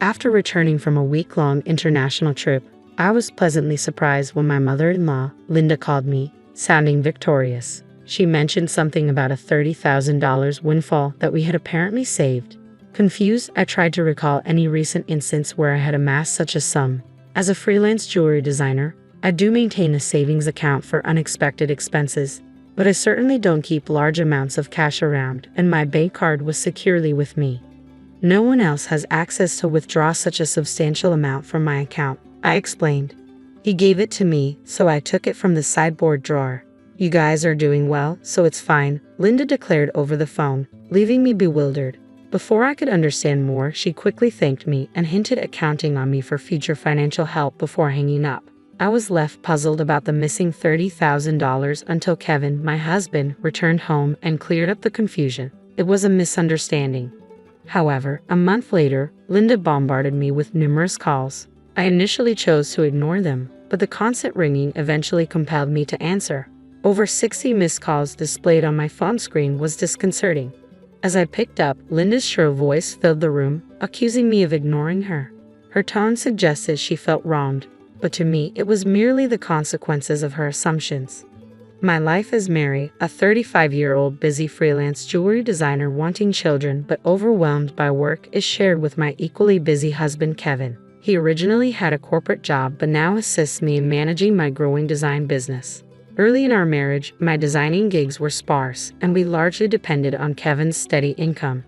After returning from a week-long international trip, I was pleasantly surprised when my mother-in-law, Linda, called me, sounding victorious. She mentioned something about a $30,000 windfall that we had apparently saved. Confused, I tried to recall any recent instance where I had amassed such a sum. As a freelance jewelry designer, I do maintain a savings account for unexpected expenses, but I certainly don't keep large amounts of cash around, and my bank card was securely with me. No one else has access to withdraw such a substantial amount from my account, I explained. He gave it to me, so I took it from the sideboard drawer. You guys are doing well, so it's fine, Linda declared over the phone, leaving me bewildered. Before I could understand more, she quickly thanked me and hinted at counting on me for future financial help before hanging up. I was left puzzled about the missing $30,000 until Kevin, my husband, returned home and cleared up the confusion. It was a misunderstanding. However, a month later, Linda bombarded me with numerous calls. I initially chose to ignore them, but the constant ringing eventually compelled me to answer. Over 60 missed calls displayed on my phone screen was disconcerting. As I picked up, Linda's shrill voice filled the room, accusing me of ignoring her. Her tone suggested she felt wronged, but to me it was merely the consequences of her assumptions. My life as Mary, a 35-year-old busy freelance jewelry designer wanting children but overwhelmed by work, is shared with my equally busy husband Kevin. He originally had a corporate job but now assists me in managing my growing design business. Early in our marriage, my designing gigs were sparse, and we largely depended on Kevin's steady income.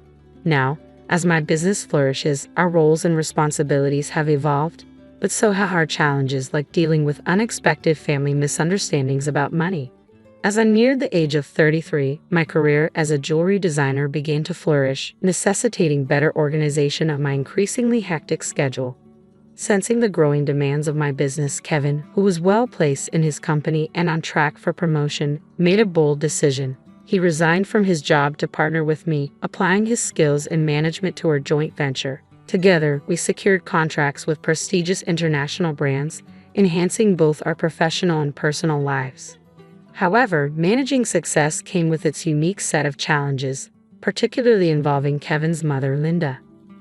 Now, as my business flourishes, our roles and responsibilities have evolved, but so have our challenges like dealing with unexpected family misunderstandings about money. As I neared the age of 33, my career as a jewelry designer began to flourish, necessitating better organization of my increasingly hectic schedule. Sensing the growing demands of my business, Kevin, who was well placed in his company and on track for promotion, made a bold decision. He resigned from his job to partner with me, applying his skills in management to our joint venture. Together, we secured contracts with prestigious international brands, enhancing both our professional and personal lives. However, managing success came with its unique set of challenges, particularly involving Kevin's mother, Linda.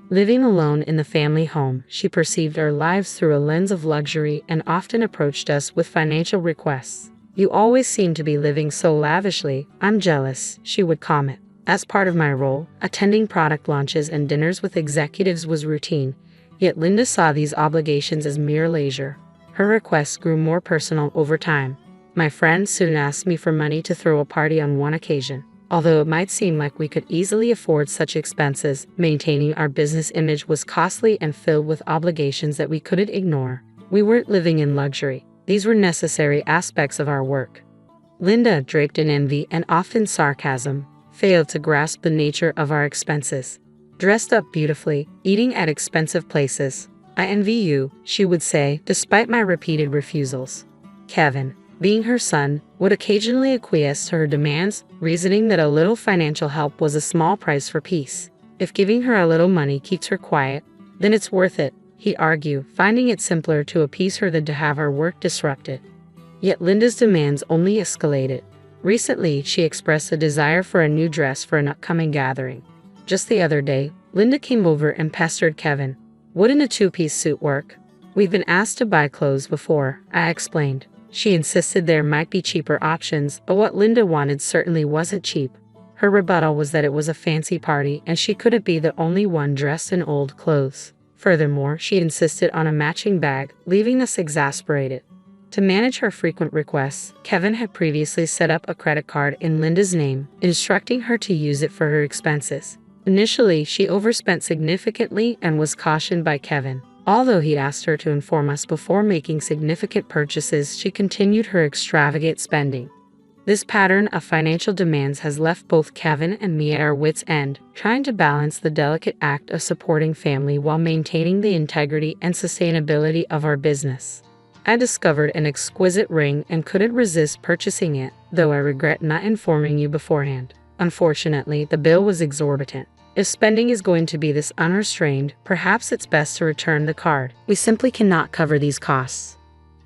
Living alone in the family home, she perceived our lives through a lens of luxury and often approached us with financial requests. "You always seem to be living so lavishly, I'm jealous," she would comment. As part of my role, attending product launches and dinners with executives was routine, yet Linda saw these obligations as mere leisure. Her requests grew more personal over time. My friends soon asked me for money to throw a party on one occasion. Although it might seem like we could easily afford such expenses, maintaining our business image was costly and filled with obligations that we couldn't ignore. We weren't living in luxury. These were necessary aspects of our work. Linda, draped in envy and often sarcasm, failed to grasp the nature of our expenses. Dressed up beautifully, eating at expensive places. "I envy you," she would say, despite my repeated refusals. Kevin, being her son, would occasionally acquiesce to her demands, reasoning that a little financial help was a small price for peace. If giving her a little money keeps her quiet, then it's worth it, he'd argue, finding it simpler to appease her than to have her work disrupted. Yet Linda's demands only escalated. Recently, she expressed a desire for a new dress for an upcoming gathering. Just the other day, Linda came over and pestered Kevin. "Wouldn't a two-piece suit work? We've been asked to buy clothes before," I explained. She insisted there might be cheaper options, but what Linda wanted certainly wasn't cheap. Her rebuttal was that it was a fancy party and she couldn't be the only one dressed in old clothes. Furthermore, she insisted on a matching bag, leaving us exasperated. To manage her frequent requests, Kevin had previously set up a credit card in Linda's name, instructing her to use it for her expenses. Initially, she overspent significantly and was cautioned by Kevin. Although he'd asked her to inform us before making significant purchases, she continued her extravagant spending. This pattern of financial demands has left both Kevin and me at our wits' end, trying to balance the delicate act of supporting family while maintaining the integrity and sustainability of our business. I discovered an exquisite ring and couldn't resist purchasing it, though I regret not informing you beforehand. Unfortunately, the bill was exorbitant. If spending is going to be this unrestrained, perhaps it's best to return the card. We simply cannot cover these costs.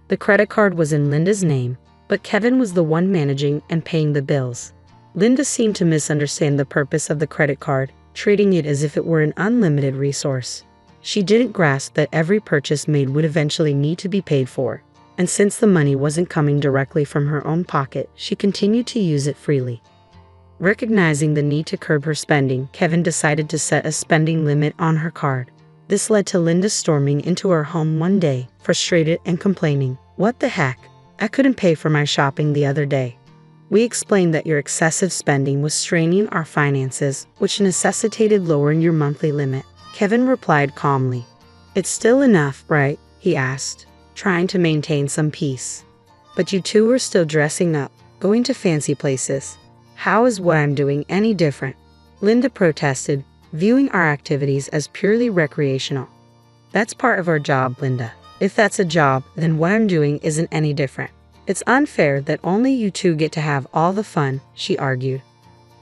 The credit card was in Linda's name, but Kevin was the one managing and paying the bills. Linda seemed to misunderstand the purpose of the credit card, treating it as if it were an unlimited resource. She didn't grasp that every purchase made would eventually need to be paid for. And since the money wasn't coming directly from her own pocket, she continued to use it freely. Recognizing the need to curb her spending, Kevin decided to set a spending limit on her card. This led to Linda storming into her home one day, frustrated and complaining. "What the heck? I couldn't pay for my shopping the other day." We explained that your excessive spending was straining our finances, which necessitated lowering your monthly limit. Kevin replied calmly. "It's still enough, right?" he asked, trying to maintain some peace. "But you two are still dressing up, going to fancy places. How is what I'm doing any different?" Linda protested, viewing our activities as purely recreational. "That's part of our job, Linda. If that's a job, then what I'm doing isn't any different. It's unfair that only you two get to have all the fun," she argued.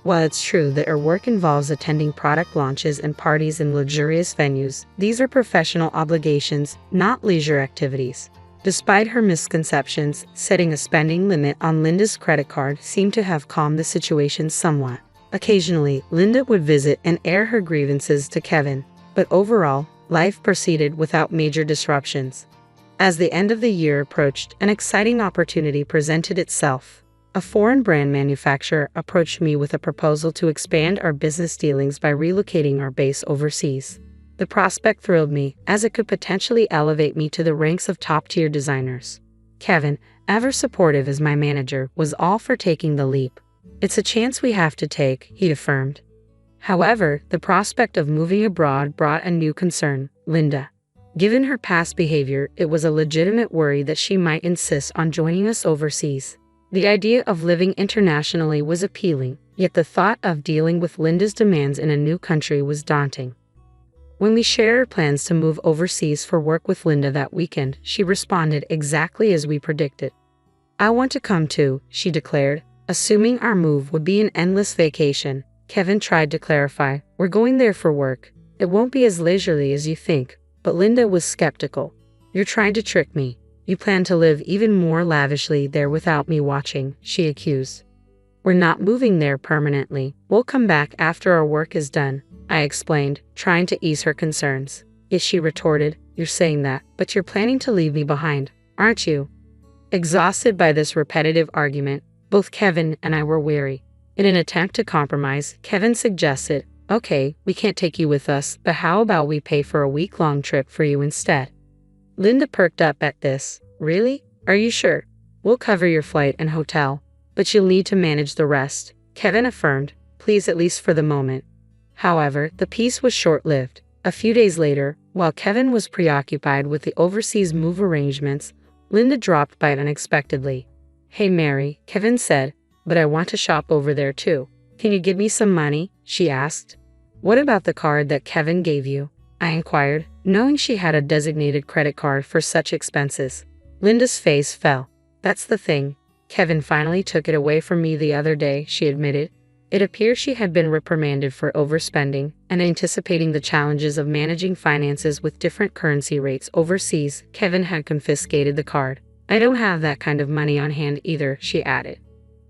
While it's true that our work involves attending product launches and parties in luxurious venues, these are professional obligations, not leisure activities. Despite her misconceptions, setting a spending limit on Linda's credit card seemed to have calmed the situation somewhat. Occasionally, Linda would visit and air her grievances to Kevin, but overall, life proceeded without major disruptions. As the end of the year approached, an exciting opportunity presented itself. A foreign brand manufacturer approached me with a proposal to expand our business dealings by relocating our base overseas. The prospect thrilled me, as it could potentially elevate me to the ranks of top-tier designers. Kevin, ever supportive as my manager, was all for taking the leap. "It's a chance we have to take," he affirmed. However, the prospect of moving abroad brought a new concern: Linda. Given her past behavior, it was a legitimate worry that she might insist on joining us overseas. The idea of living internationally was appealing, yet the thought of dealing with Linda's demands in a new country was daunting. When we shared our plans to move overseas for work with Linda that weekend, she responded exactly as we predicted. "I want to come too," she declared, assuming our move would be an endless vacation. Kevin tried to clarify, "We're going there for work. It won't be as leisurely as you think." But Linda was skeptical. "You're trying to trick me. You plan to live even more lavishly there without me watching," she accused. "We're not moving there permanently. We'll come back after our work is done," I explained, trying to ease her concerns. "Yes," she retorted, "you're saying that, but you're planning to leave me behind, aren't you?" Exhausted by this repetitive argument, both Kevin and I were weary. In an attempt to compromise, Kevin suggested, "Okay, we can't take you with us, but how about we pay for a week-long trip for you instead?" Linda perked up at this. "Really? Are you sure? We'll cover your flight and hotel, but you'll need to manage the rest," Kevin affirmed, pleased at least for the moment. However, the peace was short-lived. A few days later, while Kevin was preoccupied with the overseas move arrangements, Linda dropped by unexpectedly. "Hey Mary," Kevin said, "but I want to shop over there too. Can you give me some money?" she asked. "What about the card that Kevin gave you?" I inquired, knowing she had a designated credit card for such expenses. Linda's face fell. "That's the thing. Kevin finally took it away from me the other day," she admitted. It appears she had been reprimanded for overspending, and anticipating the challenges of managing finances with different currency rates overseas, Kevin had confiscated the card. "I don't have that kind of money on hand either," she added.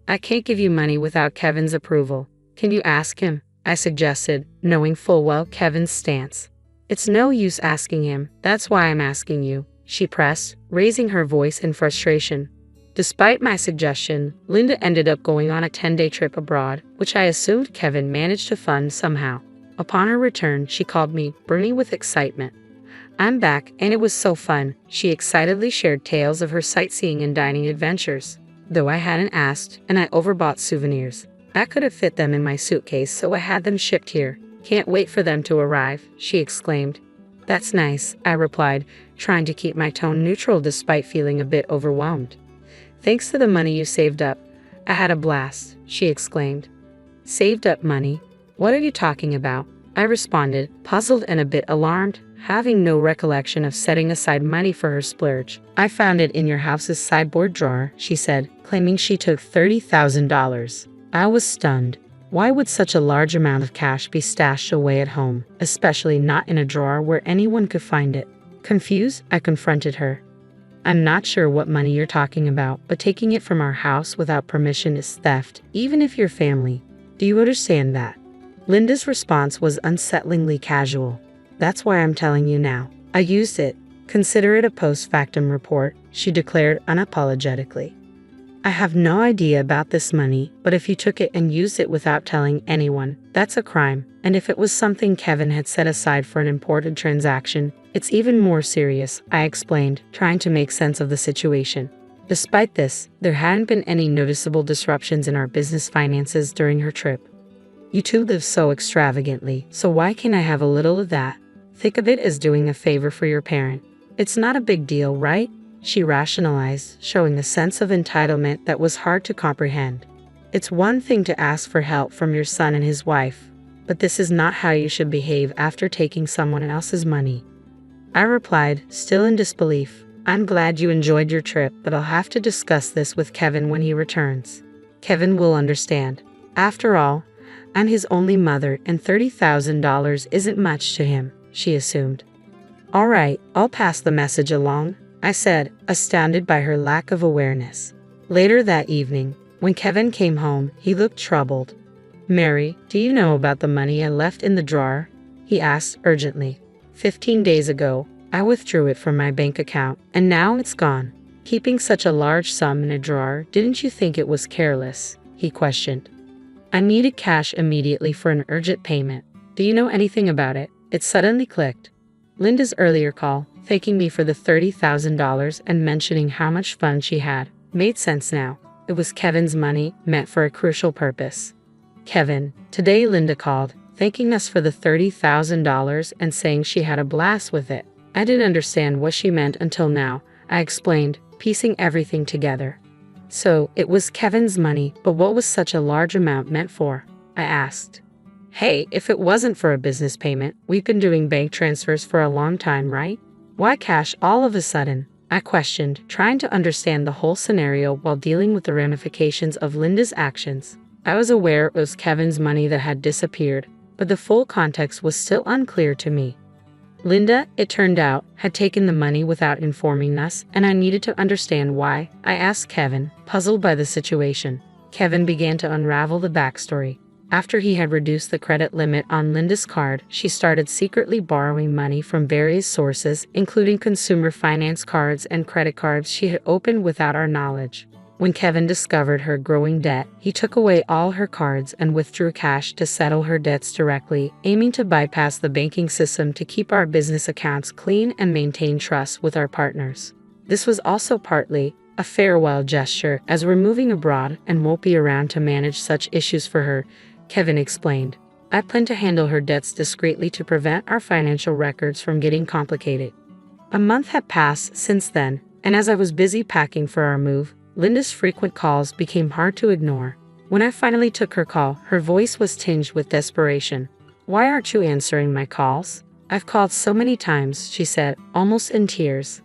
"I can't give you money without Kevin's approval. Can you ask him?" I suggested, knowing full well Kevin's stance. "It's no use asking him, that's why I'm asking you," she pressed, raising her voice in frustration. Despite my suggestion, Linda ended up going on a 10-day trip abroad, which I assumed Kevin managed to fund somehow. Upon her return, she called me, burning with excitement. "I'm back, and it was so fun," she excitedly shared tales of her sightseeing and dining adventures. Though I hadn't asked, and I overbought souvenirs. I could have fit them in my suitcase, so I had them shipped here. "Can't wait for them to arrive," she exclaimed. "That's nice," I replied, trying to keep my tone neutral despite feeling a bit overwhelmed. "Thanks to the money you saved up, I had a blast," she exclaimed. "Saved up money? What are you talking about?" I responded, puzzled and a bit alarmed, having no recollection of setting aside money for her splurge. "I found it in your house's sideboard drawer," she said, claiming she took $30,000. I was stunned. Why would such a large amount of cash be stashed away at home, especially not in a drawer where anyone could find it? Confused, I confronted her. "I'm not sure what money you're talking about, but taking it from our house without permission is theft, even if you're family. Do you understand that?" Linda's response was unsettlingly casual. That's why I'm telling you now. I used it. Consider it a post-factum report, she declared unapologetically. I have no idea about this money, but if you took it and used it without telling anyone, that's a crime. And if it was something Kevin had set aside for an important transaction, it's even more serious, I explained, trying to make sense of the situation. Despite this, there hadn't been any noticeable disruptions in our business finances during her trip. You two live so extravagantly, so why can't I have a little of that? Think of it as doing a favor for your parent. It's not a big deal, right? She rationalized, showing a sense of entitlement that was hard to comprehend. It's one thing to ask for help from your son and his wife, but this is not how you should behave after taking someone else's money. I replied, still in disbelief. I'm glad you enjoyed your trip, but I'll have to discuss this with Kevin when he returns. Kevin will understand. After all, I'm his only mother and $30,000 isn't much to him, she assumed. All right, I'll pass the message along, I said, astounded by her lack of awareness. Later that evening, when Kevin came home, he looked troubled. Mary, do you know about the money I left in the drawer? He asked urgently. 15 days ago, I withdrew it from my bank account, and now it's gone. Keeping such a large sum in a drawer, didn't you think it was careless? He questioned. I needed cash immediately for an urgent payment. Do you know anything about it? It suddenly clicked. Linda's earlier call, thanking me for the $30,000 and mentioning how much fun she had, made sense now. It was Kevin's money, meant for a crucial purpose. Kevin, today Linda called, thanking us for the $30,000 and saying she had a blast with it. I didn't understand what she meant until now, I explained, piecing everything together. So, it was Kevin's money, but what was such a large amount meant for? I asked. Hey, if it wasn't for a business payment, we've been doing bank transfers for a long time, right? Why cash all of a sudden? I questioned, trying to understand the whole scenario while dealing with the ramifications of Linda's actions. I was aware it was Kevin's money that had disappeared, but the full context was still unclear to me. Linda, it turned out, had taken the money without informing us, and I needed to understand why. I asked Kevin, puzzled by the situation. Kevin began to unravel the backstory. After he had reduced the credit limit on Linda's card, she started secretly borrowing money from various sources, including consumer finance cards and credit cards she had opened without our knowledge. When Kevin discovered her growing debt, he took away all her cards and withdrew cash to settle her debts directly, aiming to bypass the banking system to keep our business accounts clean and maintain trust with our partners. This was also partly a farewell gesture, as we're moving abroad and won't be around to manage such issues for her, Kevin explained. I plan to handle her debts discreetly to prevent our financial records from getting complicated. A month had passed since then, and as I was busy packing for our move, Linda's frequent calls became hard to ignore. When I finally took her call, her voice was tinged with desperation. Why aren't you answering my calls? I've called so many times, she said, almost in tears.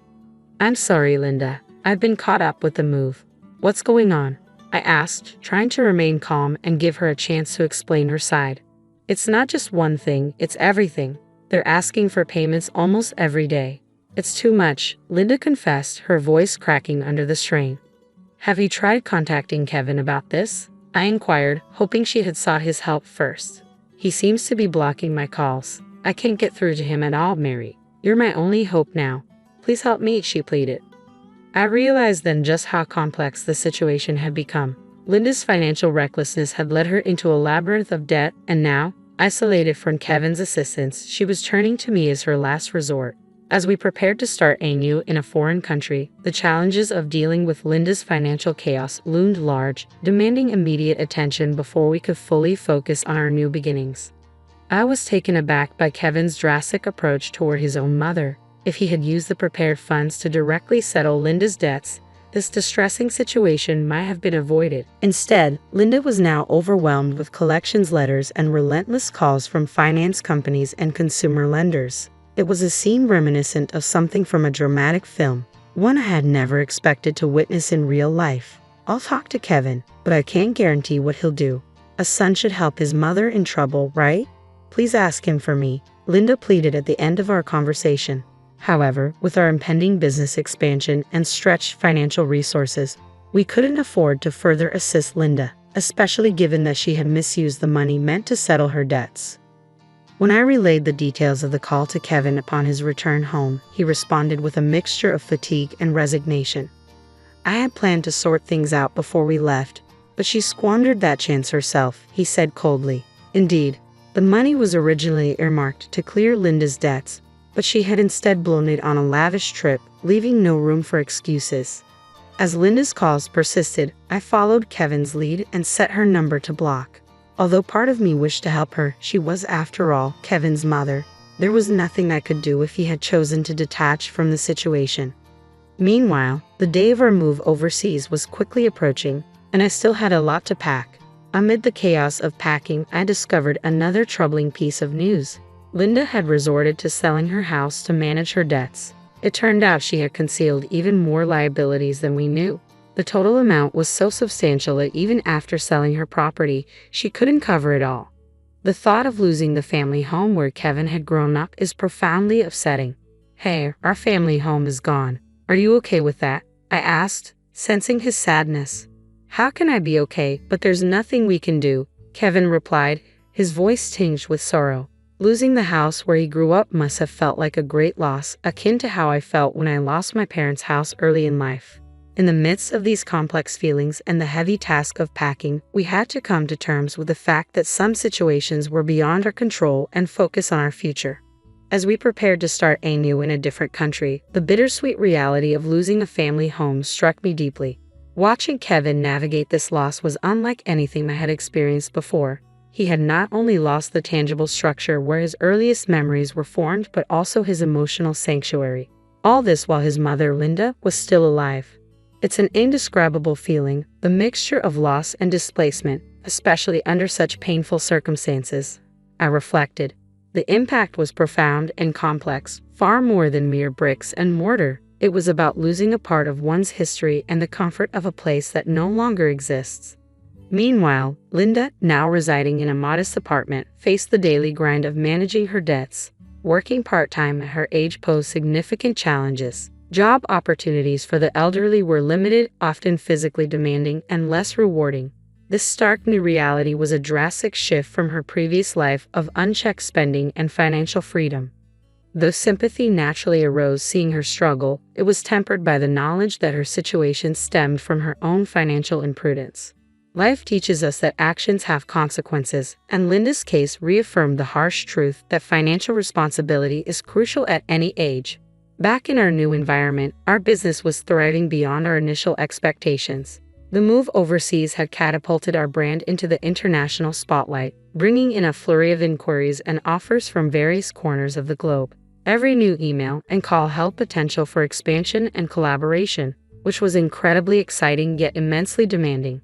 I'm sorry, Linda. I've been caught up with the move. What's going on? I asked, trying to remain calm and give her a chance to explain her side. It's not just one thing, it's everything. They're asking for payments almost every day. It's too much, Linda confessed, her voice cracking under the strain. Have you tried contacting Kevin about this? I inquired, hoping she had sought his help first. He seems to be blocking my calls. I can't get through to him at all, Mary. You're my only hope now. Please help me, she pleaded. I realized then just how complex the situation had become. Linda's financial recklessness had led her into a labyrinth of debt, and now, isolated from Kevin's assistance, she was turning to me as her last resort. As we prepared to start anew in a foreign country, the challenges of dealing with Linda's financial chaos loomed large, demanding immediate attention before we could fully focus on our new beginnings. I was taken aback by Kevin's drastic approach toward his own mother. If he had used the prepared funds to directly settle Linda's debts, this distressing situation might have been avoided. Instead, Linda was now overwhelmed with collections letters and relentless calls from finance companies and consumer lenders. It was a scene reminiscent of something from a dramatic film, one I had never expected to witness in real life. I'll talk to Kevin, but I can't guarantee what he'll do. A son should help his mother in trouble, right? Please ask him for me, Linda pleaded at the end of our conversation. However, with our impending business expansion and stretched financial resources, we couldn't afford to further assist Linda, especially given that she had misused the money meant to settle her debts. When I relayed the details of the call to Kevin upon his return home, he responded with a mixture of fatigue and resignation. I had planned to sort things out before we left, but she squandered that chance herself, he said coldly. Indeed, the money was originally earmarked to clear Linda's debts, but she had instead blown it on a lavish trip, leaving no room for excuses. As Linda's calls persisted, I followed Kevin's lead and set her number to block. Although part of me wished to help her, she was, after all, Kevin's mother. There was nothing I could do if he had chosen to detach from the situation. Meanwhile, the day of our move overseas was quickly approaching, and I still had a lot to pack. Amid the chaos of packing, I discovered another troubling piece of news. Linda had resorted to selling her house to manage her debts. It turned out she had concealed even more liabilities than we knew. The total amount was so substantial that even after selling her property, she couldn't cover it all. The thought of losing the family home where Kevin had grown up is profoundly upsetting. "Hey, our family home is gone. Are you okay with that?" I asked, sensing his sadness. "How can I be okay, but there's nothing we can do," Kevin replied, his voice tinged with sorrow. Losing the house where he grew up must have felt like a great loss, akin to how I felt when I lost my parents' house early in life. In the midst of these complex feelings and the heavy task of packing, we had to come to terms with the fact that some situations were beyond our control and focus on our future. As we prepared to start anew in a different country, the bittersweet reality of losing a family home struck me deeply. Watching Kevin navigate this loss was unlike anything I had experienced before. He had not only lost the tangible structure where his earliest memories were formed, but also his emotional sanctuary. All this while his mother, Linda, was still alive. It's an indescribable feeling, the mixture of loss and displacement, especially under such painful circumstances. I reflected. The impact was profound and complex, far more than mere bricks and mortar. It was about losing a part of one's history and the comfort of a place that no longer exists. Meanwhile, Linda, now residing in a modest apartment, faced the daily grind of managing her debts. Working part-time at her age posed significant challenges. Job opportunities for the elderly were limited, often physically demanding, and less rewarding. This stark new reality was a drastic shift from her previous life of unchecked spending and financial freedom. Though sympathy naturally arose seeing her struggle, it was tempered by the knowledge that her situation stemmed from her own financial imprudence. Life teaches us that actions have consequences, and Linda's case reaffirmed the harsh truth that financial responsibility is crucial at any age. Back in our new environment, our business was thriving beyond our initial expectations. The move overseas had catapulted our brand into the international spotlight, bringing in a flurry of inquiries and offers from various corners of the globe. Every new email and call held potential for expansion and collaboration, which was incredibly exciting yet immensely demanding.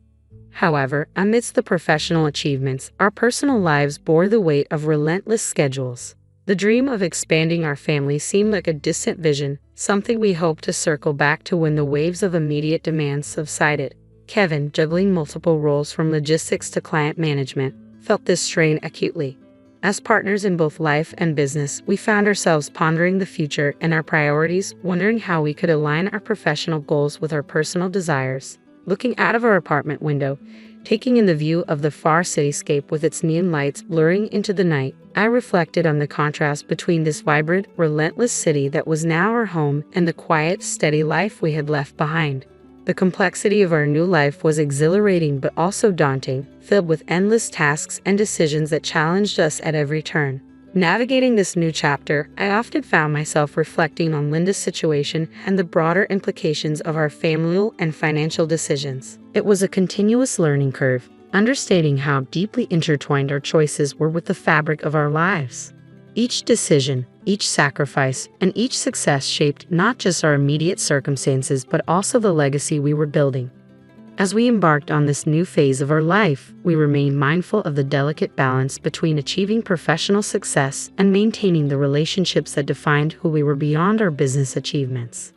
However, amidst the professional achievements, our personal lives bore the weight of relentless schedules. The dream of expanding our family seemed like a distant vision, something we hoped to circle back to when the waves of immediate demand subsided. Kevin, juggling multiple roles from logistics to client management, felt this strain acutely. As partners in both life and business, we found ourselves pondering the future and our priorities, wondering how we could align our professional goals with our personal desires. Looking out of our apartment window, taking in the view of the far cityscape with its neon lights blurring into the night, I reflected on the contrast between this vibrant, relentless city that was now our home and the quiet, steady life we had left behind. The complexity of our new life was exhilarating but also daunting, filled with endless tasks and decisions that challenged us at every turn. Navigating this new chapter, I often found myself reflecting on Linda's situation and the broader implications of our familial and financial decisions. It was a continuous learning curve, understanding how deeply intertwined our choices were with the fabric of our lives. Each decision, each sacrifice, and each success shaped not just our immediate circumstances but also the legacy we were building. As we embarked on this new phase of our life, we remained mindful of the delicate balance between achieving professional success and maintaining the relationships that defined who we were beyond our business achievements.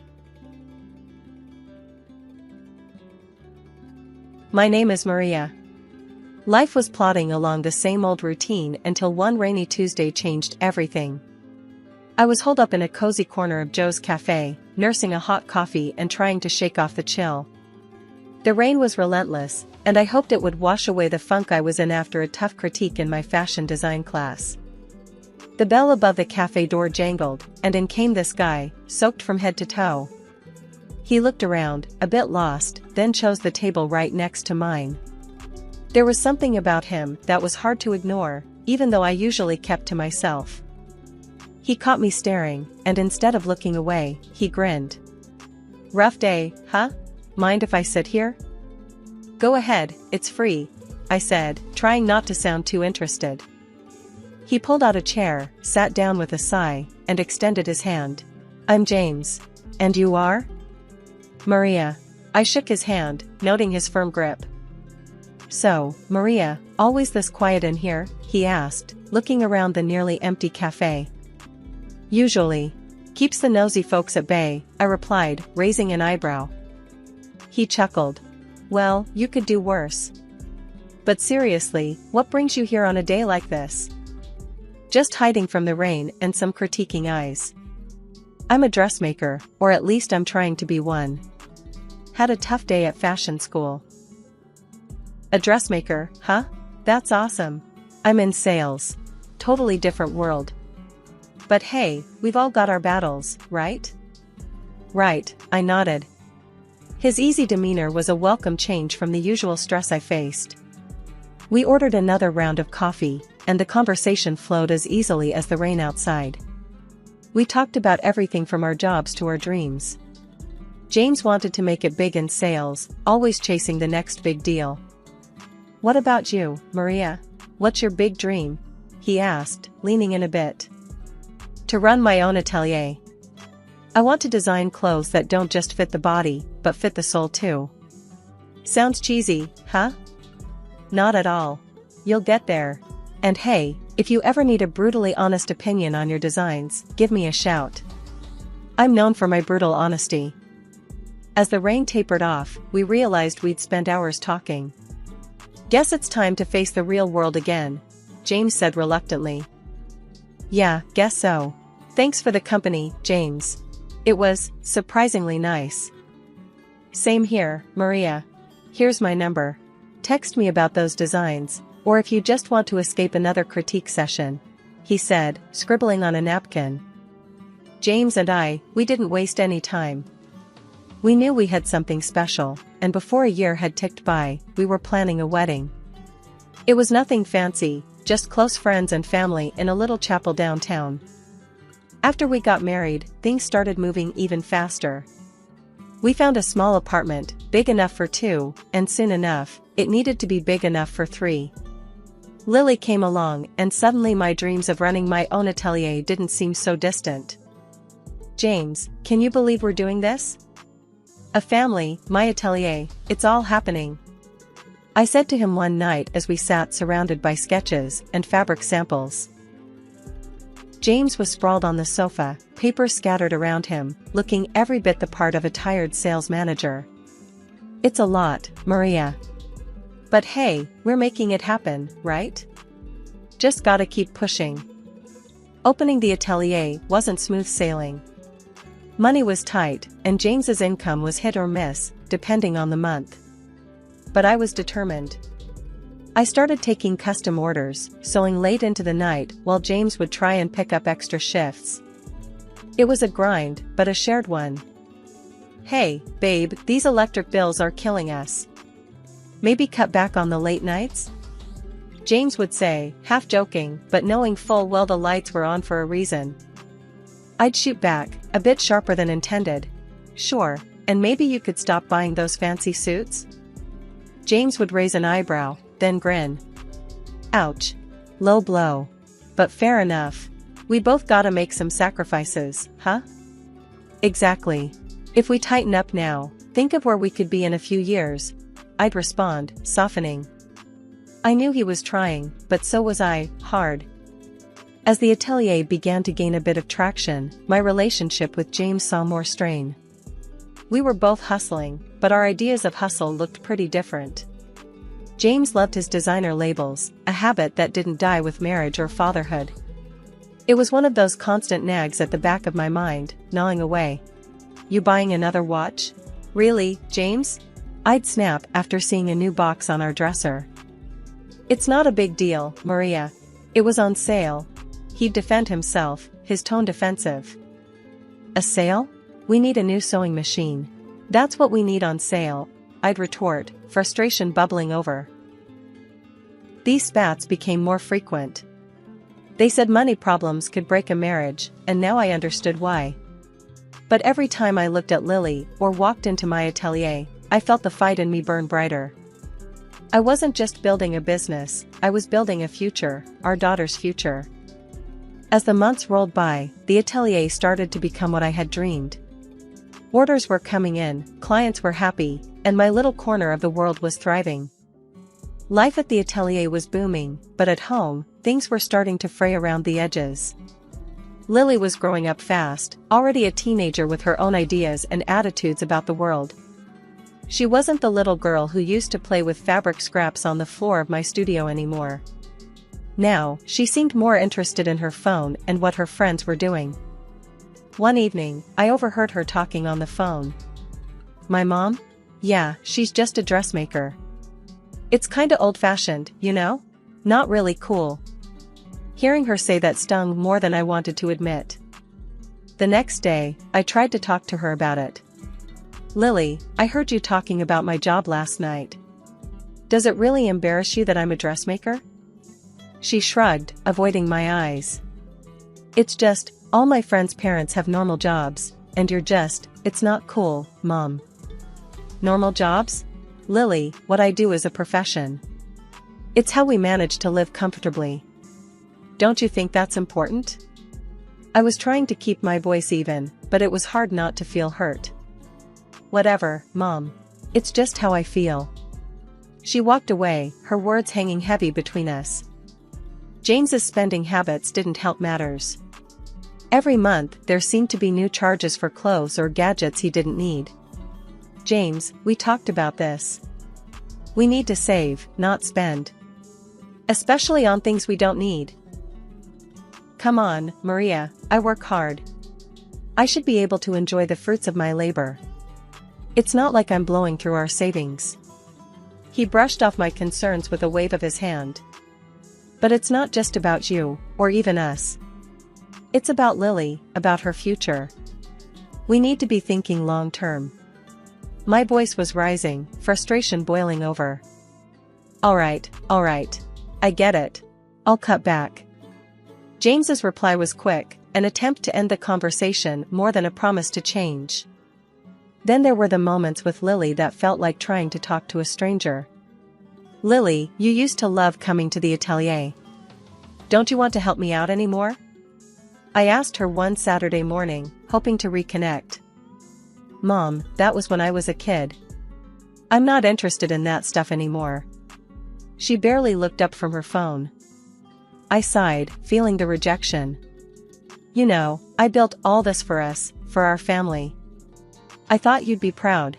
My name is Maria. Life was plodding along the same old routine until one rainy Tuesday changed everything. I was holed up in a cozy corner of Joe's cafe, nursing a hot coffee and trying to shake off the chill. The rain was relentless, and I hoped it would wash away the funk I was in after a tough critique in my fashion design class. The bell above the cafe door jangled, and in came this guy, soaked from head to toe. He looked around, a bit lost, then chose the table right next to mine. There was something about him that was hard to ignore, even though I usually kept to myself. He caught me staring, and instead of looking away, he grinned. "Rough day, huh? Mind if I sit here?" "Go ahead, it's free," I said, trying not to sound too interested. He pulled out a chair, sat down with a sigh, and extended his hand. "I'm James. And you are?" "Maria." I shook his hand, noting his firm grip. "So, Maria, always this quiet in here?" he asked, looking around the nearly empty cafe. "Usually. Keeps the nosy folks at bay," I replied, raising an eyebrow. He chuckled. "Well, you could do worse. But seriously, what brings you here on a day like this?" "Just hiding from the rain and some critiquing eyes. I'm a dressmaker, or at least I'm trying to be one. Had a tough day at fashion school." "A dressmaker, huh? That's awesome. I'm in sales. Totally different world. But hey, we've all got our battles, right?" "Right," I nodded. His easy demeanor was a welcome change from the usual stress I faced. We ordered another round of coffee, and the conversation flowed as easily as the rain outside. We talked about everything from our jobs to our dreams. James wanted to make it big in sales, always chasing the next big deal. "What about you, Maria? What's your big dream?" he asked, leaning in a bit. "To run my own atelier. I want to design clothes that don't just fit the body, but fit the soul too." Sounds cheesy, huh? Not at all. You'll get there. And hey, if you ever need a brutally honest opinion on your designs, give me a shout. I'm known for my brutal honesty. As the rain tapered off, we realized we'd spent hours talking. "Guess it's time to face the real world again," James said reluctantly. "Yeah, guess so. Thanks for the company, James. It was surprisingly nice." "Same here, Maria. Here's my number. Text me about those designs, or if you just want to escape another critique session," he said, scribbling on a napkin. James and I, we didn't waste any time. We knew we had something special, and before a year had ticked by, we were planning a wedding. It was nothing fancy, just close friends and family in a little chapel downtown. After we got married, things started moving even faster. We found a small apartment, big enough for two, and soon enough, it needed to be big enough for three. Lily came along, and suddenly my dreams of running my own atelier didn't seem so distant. "James, can you believe we're doing this? A family, my atelier, it's all happening," I said to him one night as we sat surrounded by sketches and fabric samples. James was sprawled on the sofa, papers scattered around him, looking every bit the part of a tired sales manager. "It's a lot, Maria. But hey, we're making it happen, right? Just gotta keep pushing." Opening the atelier wasn't smooth sailing. Money was tight, and James's income was hit or miss, depending on the month. But I was determined. I started taking custom orders, sewing late into the night while James would try and pick up extra shifts. It was a grind, but a shared one. "Hey, babe, these electric bills are killing us. Maybe cut back on the late nights?" James would say, half joking, but knowing full well the lights were on for a reason. I'd shoot back, a bit sharper than intended. "Sure, and maybe you could stop buying those fancy suits?" James would raise an eyebrow, then grin. Ouch. Low blow. But fair enough. We both gotta make some sacrifices, huh? Exactly. If we tighten up now, think of where we could be in a few years, I'd respond, softening. I knew he was trying, but so was I, hard. As the atelier began to gain a bit of traction, my relationship with James saw more strain. We were both hustling, but our ideas of hustle looked pretty different. James loved his designer labels, a habit that didn't die with marriage or fatherhood. It was one of those constant nags at the back of my mind, gnawing away. "You buying another watch? Really, James?" I'd snap after seeing a new box on our dresser. "It's not a big deal, Maria. It was on sale," he'd defend himself, his tone defensive. A sale? We need a new sewing machine. That's what we need on sale, I'd retort, frustration bubbling over. These spats became more frequent. They said money problems could break a marriage, and now I understood why. But every time I looked at Lily or walked into my atelier, I felt the fight in me burn brighter. I wasn't just building a business, I was building a future, our daughter's future. As the months rolled by, the atelier started to become what I had dreamed. Orders were coming in, clients were happy, and my little corner of the world was thriving. Life at the atelier was booming, but at home, things were starting to fray around the edges. Lily was growing up fast, already a teenager with her own ideas and attitudes about the world. She wasn't the little girl who used to play with fabric scraps on the floor of my studio anymore. Now, she seemed more interested in her phone and what her friends were doing. One evening, I overheard her talking on the phone. My mom? Yeah, she's just a dressmaker. It's kinda old-fashioned, you know? Not really cool. Hearing her say that stung more than I wanted to admit. The next day, I tried to talk to her about it. Lily, I heard you talking about my job last night. Does it really embarrass you that I'm a dressmaker? She shrugged, avoiding my eyes. It's just, all my friends' parents have normal jobs, and it's not cool, Mom. Normal jobs? Lily, what I do is a profession. It's how we manage to live comfortably. Don't you think that's important? I was trying to keep my voice even, but it was hard not to feel hurt. Whatever, Mom. It's just how I feel. She walked away, her words hanging heavy between us. James's spending habits didn't help matters. Every month, there seemed to be new charges for clothes or gadgets he didn't need. James, we talked about this. We need to save, not spend. Especially on things we don't need. Come on, Maria, I work hard. I should be able to enjoy the fruits of my labor. It's not like I'm blowing through our savings. He brushed off my concerns with a wave of his hand. But it's not just about you, or even us. It's about Lily, about her future. We need to be thinking long term. My voice was rising, frustration boiling over. All right, I get it. I'll cut back. James's reply was quick, an attempt to end the conversation more than a promise to change. Then there were the moments with Lily that felt like trying to talk to a stranger. Lily, you used to love coming to the atelier. Don't you want to help me out anymore? I asked her one Saturday morning, hoping to reconnect. Mom, that was when I was a kid. I'm not interested in that stuff anymore. She barely looked up from her phone. I sighed, feeling the rejection. You know, I built all this for us, for our family. I thought you'd be proud.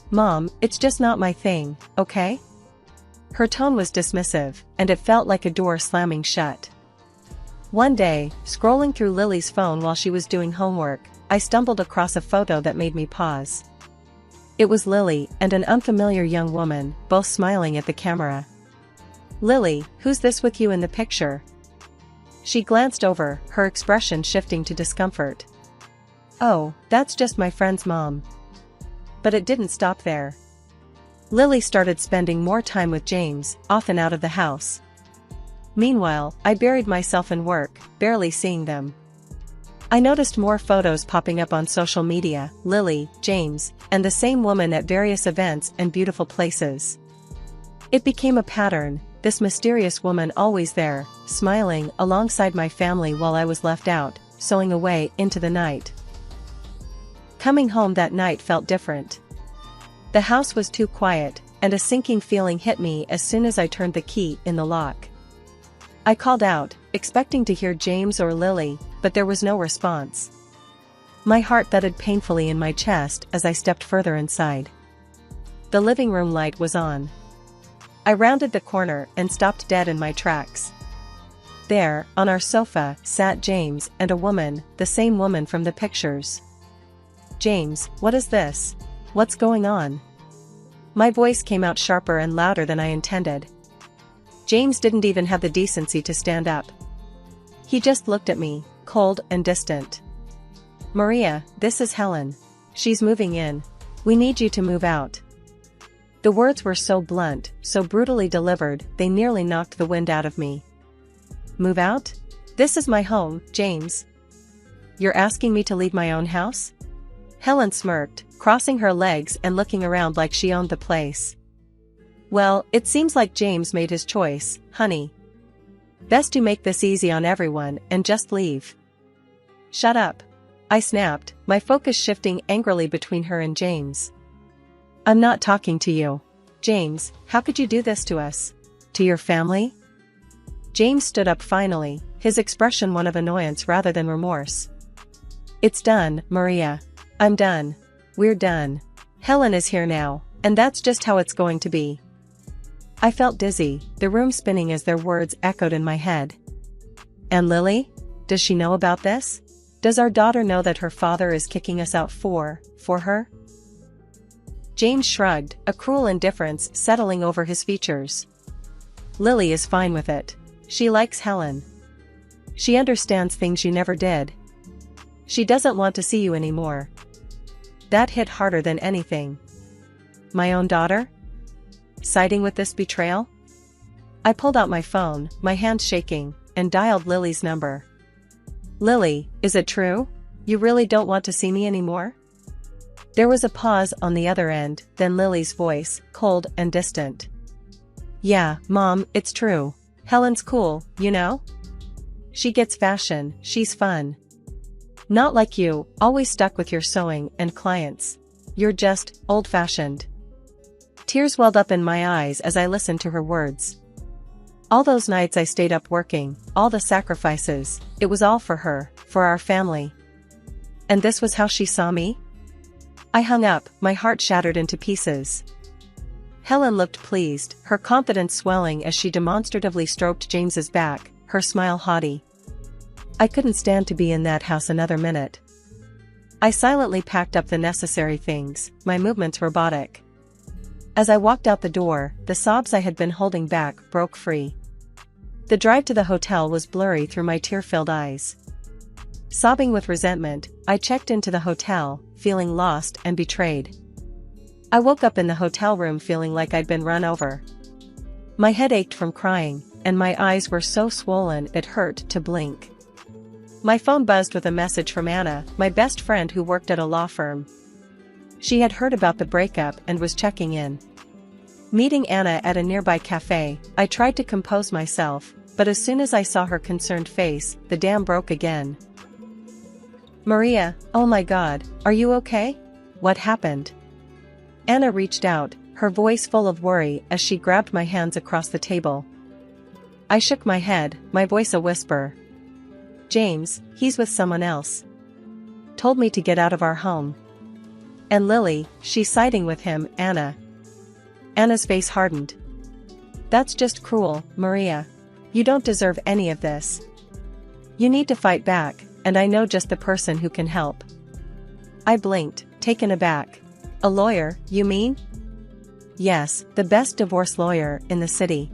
Mom, it's just not my thing, okay? Her tone was dismissive, and it felt like a door slamming shut. One day, scrolling through Lily's phone while she was doing homework, I stumbled across a photo that made me pause. It was Lily and an unfamiliar young woman, both smiling at the camera. Lily, who's this with you in the picture? She glanced over, her expression shifting to discomfort. Oh, that's just my friend's mom. But it didn't stop there. Lily started spending more time with James, often out of the house. Meanwhile, I buried myself in work, barely seeing them. I noticed more photos popping up on social media, Lily, James, and the same woman at various events and beautiful places. It became a pattern, this mysterious woman always there, smiling alongside my family while I was left out, sewing away into the night. Coming home that night felt different. The house was too quiet, and a sinking feeling hit me as soon as I turned the key in the lock. I called out, expecting to hear James or Lily, but there was no response. My heart thudded painfully in my chest as I stepped further inside. The living room light was on. I rounded the corner and stopped dead in my tracks. There, on our sofa, sat James and a woman, the same woman from the pictures. James, what is this? What's going on? My voice came out sharper and louder than I intended. James didn't even have the decency to stand up. He just looked at me, cold and distant. "Maria, this is Helen. She's moving in. We need you to move out." The words were so blunt, so brutally delivered, they nearly knocked the wind out of me. "Move out? This is my home, James. You're asking me to leave my own house?" Helen smirked, crossing her legs and looking around like she owned the place. "Well, it seems like James made his choice, honey. Best to make this easy on everyone and just leave." "Shut up," I snapped, my focus shifting angrily between her and James. "I'm not talking to you. James, how could you do this to us? To your family?" James stood up finally, his expression one of annoyance rather than remorse. "It's done, Maria. I'm done. We're done. Helen is here now, and that's just how it's going to be." I felt dizzy, the room spinning as their words echoed in my head. "And Lily? Does she know about this? Does our daughter know that her father is kicking us out for her?" James shrugged, a cruel indifference settling over his features. "Lily is fine with it. She likes Helen. She understands things you never did. She doesn't want to see you anymore." That hit harder than anything. My own daughter? Siding with this betrayal? I pulled out my phone, my hands shaking, and dialed Lily's number. "Lily, is it true? You really don't want to see me anymore?" There was a pause on the other end, then Lily's voice, cold and distant. "Yeah, Mom, it's true. Helen's cool, you know? She gets fashion, she's fun. Not like you, always stuck with your sewing and clients. You're just old-fashioned." Tears welled up in my eyes as I listened to her words. All those nights I stayed up working, all the sacrifices, it was all for her, for our family. And this was how she saw me? I hung up, my heart shattered into pieces. Helen looked pleased, her confidence swelling as she demonstratively stroked James's back, her smile haughty. I couldn't stand to be in that house another minute. I silently packed up the necessary things, my movements robotic. As I walked out the door, the sobs I had been holding back broke free. The drive to the hotel was blurry through my tear-filled eyes. Sobbing with resentment, I checked into the hotel, feeling lost and betrayed. I woke up in the hotel room feeling like I'd been run over. My head ached from crying, and my eyes were so swollen it hurt to blink. My phone buzzed with a message from Anna, my best friend who worked at a law firm. She had heard about the breakup and was checking in. Meeting Anna at a nearby cafe, I tried to compose myself, but as soon as I saw her concerned face, the dam broke again. "Maria, oh my God, are you okay? What happened?" Anna reached out, her voice full of worry as she grabbed my hands across the table. I shook my head, my voice a whisper. "James, he's with someone else. Told me to get out of our home. And Lily, she's siding with him, Anna." Anna's face hardened. "That's just cruel, Maria. You don't deserve any of this. You need to fight back, and I know just the person who can help." I blinked, taken aback. "A lawyer, you mean?" "Yes, the best divorce lawyer in the city.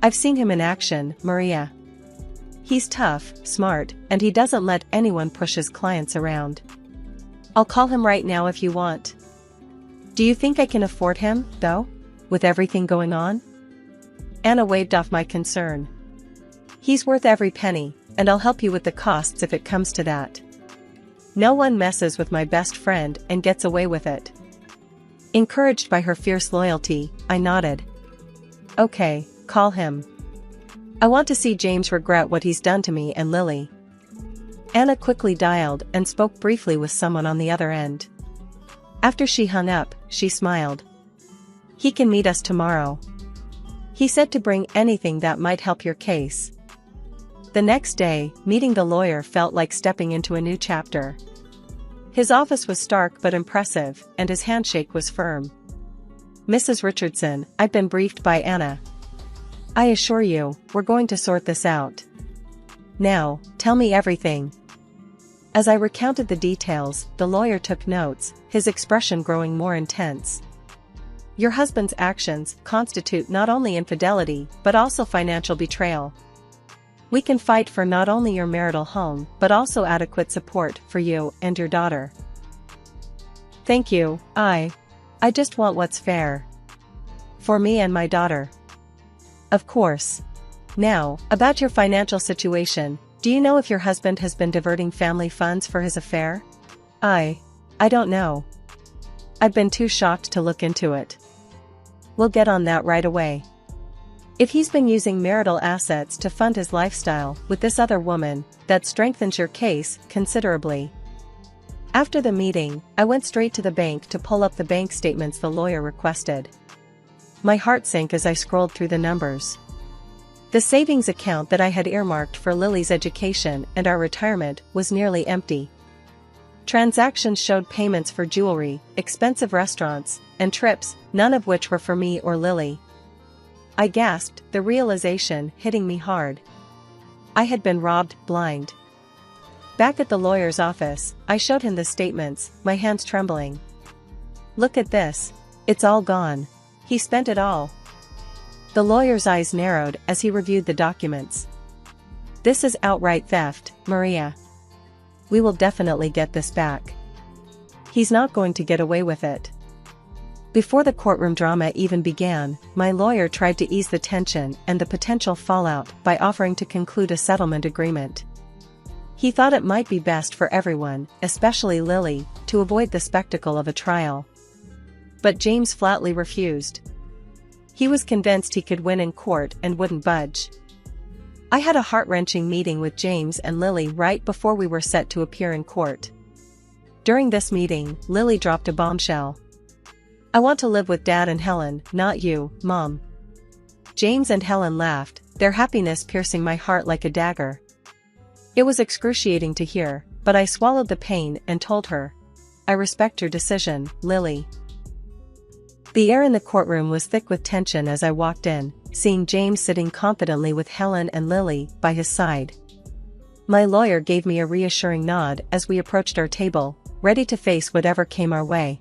I've seen him in action, Maria. He's tough, smart, and he doesn't let anyone push his clients around. I'll call him right now if you want." "Do you think I can afford him, though, with everything going on?" Anna waved off my concern. "He's worth every penny, and I'll help you with the costs if it comes to that. No one messes with my best friend and gets away with it." Encouraged by her fierce loyalty, I nodded. "Okay, call him. I want to see James regret what he's done to me and Lily." Anna quickly dialed and spoke briefly with someone on the other end. After she hung up, she smiled. "He can meet us tomorrow. He said to bring anything that might help your case." The next day, meeting the lawyer felt like stepping into a new chapter. His office was stark but impressive, and his handshake was firm. "Mrs. Richardson, I've been briefed by Anna. I assure you, we're going to sort this out. Now, tell me everything." As I recounted the details, the lawyer took notes, his expression growing more intense. "Your husband's actions constitute not only infidelity but also financial betrayal. We can fight for not only your marital home but also adequate support for you and your daughter. Thank you, I just want what's fair. For me and my daughter. Of course. Now, about your financial situation, do you know if your husband has been diverting family funds for his affair? I don't know. I've been too shocked to look into it. We'll get on that right away. If he's been using marital assets to fund his lifestyle with this other woman, that strengthens your case considerably. After the meeting, I went straight to the bank to pull up the bank statements the lawyer requested. My heart sank as I scrolled through the numbers. The savings account that I had earmarked for Lily's education and our retirement was nearly empty. Transactions showed payments for jewelry, expensive restaurants, and trips, none of which were for me or Lily. I gasped, the realization hitting me hard. I had been robbed blind. Back at the lawyer's office, I showed him the statements, my hands trembling. Look at this. It's all gone. He spent it all. The lawyer's eyes narrowed as he reviewed the documents. This is outright theft, Maria. We will definitely get this back. He's not going to get away with it. Before the courtroom drama even began, my lawyer tried to ease the tension and the potential fallout by offering to conclude a settlement agreement. He thought it might be best for everyone, especially Lily, to avoid the spectacle of a trial. But James flatly refused. He was convinced he could win in court and wouldn't budge. I had a heart-wrenching meeting with James and Lily right before we were set to appear in court. During this meeting, Lily dropped a bombshell. I want to live with Dad and Helen, not you, Mom. James and Helen laughed, their happiness piercing my heart like a dagger. It was excruciating to hear, but I swallowed the pain and told her. I respect your decision, Lily. The air in the courtroom was thick with tension as I walked in, seeing James sitting confidently with Helen and Lily by his side. My lawyer gave me a reassuring nod as we approached our table, ready to face whatever came our way.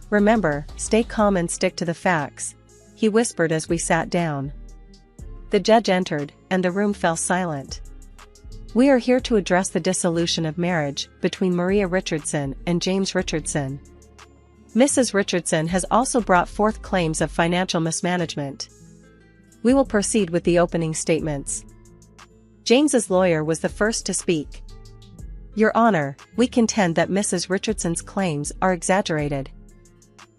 Remember, stay calm and stick to the facts, he whispered as we sat down. The judge entered, and the room fell silent. We are here to address the dissolution of marriage between Maria Richardson and James Richardson. Mrs. Richardson has also brought forth claims of financial mismanagement. We will proceed with the opening statements. James's lawyer was the first to speak. Your Honor, we contend that Mrs. Richardson's claims are exaggerated.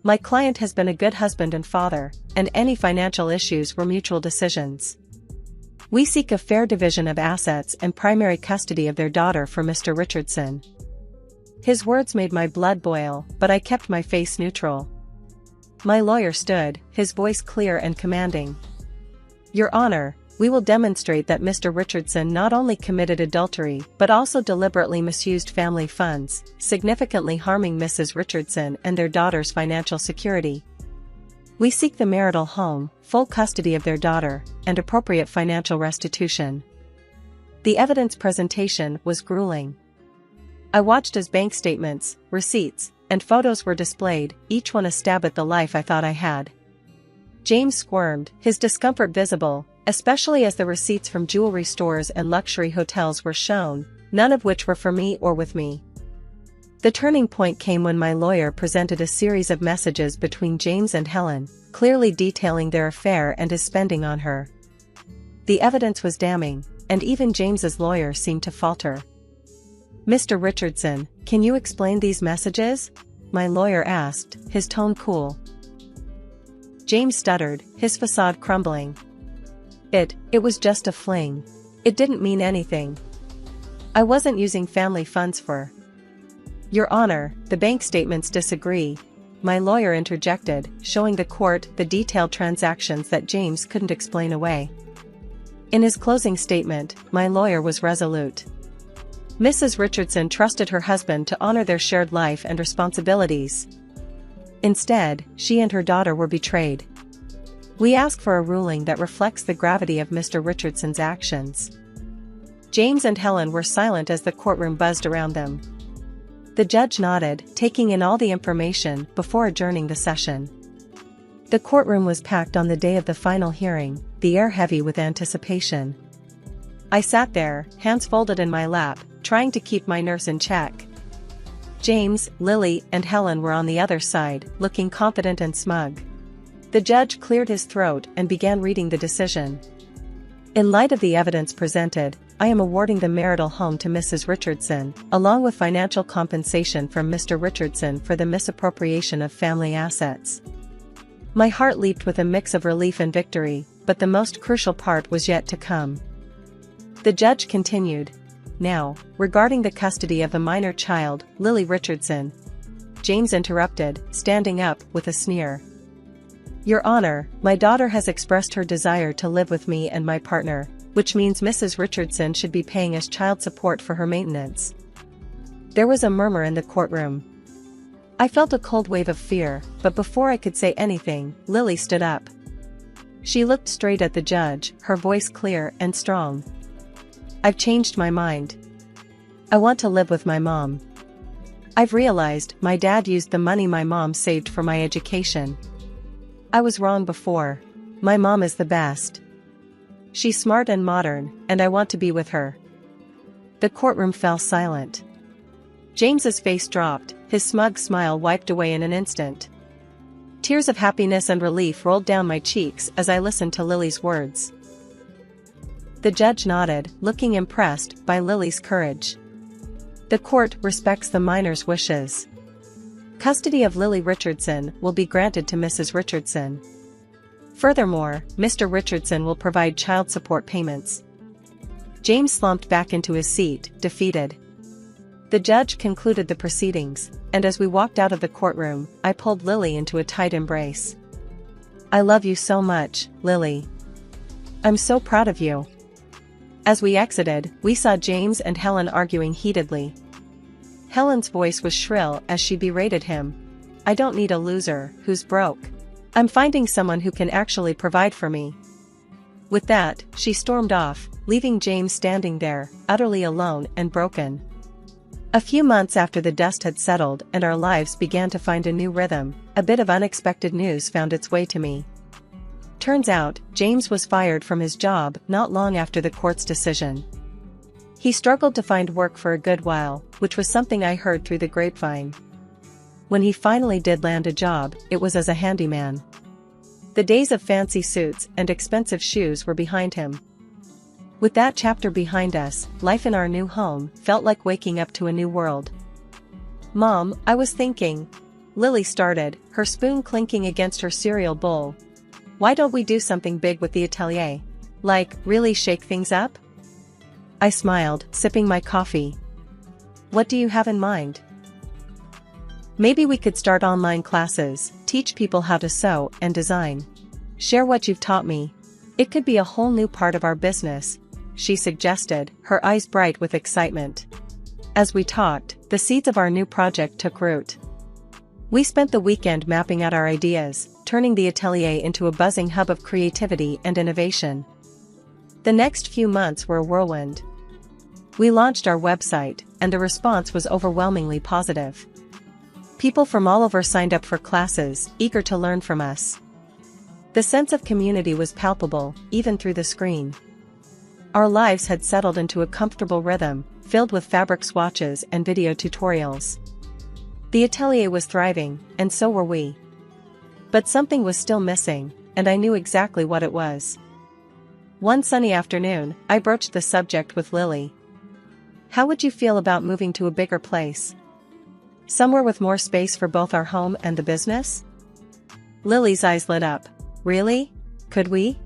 My client has been a good husband and father, and any financial issues were mutual decisions. We seek a fair division of assets and primary custody of their daughter for Mr. Richardson. His words made my blood boil, but I kept my face neutral. My lawyer stood, his voice clear and commanding. Your Honor, we will demonstrate that Mr. Richardson not only committed adultery but also deliberately misused family funds, significantly harming Mrs. Richardson and their daughter's financial security. We seek the marital home, full custody of their daughter, and appropriate financial restitution. The evidence presentation was grueling. I watched as bank statements, receipts, and photos were displayed, each one a stab at the life I thought I had. James squirmed, his discomfort visible, especially as the receipts from jewelry stores and luxury hotels were shown, none of which were for me or with me. The turning point came when my lawyer presented a series of messages between James and Helen, clearly detailing their affair and his spending on her. The evidence was damning, and even James's lawyer seemed to falter. Mr. Richardson, can you explain these messages? My lawyer asked, his tone cool. James stuttered, his facade crumbling. It was just a fling. It didn't mean anything. I wasn't using family funds for. Your Honor, the bank statements disagree. My lawyer interjected, showing the court the detailed transactions that James couldn't explain away. In his closing statement, my lawyer was resolute. Mrs. Richardson trusted her husband to honor their shared life and responsibilities. Instead, she and her daughter were betrayed. We ask for a ruling that reflects the gravity of Mr. Richardson's actions. James and Helen were silent as the courtroom buzzed around them. The judge nodded, taking in all the information before adjourning the session. The courtroom was packed on the day of the final hearing, the air heavy with anticipation. I sat there, hands folded in my lap, trying to keep my nerves in check. James, Lily, and Helen were on the other side, looking confident and smug. The judge cleared his throat and began reading the decision. In light of the evidence presented, I am awarding the marital home to Mrs. Richardson, along with financial compensation from Mr. Richardson for the misappropriation of family assets. My heart leaped with a mix of relief and victory, but the most crucial part was yet to come. The judge continued. Now, regarding the custody of the minor child, Lily Richardson. James interrupted, standing up with a sneer. Your Honor, my daughter has expressed her desire to live with me and my partner, which means Mrs. Richardson should be paying us child support for her maintenance. There was a murmur in the courtroom. I felt a cold wave of fear, but before I could say anything, Lily stood up. She looked straight at the judge, her voice clear and strong. I've changed my mind. I want to live with my mom. I've realized my dad used the money my mom saved for my education. I was wrong before. My mom is the best. She's smart and modern, and I want to be with her. The courtroom fell silent. James's face dropped, his smug smile wiped away in an instant. Tears of happiness and relief rolled down my cheeks as I listened to Lily's words. The judge nodded, looking impressed by Lily's courage. The court respects the minor's wishes. Custody of Lily Richardson will be granted to Mrs. Richardson. Furthermore, Mr. Richardson will provide child support payments. James slumped back into his seat, defeated. The judge concluded the proceedings, and as we walked out of the courtroom, I pulled Lily into a tight embrace. I love you so much, Lily. I'm so proud of you. As we exited, we saw James and Helen arguing heatedly. Helen's voice was shrill as she berated him. I don't need a loser who's broke. I'm finding someone who can actually provide for me. With that, she stormed off, leaving James standing there, utterly alone and broken. A few months after the dust had settled and our lives began to find a new rhythm, a bit of unexpected news found its way to me. Turns out, James was fired from his job not long after the court's decision. He struggled to find work for a good while, which was something I heard through the grapevine. When he finally did land a job, it was as a handyman. The days of fancy suits and expensive shoes were behind him. With that chapter behind us, life in our new home felt like waking up to a new world. Mom, I was thinking. Lily started, her spoon clinking against her cereal bowl. Why don't we do something big with the atelier? Like, really shake things up? I smiled, sipping my coffee. What do you have in mind? Maybe we could start online classes, teach people how to sew and design. Share what you've taught me. It could be a whole new part of our business, she suggested, her eyes bright with excitement. As we talked, the seeds of our new project took root. We spent the weekend mapping out our ideas, turning the atelier into a buzzing hub of creativity and innovation. The next few months were a whirlwind. We launched our website, and the response was overwhelmingly positive. People from all over signed up for classes, eager to learn from us. The sense of community was palpable, even through the screen. Our lives had settled into a comfortable rhythm, filled with fabric swatches and video tutorials. The atelier was thriving, and so were we. But something was still missing, and I knew exactly what it was. One sunny afternoon, I broached the subject with Lily. How would you feel about moving to a bigger place? Somewhere with more space for both our home and the business? Lily's eyes lit up. Really? Could we?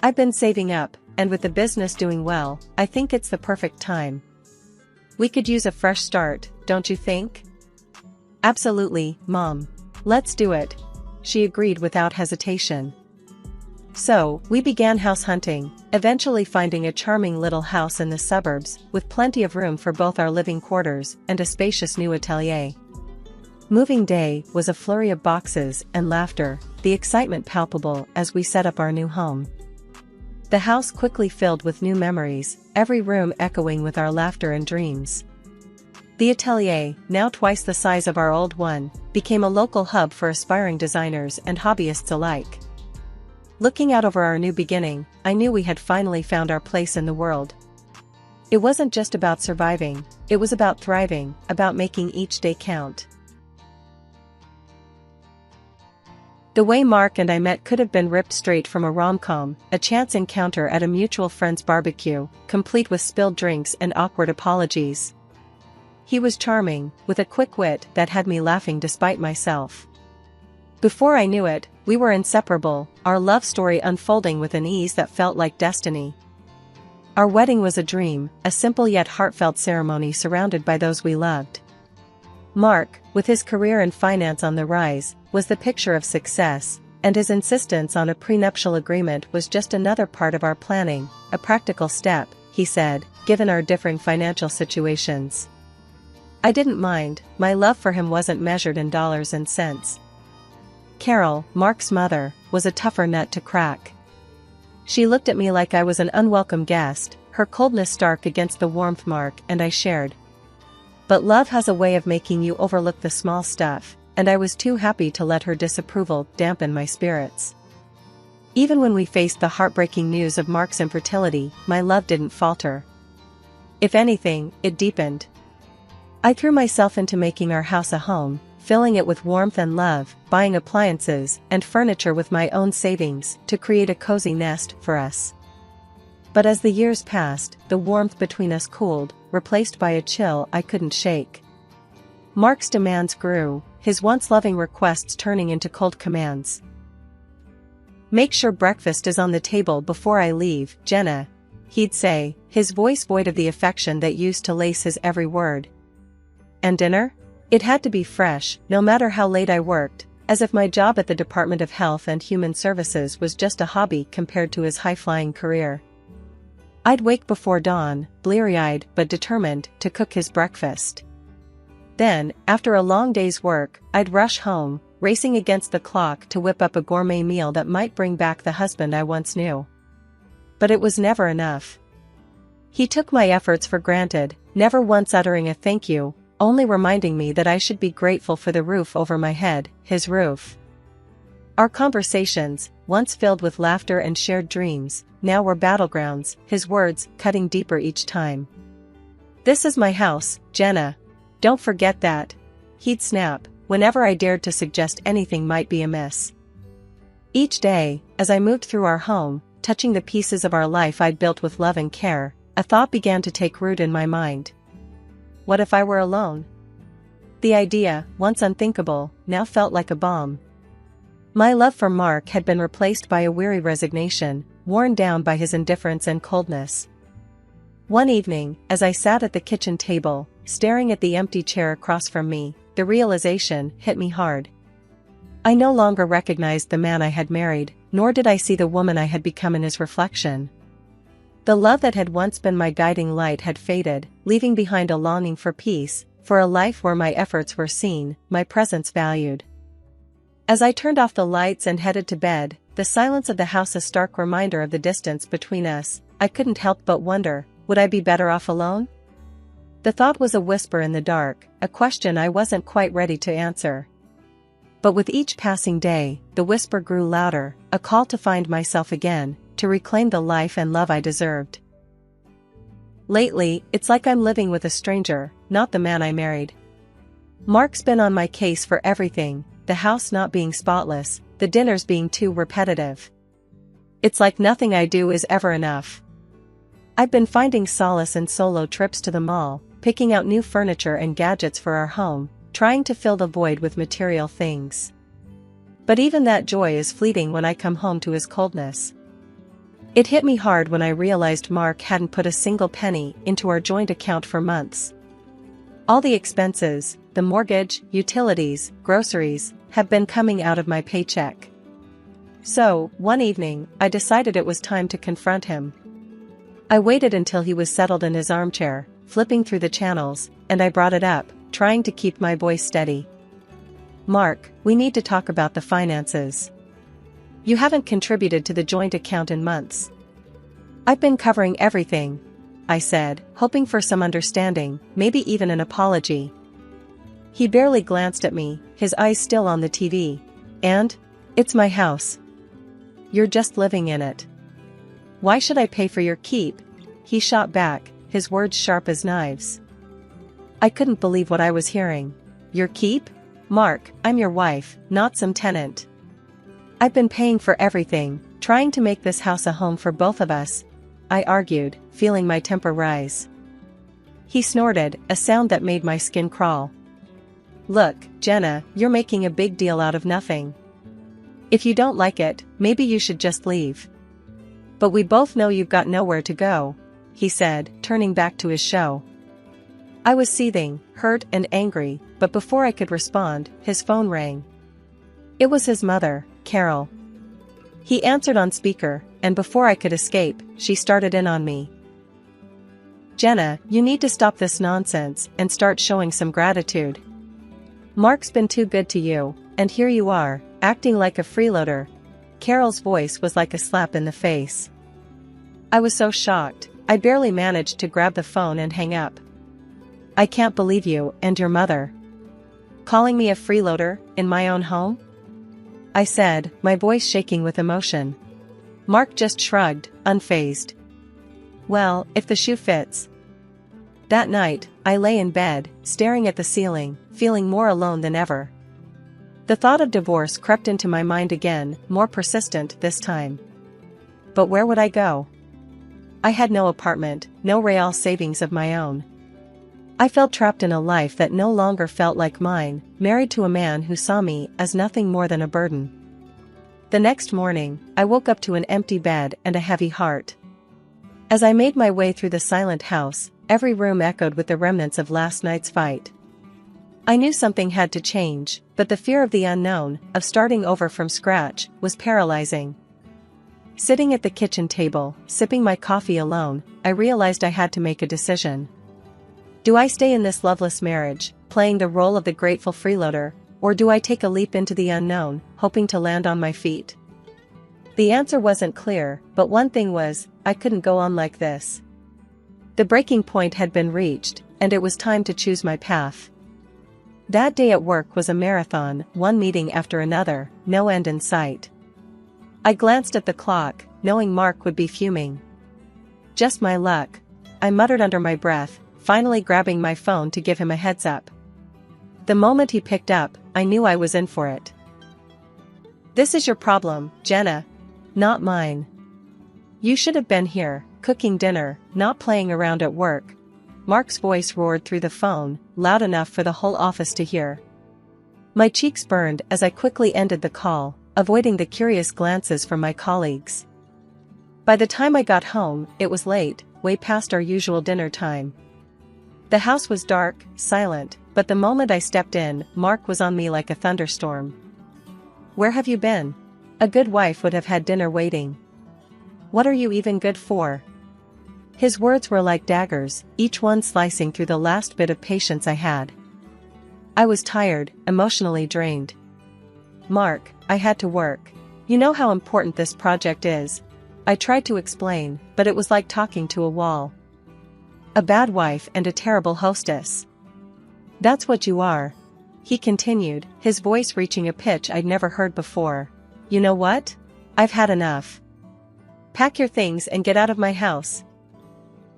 I've been saving up, and with the business doing well, I think it's the perfect time. We could use a fresh start, don't you think? Absolutely, Mom. Let's do it. She agreed without hesitation. So, we began house hunting, eventually finding a charming little house in the suburbs, with plenty of room for both our living quarters and a spacious new atelier. Moving day was a flurry of boxes and laughter, the excitement palpable as we set up our new home. The house quickly filled with new memories, every room echoing with our laughter and dreams. The atelier, now twice the size of our old one, became a local hub for aspiring designers and hobbyists alike. Looking out over our new beginning, I knew we had finally found our place in the world. It wasn't just about surviving, it was about thriving, about making each day count. The way Mark and I met could have been ripped straight from a rom-com, a chance encounter at a mutual friend's barbecue, complete with spilled drinks and awkward apologies. He was charming, with a quick wit that had me laughing despite myself. Before I knew it, we were inseparable, our love story unfolding with an ease that felt like destiny. Our wedding was a dream, a simple yet heartfelt ceremony surrounded by those we loved. Mark, with his career and finance on the rise, was the picture of success, and his insistence on a prenuptial agreement was just another part of our planning, a practical step, he said, given our differing financial situations. I didn't mind, my love for him wasn't measured in dollars and cents. Carol, Mark's mother, was a tougher nut to crack. She looked at me like I was an unwelcome guest, her coldness stark against the warmth Mark and I shared. But love has a way of making you overlook the small stuff, and I was too happy to let her disapproval dampen my spirits. Even when we faced the heartbreaking news of Mark's infertility, my love didn't falter. If anything, it deepened. I threw myself into making our house a home, filling it with warmth and love, buying appliances and furniture with my own savings to create a cozy nest for us. But as the years passed, the warmth between us cooled, replaced by a chill I couldn't shake. Mark's demands grew, his once loving requests turning into cold commands. "Make sure breakfast is on the table before I leave, Jenna," he'd say, his voice void of the affection that used to lace his every word. And dinner? It had to be fresh, no matter how late I worked, as if my job at the Department of Health and Human Services was just a hobby compared to his high-flying career. I'd wake before dawn, bleary-eyed but determined to cook his breakfast. Then, after a long day's work, I'd rush home, racing against the clock to whip up a gourmet meal that might bring back the husband I once knew. But it was never enough. He took my efforts for granted, never once uttering a thank you, only reminding me that I should be grateful for the roof over my head, his roof. Our conversations, once filled with laughter and shared dreams, now were battlegrounds, his words cutting deeper each time. "This is my house, Jenna. Don't forget that," he'd snap, whenever I dared to suggest anything might be amiss. Each day, as I moved through our home, touching the pieces of our life I'd built with love and care, a thought began to take root in my mind. What if I were alone? The idea, once unthinkable, now felt like a bomb. My love for Mark had been replaced by a weary resignation, worn down by his indifference and coldness. One evening, as I sat at the kitchen table, staring at the empty chair across from me, the realization hit me hard. I no longer recognized the man I had married, nor did I see the woman I had become in his reflection. The love that had once been my guiding light had faded, leaving behind a longing for peace, for a life where my efforts were seen, my presence valued. As I turned off the lights and headed to bed, the silence of the house a stark reminder of the distance between us, I couldn't help but wonder, would I be better off alone? The thought was a whisper in the dark, a question I wasn't quite ready to answer. But with each passing day, the whisper grew louder, a call to find myself again, to reclaim the life and love I deserved. Lately, it's like I'm living with a stranger, not the man I married. Mark's been on my case for everything, the house not being spotless, the dinners being too repetitive. It's like nothing I do is ever enough. I've been finding solace in solo trips to the mall, picking out new furniture and gadgets for our home, trying to fill the void with material things. But even that joy is fleeting when I come home to his coldness. It hit me hard when I realized Mark hadn't put a single penny into our joint account for months. All the expenses, the mortgage, utilities, groceries, have been coming out of my paycheck. So, one evening, I decided it was time to confront him. I waited until he was settled in his armchair, flipping through the channels, and I brought it up, trying to keep my voice steady. "Mark, we need to talk about the finances. You haven't contributed to the joint account in months." "I've been covering everything," I said, hoping for some understanding, maybe even an apology. He barely glanced at me, his eyes still on the TV. "And? It's my house. you're just living in it. Why should I pay for your keep? He shot back, his words sharp as knives. I couldn't believe what I was hearing. Your keep? Mark, I'm your wife, not some tenant. I've been paying for everything, trying to make this house a home for both of us, I argued, feeling my temper rise. He snorted, a sound that made my skin crawl. Look, Jenna, you're making a big deal out of nothing. If you don't like it, maybe you should just leave. But we both know you've got nowhere to go, he said, turning back to his show. I was seething, hurt and angry, but before I could respond, his phone rang. It was his mother, Carol. He answered on speaker, and before I could escape, she started in on me. Jenna, you need to stop this nonsense and start showing some gratitude. Mark's been too good to you, and here you are, acting like a freeloader. Carol's voice was like a slap in the face. I was so shocked, I barely managed to grab the phone and hang up. I can't believe you and your mother calling me a freeloader in my own home? I said, my voice shaking with emotion. Mark just shrugged, unfazed. Well, if the shoe fits. That night, I lay in bed, staring at the ceiling, feeling more alone than ever. The thought of divorce crept into my mind again, more persistent this time. But where would I go? I had no apartment, no real savings of my own. I felt trapped in a life that no longer felt like mine, married to a man who saw me as nothing more than a burden. The next morning, I woke up to an empty bed and a heavy heart. As I made my way through the silent house, every room echoed with the remnants of last night's fight. I knew something had to change, but the fear of the unknown, of starting over from scratch, was paralyzing. Sitting at the kitchen table, sipping my coffee alone, I realized I had to make a decision. Do I stay in this loveless marriage, playing the role of the grateful freeloader, or do I take a leap into the unknown, hoping to land on my feet? The answer wasn't clear, but one thing was, I couldn't go on like this. The breaking point had been reached, and it was time to choose my path. That day at work was a marathon, one meeting after another, no end in sight. I glanced at the clock, knowing Mark would be fuming. Just my luck, I muttered under my breath, finally grabbing my phone to give him a heads up. The moment he picked up, I knew I was in for it. This is your problem, Jenna. Not mine. You should have been here, cooking dinner, not playing around at work. Mark's voice roared through the phone, loud enough for the whole office to hear. My cheeks burned as I quickly ended the call, avoiding the curious glances from my colleagues. By the time I got home, it was late, way past our usual dinner time. The house was dark, silent, but the moment I stepped in, Mark was on me like a thunderstorm. Where have you been? A good wife would have had dinner waiting. What are you even good for? His words were like daggers, each one slicing through the last bit of patience I had. I was tired, emotionally drained. Mark, I had to work. You know how important this project is. I tried to explain, but it was like talking to a wall. A bad wife and a terrible hostess. That's what you are. He continued, his voice reaching a pitch I'd never heard before. You know what? I've had enough. Pack your things and get out of my house.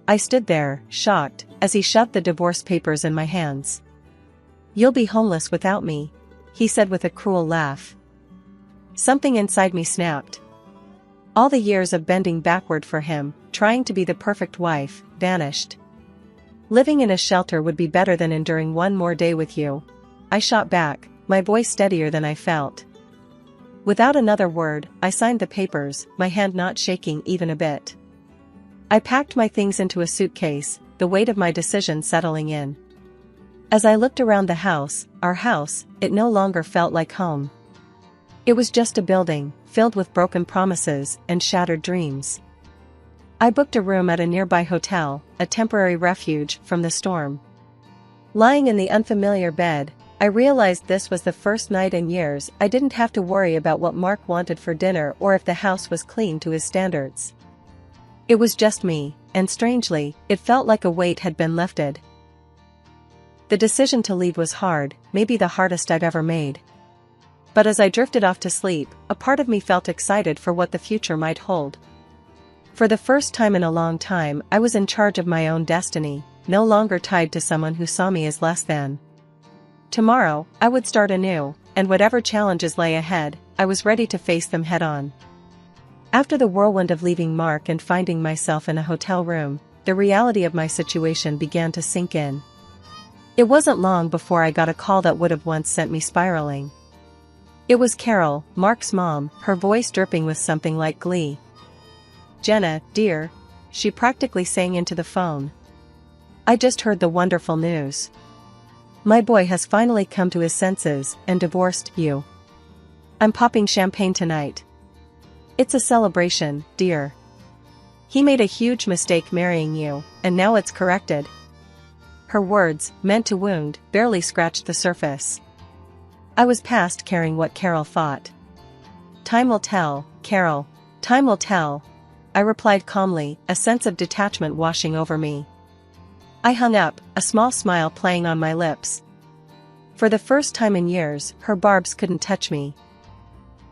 I stood there, shocked, as he shoved the divorce papers in my hands. You'll be homeless without me, he said with a cruel laugh. Something inside me snapped. All the years of bending backward for him, trying to be the perfect wife, vanished. Living in a shelter would be better than enduring one more day with you. I shot back, my voice steadier than I felt. Without another word, I signed the papers, my hand not shaking even a bit. I packed my things into a suitcase, the weight of my decision settling in. As I looked around the house, our house, it no longer felt like home. It was just a building, filled with broken promises and shattered dreams. I booked a room at a nearby hotel, a temporary refuge from the storm. Lying in the unfamiliar bed, I realized this was the first night in years I didn't have to worry about what Mark wanted for dinner or if the house was clean to his standards. It was just me, and strangely, it felt like a weight had been lifted. The decision to leave was hard, maybe the hardest I'd ever made. But as I drifted off to sleep, a part of me felt excited for what the future might hold. For the first time in a long time, I was in charge of my own destiny, no longer tied to someone who saw me as less than. Tomorrow, I would start anew, and whatever challenges lay ahead, I was ready to face them head-on. After the whirlwind of leaving Mark and finding myself in a hotel room, the reality of my situation began to sink in. It wasn't long before I got a call that would have once sent me spiraling. It was Carol, Mark's mom, her voice dripping with something like glee. "Jenna, dear," she practically sang into the phone. "I just heard the wonderful news. My boy has finally come to his senses and divorced you. I'm popping champagne tonight. It's a celebration, dear. He made a huge mistake marrying you, and now it's corrected." Her words, meant to wound, barely scratched the surface. I was past caring what Carol thought. "Time will tell, Carol. Time will tell," I replied calmly, a sense of detachment washing over me. I hung up, a small smile playing on my lips. For the first time in years, her barbs couldn't touch me.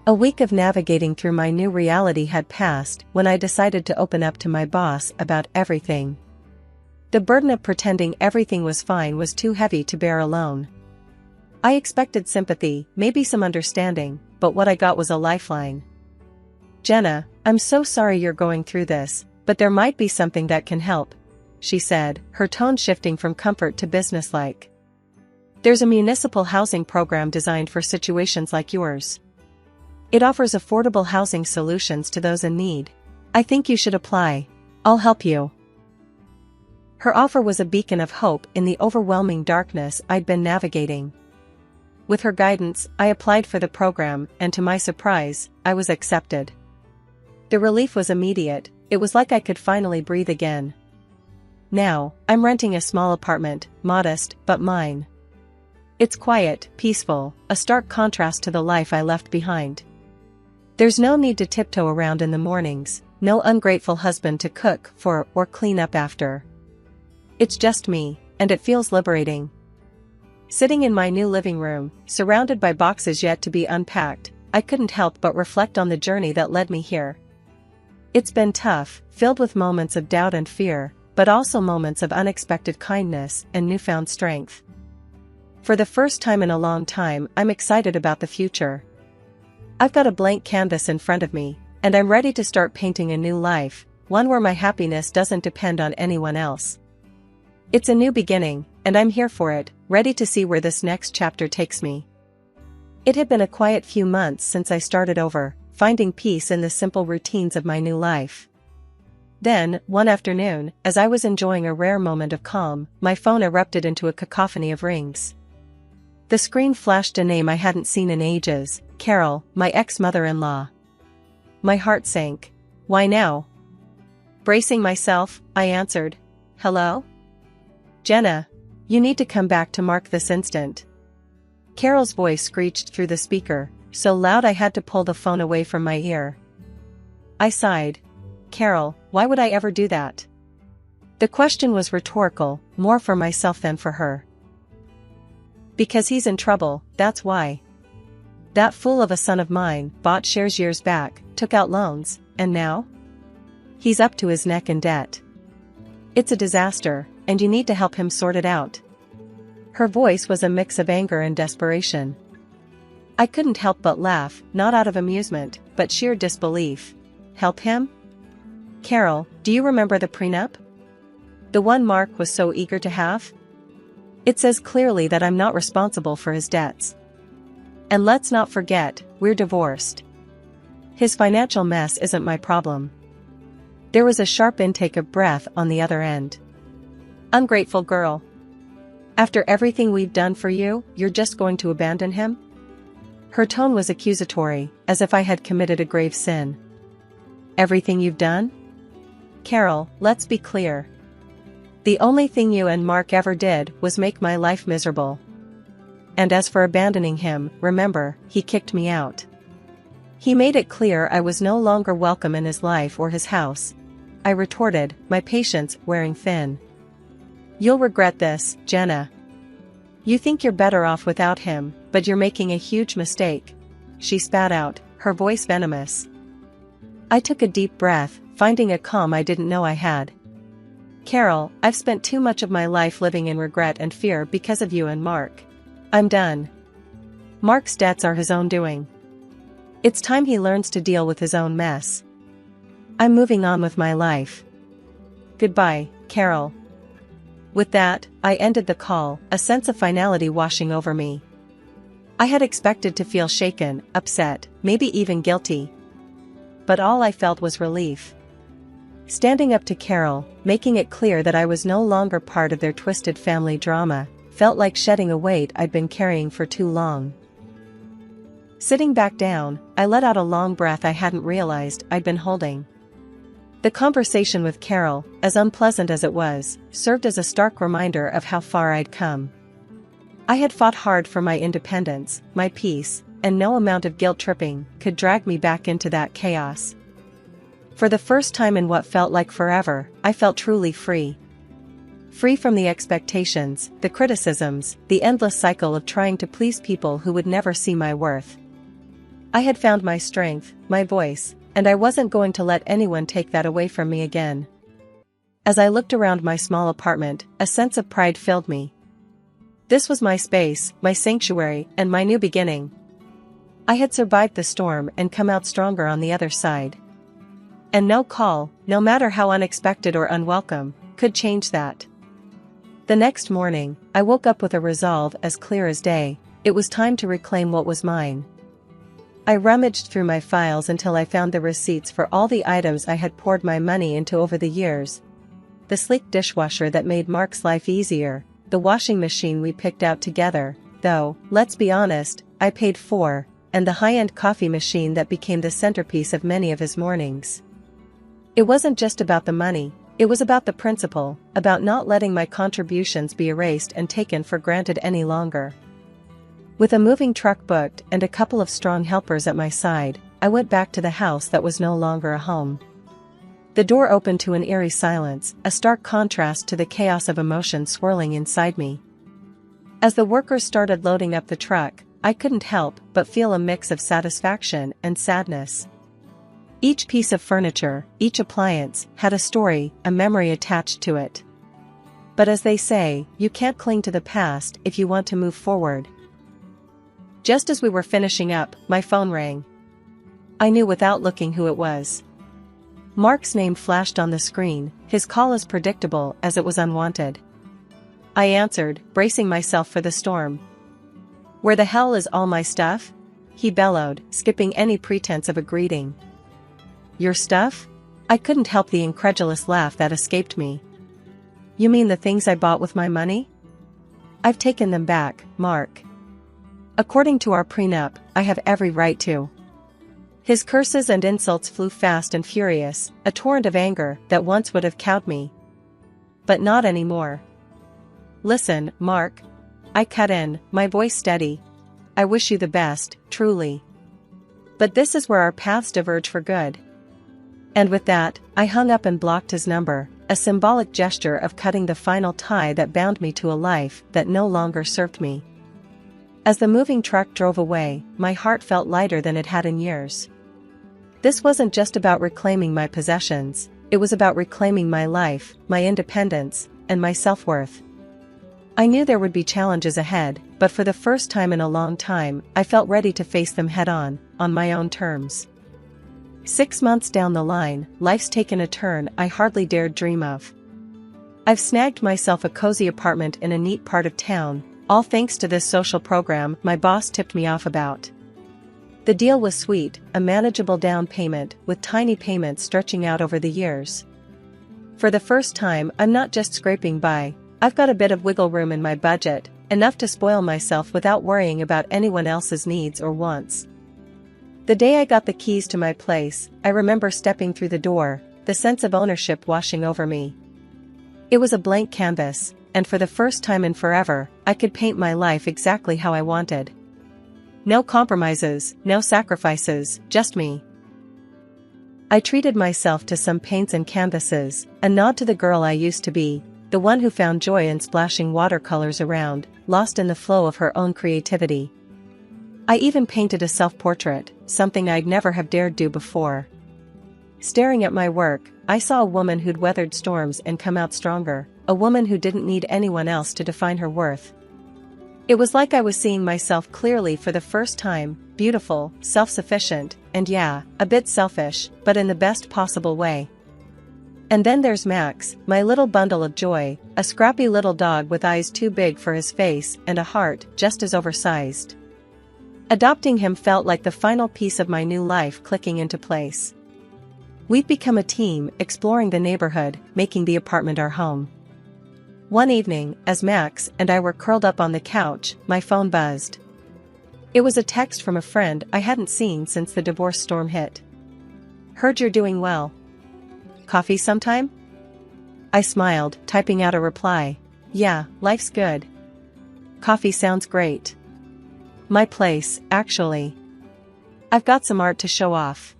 A week of navigating through my new reality had passed when I decided to open up to my boss about everything. The burden of pretending everything was fine was too heavy to bear alone. I expected sympathy, maybe some understanding, but what I got was a lifeline. "Jenna, I'm so sorry you're going through this, but there might be something that can help," she said, her tone shifting from comfort to businesslike. "There's a municipal housing program designed for situations like yours. It offers affordable housing solutions to those in need. I think you should apply. I'll help you." Her offer was a beacon of hope in the overwhelming darkness I'd been navigating. With her guidance, I applied for the program, and to my surprise, I was accepted. The relief was immediate. It was like I could finally breathe again. Now, I'm renting a small apartment, modest, but mine. It's quiet, peaceful, a stark contrast to the life I left behind. There's no need to tiptoe around in the mornings, no ungrateful husband to cook for or clean up after. It's just me, and it feels liberating. Sitting in my new living room, surrounded by boxes yet to be unpacked, I couldn't help but reflect on the journey that led me here. It's been tough, filled with moments of doubt and fear, but also moments of unexpected kindness and newfound strength. For the first time in a long time, I'm excited about the future. I've got a blank canvas in front of me, and I'm ready to start painting a new life, one where my happiness doesn't depend on anyone else. It's a new beginning, and I'm here for it, ready to see where this next chapter takes me. It had been a quiet few months since I started over, finding peace in the simple routines of my new life. Then, one afternoon, as I was enjoying a rare moment of calm, my phone erupted into a cacophony of rings. The screen flashed a name I hadn't seen in ages, Carol, my ex-mother-in-law. My heart sank. "Why now?" Bracing myself, I answered, "Hello? Jenna, you need to come back to Mark this instant." Carol's voice screeched through the speaker, so loud I had to pull the phone away from my ear. I sighed. "Carol, why would I ever do that?" The question was rhetorical, more for myself than for her. "Because he's in trouble, that's why. That fool of a son of mine bought shares years back, took out loans, and now? He's up to his neck in debt. It's a disaster, and you need to help him sort it out." Her voice was a mix of anger and desperation. I couldn't help but laugh, not out of amusement, but sheer disbelief. Help him? "Carol, do you remember the prenup? The one Mark was so eager to have? It says clearly that I'm not responsible for his debts. And let's not forget, we're divorced. His financial mess isn't my problem." There was a sharp intake of breath on the other end. "Ungrateful girl. After everything we've done for you, you're just going to abandon him?" Her tone was accusatory, as if I had committed a grave sin. "Everything you've done? Carol, let's be clear. The only thing you and Mark ever did was make my life miserable. And as for abandoning him, remember, he kicked me out. He made it clear I was no longer welcome in his life or his house," I retorted, my patience wearing thin. "You'll regret this, Jenna. You think you're better off without him, but you're making a huge mistake. she spat out, her voice venomous. I took a deep breath, finding a calm I didn't know I had. Carol, I've spent too much of my life living in regret and fear because of you and Mark. I'm done. Mark's debts are his own doing. It's time he learns to deal with his own mess. I'm moving on with my life. Goodbye, Carol. With that, I ended the call, a sense of finality washing over me. I had expected to feel shaken, upset, maybe even guilty. But all I felt was relief. Standing up to Carol, making it clear that I was no longer part of their twisted family drama, felt like shedding a weight I'd been carrying for too long. Sitting back down, I let out a long breath I hadn't realized I'd been holding. The conversation with Carol, as unpleasant as it was, served as a stark reminder of how far I'd come. I had fought hard for my independence, my peace, and no amount of guilt-tripping could drag me back into that chaos. For the first time in what felt like forever, I felt truly free. Free from the expectations, the criticisms, the endless cycle of trying to please people who would never see my worth. I had found my strength, my voice, and I wasn't going to let anyone take that away from me again. As I looked around my small apartment, a sense of pride filled me. This was my space, my sanctuary, and my new beginning. I had survived the storm and come out stronger on the other side. And no call, no matter how unexpected or unwelcome, could change that. The next morning, I woke up with a resolve as clear as day. It was time to reclaim what was mine. I rummaged through my files until I found the receipts for all the items I had poured my money into over the years. The sleek dishwasher that made Mark's life easier, the washing machine we picked out together, though, let's be honest, I paid for, and the high-end coffee machine that became the centerpiece of many of his mornings. It wasn't just about the money, it was about the principle, about not letting my contributions be erased and taken for granted any longer. With a moving truck booked and a couple of strong helpers at my side, I went back to the house that was no longer a home. The door opened to an eerie silence, a stark contrast to the chaos of emotion swirling inside me. As the workers started loading up the truck, I couldn't help but feel a mix of satisfaction and sadness. Each piece of furniture, each appliance, had a story, a memory attached to it. But as they say, you can't cling to the past if you want to move forward. Just as we were finishing up, my phone rang. I knew without looking who it was. Mark's name flashed on the screen, his call as predictable as it was unwanted. I answered, bracing myself for the storm. "Where the hell is all my stuff?" he bellowed, skipping any pretense of a greeting. "Your stuff?" I couldn't help the incredulous laugh that escaped me. "You mean the things I bought with my money?" "I've taken them back, Mark. According to our prenup, I have every right to." His curses and insults flew fast and furious, a torrent of anger that once would have cowed me. But not anymore. "Listen, Mark." I cut in, my voice steady. "I wish you the best, truly. But this is where our paths diverge for good." And with that, I hung up and blocked his number, a symbolic gesture of cutting the final tie that bound me to a life that no longer served me. As the moving truck drove away, my heart felt lighter than it had in years. This wasn't just about reclaiming my possessions, it was about reclaiming my life, my independence, and my self-worth. I knew there would be challenges ahead, but for the first time in a long time, I felt ready to face them head-on my own terms. 6 months down the line, life's taken a turn I hardly dared dream of. I've snagged myself a cozy apartment in a neat part of town, all thanks to this social program my boss tipped me off about. The deal was sweet, a manageable down payment with tiny payments stretching out over the years. For the first time, I'm not just scraping by, I've got a bit of wiggle room in my budget, enough to spoil myself without worrying about anyone else's needs or wants. The day I got the keys to my place, I remember stepping through the door, the sense of ownership washing over me. It was a blank canvas, and for the first time in forever, I could paint my life exactly how I wanted. No compromises, no sacrifices, just me. I treated myself to some paints and canvases, a nod to the girl I used to be, the one who found joy in splashing watercolors around, lost in the flow of her own creativity. I even painted a self-portrait, something I'd never have dared do before. Staring at my work, I saw a woman who'd weathered storms and come out stronger, a woman who didn't need anyone else to define her worth. It was like I was seeing myself clearly for the first time, beautiful, self-sufficient, and yeah, a bit selfish, but in the best possible way. And then there's Max, my little bundle of joy, a scrappy little dog with eyes too big for his face and a heart just as oversized. Adopting him felt like the final piece of my new life clicking into place. We've become a team, exploring the neighborhood, making the apartment our home. One evening, as Max and I were curled up on the couch, my phone buzzed. It was a text from a friend I hadn't seen since the divorce storm hit. "Heard you're doing well. Coffee sometime?" I smiled, typing out a reply. "Yeah, life's good. Coffee sounds great. My place, actually. I've got some art to show off.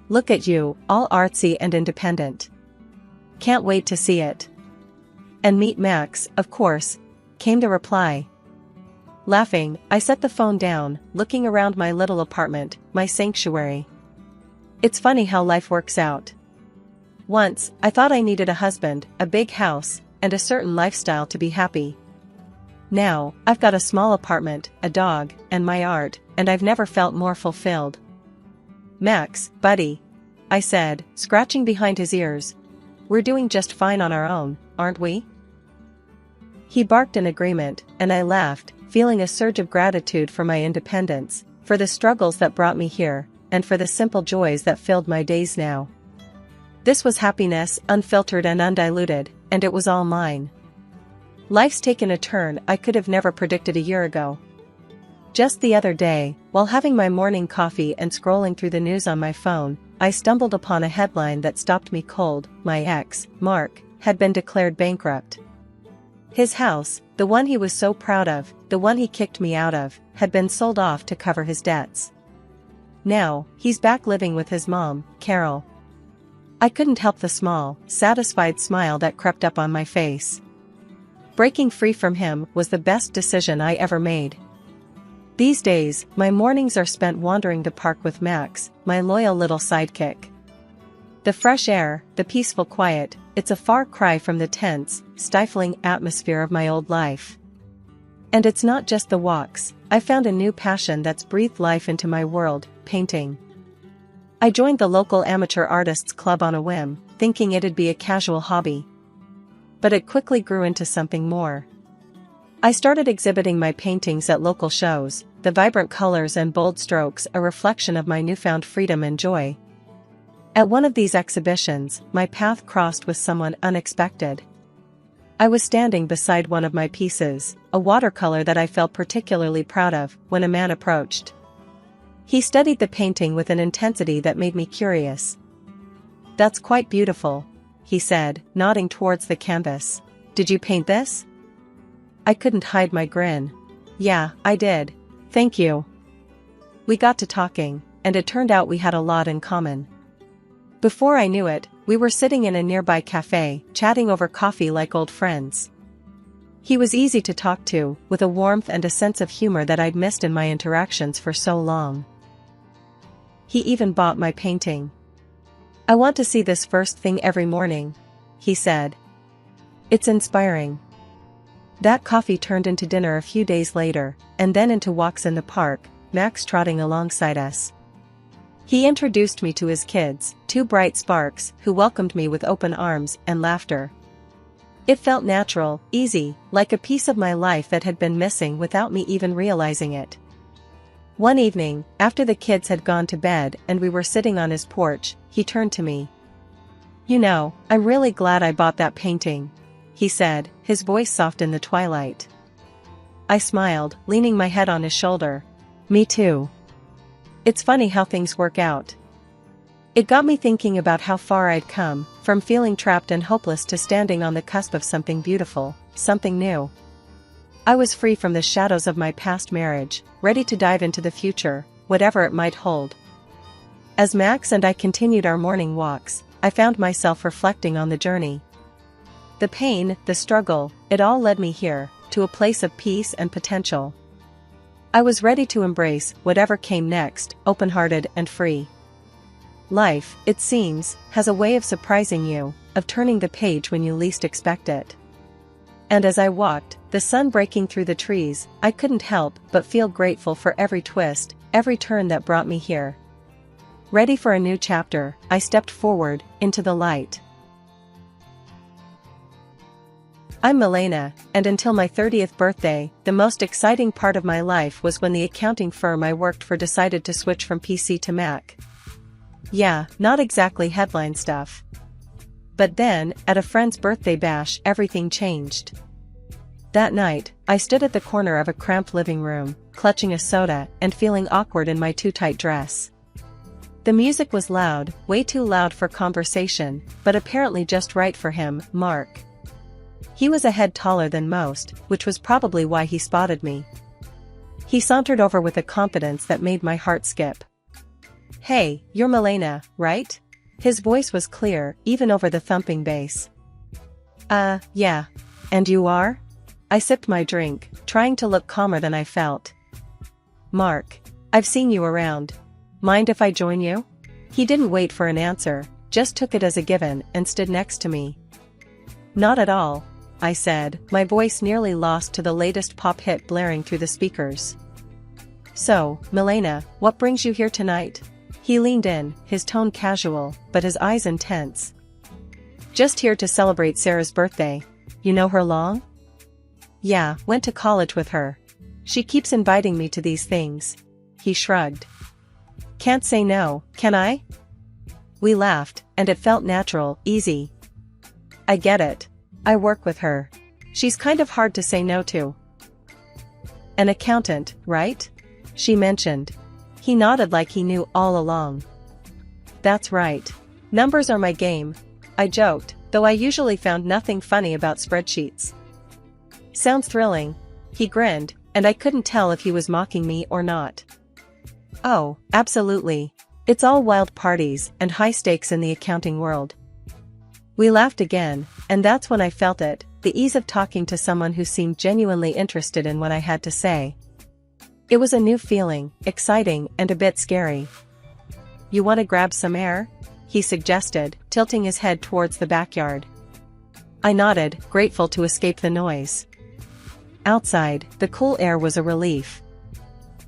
Look at you, all artsy and independent. Can't wait to see it. And meet Max, of course," came the reply. Laughing, I set the phone down, looking around my little apartment, my sanctuary. It's funny how life works out. Once, I thought I needed a husband, a big house, and a certain lifestyle to be happy. Now, I've got a small apartment, a dog, and my art, and I've never felt more fulfilled. "Max, buddy," I said, scratching behind his ears. "We're doing just fine on our own, aren't we?" He barked in agreement, and I laughed, feeling a surge of gratitude for my independence, for the struggles that brought me here, and for the simple joys that filled my days now. This was happiness, unfiltered and undiluted, and it was all mine. Life's taken a turn I could have never predicted a year ago. Just the other day, while having my morning coffee and scrolling through the news on my phone, I stumbled upon a headline that stopped me cold. My ex, Mark, had been declared bankrupt. His house, the one he was so proud of, the one he kicked me out of, had been sold off to cover his debts. Now, he's back living with his mom, Carol. I couldn't help the small, satisfied smile that crept up on my face. Breaking free from him was the best decision I ever made. These days, my mornings are spent wandering the park with Max, my loyal little sidekick. The fresh air, the peaceful quiet, it's a far cry from the tense, stifling atmosphere of my old life. And it's not just the walks, I found a new passion that's breathed life into my world, painting. I joined the local amateur artists club on a whim, thinking it'd be a casual hobby. But it quickly grew into something more. I started exhibiting my paintings at local shows, the vibrant colors and bold strokes a reflection of my newfound freedom and joy. At one of these exhibitions, my path crossed with someone unexpected. I was standing beside one of my pieces, a watercolor that I felt particularly proud of, when a man approached. He studied the painting with an intensity that made me curious. "That's quite beautiful," he said, nodding towards the canvas. "Did you paint this?" I couldn't hide my grin. "Yeah, I did. Thank you." We got to talking, and it turned out we had a lot in common. Before I knew it, we were sitting in a nearby cafe, chatting over coffee like old friends. He was easy to talk to, with a warmth and a sense of humor that I'd missed in my interactions for so long. He even bought my painting. "I want to see this first thing every morning," he said. "It's inspiring." That coffee turned into dinner a few days later, and then into walks in the park, Max trotting alongside us. He introduced me to his kids, two bright sparks, who welcomed me with open arms and laughter. It felt natural, easy, like a piece of my life that had been missing without me even realizing it. One evening, after the kids had gone to bed and we were sitting on his porch, he turned to me. "You know, I'm really glad I bought that painting," he said, his voice soft in the twilight. I smiled, leaning my head on his shoulder. "Me too. It's funny how things work out." It got me thinking about how far I'd come, from feeling trapped and hopeless to standing on the cusp of something beautiful, something new. I was free from the shadows of my past marriage, ready to dive into the future, whatever it might hold. As Max and I continued our morning walks, I found myself reflecting on the journey. The pain, the struggle, it all led me here, to a place of peace and potential. I was ready to embrace whatever came next, open-hearted and free. Life, it seems, has a way of surprising you, of turning the page when you least expect it. And as I walked, the sun breaking through the trees, I couldn't help but feel grateful for every twist, every turn that brought me here. Ready for a new chapter, I stepped forward, into the light. I'm Milena, and until my 30th birthday, the most exciting part of my life was when the accounting firm I worked for decided to switch from PC to Mac. Yeah, not exactly headline stuff. But then, at a friend's birthday bash, everything changed. That night, I stood at the corner of a cramped living room, clutching a soda and feeling awkward in my too tight dress. The music was loud, way too loud for conversation, but apparently just right for him, Mark. He was a head taller than most, which was probably why he spotted me. He sauntered over with a confidence that made my heart skip. "Hey, you're Milena, right?" His voice was clear, even over the thumping bass. Yeah. And you are?" I sipped my drink, trying to look calmer than I felt. "Mark. I've seen you around. Mind if I join you?" He didn't wait for an answer, just took it as a given and stood next to me. "Not at all," I said, my voice nearly lost to the latest pop hit blaring through the speakers. "So, Milena, what brings you here tonight?" He leaned in, his tone casual, but his eyes intense. "Just here to celebrate Sarah's birthday. You know her long?" "Yeah, went to college with her. She keeps inviting me to these things." He shrugged. "Can't say no, can I?" We laughed, and it felt natural, easy. "I get it. I work with her. She's kind of hard to say no to." "An accountant, right?" she mentioned. He nodded like he knew all along. "That's right. Numbers are my game," I joked, though I usually found nothing funny about spreadsheets. "Sounds thrilling." He grinned, and I couldn't tell if he was mocking me or not. "Oh, absolutely. It's all wild parties and high stakes in the accounting world." We laughed again, and that's when I felt it, the ease of talking to someone who seemed genuinely interested in what I had to say. It was a new feeling, exciting and a bit scary. "You want to grab some air?" he suggested, tilting his head towards the backyard. I nodded, grateful to escape the noise. Outside, the cool air was a relief.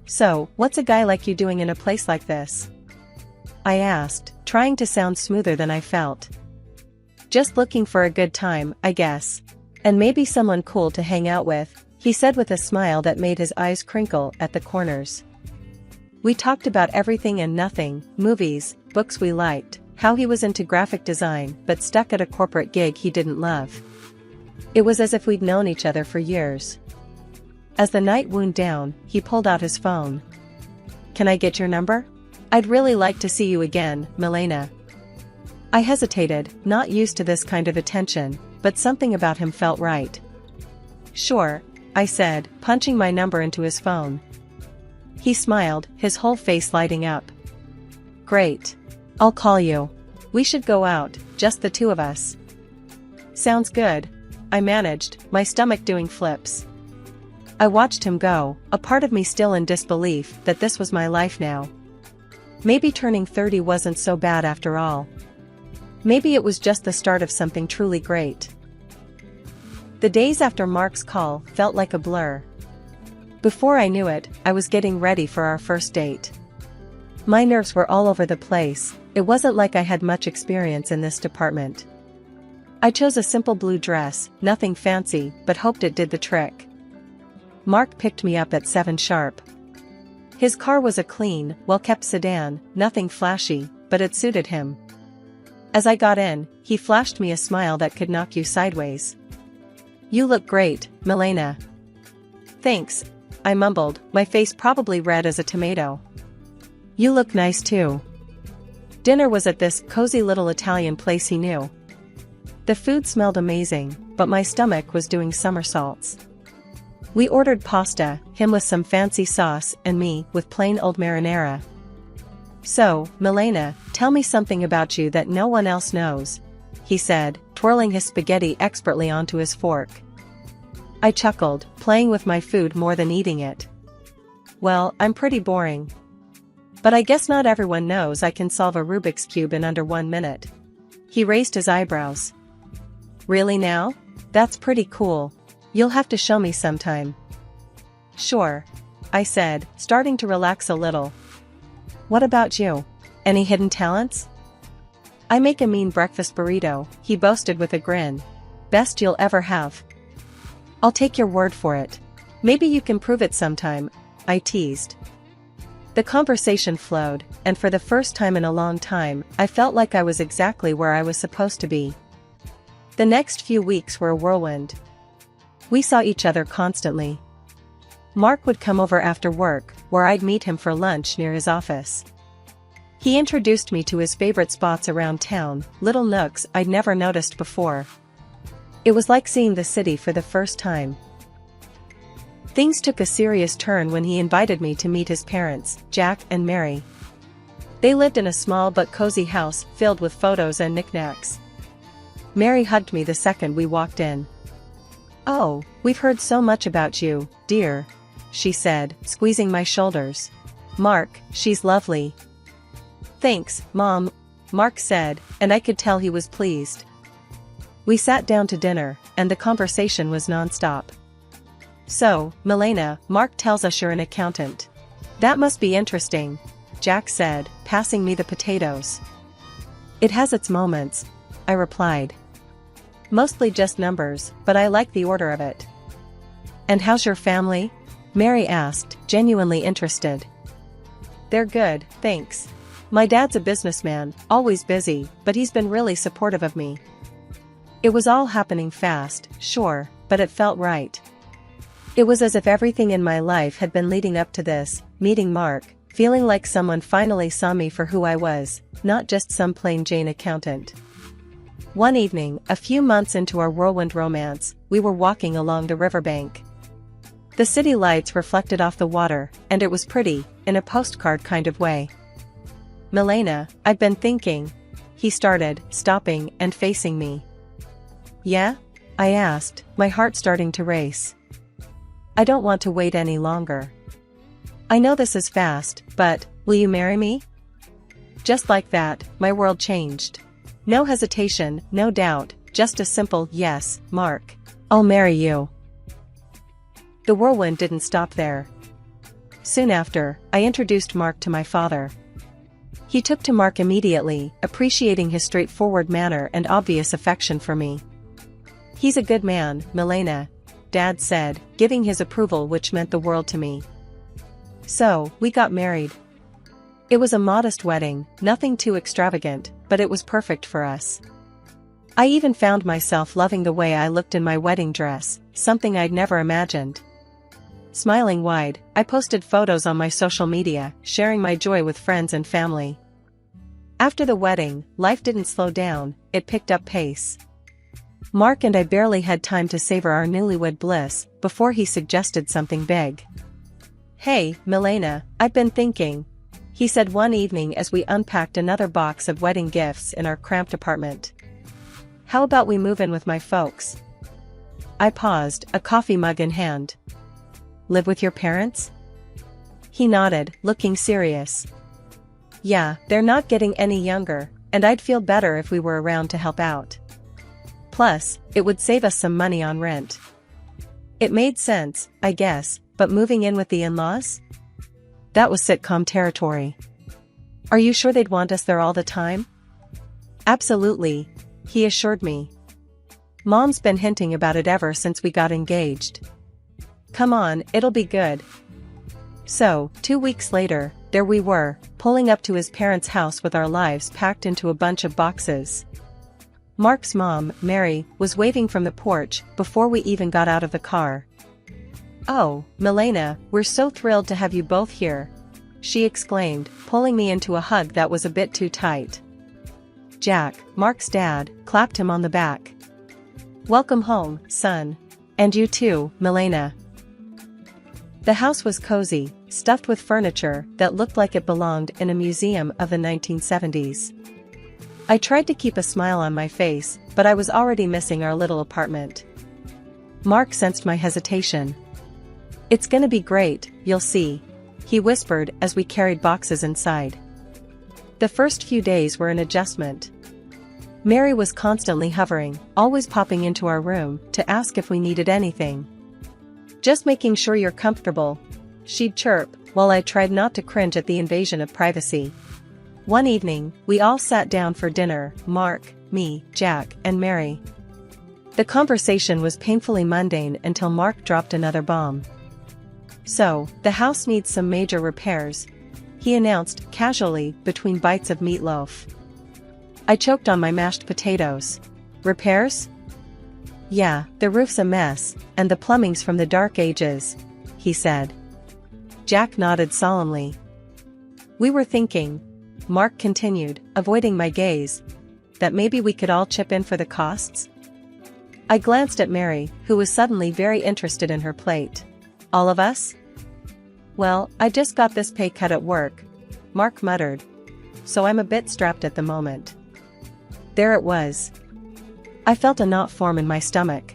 "So, what's a guy like you doing in a place like this?" I asked, trying to sound smoother than I felt. "Just looking for a good time, I guess. And maybe someone cool to hang out with," he said with a smile that made his eyes crinkle at the corners. We talked about everything and nothing, movies, books we liked, how he was into graphic design but stuck at a corporate gig he didn't love. It was as if we'd known each other for years. As the night wound down, he pulled out his phone. "Can I get your number? I'd really like to see you again, Milena." I hesitated, not used to this kind of attention, but something about him felt right. "Sure," I said, punching my number into his phone. He smiled, his whole face lighting up. "Great. I'll call you. We should go out, just the two of us." "Sounds good," I managed, my stomach doing flips. I watched him go, a part of me still in disbelief that this was my life now. Maybe turning 30 wasn't so bad after all. Maybe it was just the start of something truly great. The days after Mark's call felt like a blur. Before I knew it, I was getting ready for our first date. My nerves were all over the place. It wasn't like I had much experience in this department. I chose a simple blue dress, nothing fancy, but hoped it did the trick. Mark picked me up at 7 sharp. His car was a clean, well-kept sedan, nothing flashy, but it suited him. As I got in, he flashed me a smile that could knock you sideways. "You look great, Milena." "Thanks," I mumbled, my face probably red as a tomato. "You look nice too." Dinner was at this cozy little Italian place he knew. The food smelled amazing, but my stomach was doing somersaults. We ordered pasta, him with some fancy sauce and me with plain old marinara. "So, Milena, tell me something about you that no one else knows," he said, twirling his spaghetti expertly onto his fork. I chuckled, playing with my food more than eating it. Well, I'm pretty boring. But I guess not everyone knows I can solve a Rubik's Cube in under 1 minute. He raised his eyebrows. Really now? That's pretty cool. You'll have to show me sometime. Sure, I said, starting to relax a little. What about you? Any hidden talents? I make a mean breakfast burrito, he boasted with a grin. Best you'll ever have. I'll take your word for it. Maybe you can prove it sometime, I teased. The conversation flowed, and for the first time in a long time, I felt like I was exactly where I was supposed to be. The next few weeks were a whirlwind. We saw each other constantly. Mark would come over after work, where I'd meet him for lunch near his office. He introduced me to his favorite spots around town, little nooks I'd never noticed before. It was like seeing the city for the first time. Things took a serious turn when he invited me to meet his parents, Jack and Mary. They lived in a small but cozy house filled with photos and knickknacks. Mary hugged me the second we walked in. "Oh, we've heard so much about you, dear," she said, squeezing my shoulders. "Mark, she's lovely." "Thanks, Mom," Mark said, and I could tell he was pleased. We sat down to dinner, and the conversation was nonstop. "So, Milena, Mark tells us you're an accountant. That must be interesting," Jack said, passing me the potatoes. "It has its moments," I replied. "Mostly just numbers, but I like the order of it." "And how's your family?" Mary asked, genuinely interested. "They're good, thanks. My dad's a businessman, always busy, but he's been really supportive of me." It was all happening fast, sure, but it felt right. It was as if everything in my life had been leading up to this, meeting Mark, feeling like someone finally saw me for who I was, not just some plain Jane accountant. One evening, a few months into our whirlwind romance, we were walking along the riverbank. The city lights reflected off the water, and it was pretty, in a postcard kind of way. "Milena, I've been thinking," he started, stopping and facing me. "Yeah?" I asked, my heart starting to race. "I don't want to wait any longer. I know this is fast, but, will you marry me?" Just like that, my world changed. No hesitation, no doubt, just a simple yes, Mark. I'll marry you. The whirlwind didn't stop there. Soon after, I introduced Mark to my father. He took to Mark immediately, appreciating his straightforward manner and obvious affection for me. "He's a good man, Milena," Dad said, giving his approval, which meant the world to me. So, we got married. It was a modest wedding, nothing too extravagant, but it was perfect for us. I even found myself loving the way I looked in my wedding dress, something I'd never imagined. Smiling wide, I posted photos on my social media, sharing my joy with friends and family. After the wedding, life didn't slow down, it picked up pace. Mark and I barely had time to savor our newlywed bliss, before he suggested something big. "Hey, Milena, I've been thinking," he said one evening as we unpacked another box of wedding gifts in our cramped apartment. "How about we move in with my folks?" I paused, a coffee mug in hand. "Live with your parents?" He nodded, looking serious. "Yeah, they're not getting any younger, and I'd feel better if we were around to help out. Plus, it would save us some money on rent." It made sense, I guess, but moving in with the in-laws? That was sitcom territory. "Are you sure they'd want us there all the time?" "Absolutely," he assured me. "Mom's been hinting about it ever since we got engaged. Come on, it'll be good." So, 2 weeks later, there we were, pulling up to his parents' house with our lives packed into a bunch of boxes. Mark's mom, Mary, was waving from the porch before we even got out of the car. "Oh, Milena, we're so thrilled to have you both here," she exclaimed, pulling me into a hug that was a bit too tight. Jack, Mark's dad, clapped him on the back. "Welcome home, son. And you too, Milena." The house was cozy, stuffed with furniture that looked like it belonged in a museum of the 1970s. I tried to keep a smile on my face, but I was already missing our little apartment. Mark sensed my hesitation. "It's gonna be great, you'll see." he whispered as we carried boxes inside. The first few days were an adjustment. Mary was constantly hovering, always popping into our room to ask if we needed anything. "Just making sure you're comfortable," she'd chirp, while I tried not to cringe at the invasion of privacy. One evening, we all sat down for dinner, Mark, me, Jack, and Mary. The conversation was painfully mundane until Mark dropped another bomb. "So, the house needs some major repairs," he announced casually between bites of meatloaf. I choked on my mashed potatoes. "Repairs?" "Yeah, the roof's a mess, and the plumbing's from the dark ages," he said. Jack nodded solemnly. "We were thinking," Mark continued, avoiding my gaze, "that maybe we could all chip in for the costs?" I glanced at Mary, who was suddenly very interested in her plate. "All of us?" "Well, I just got this pay cut at work," Mark muttered, "so I'm a bit strapped at the moment." There it was. I felt a knot form in my stomach.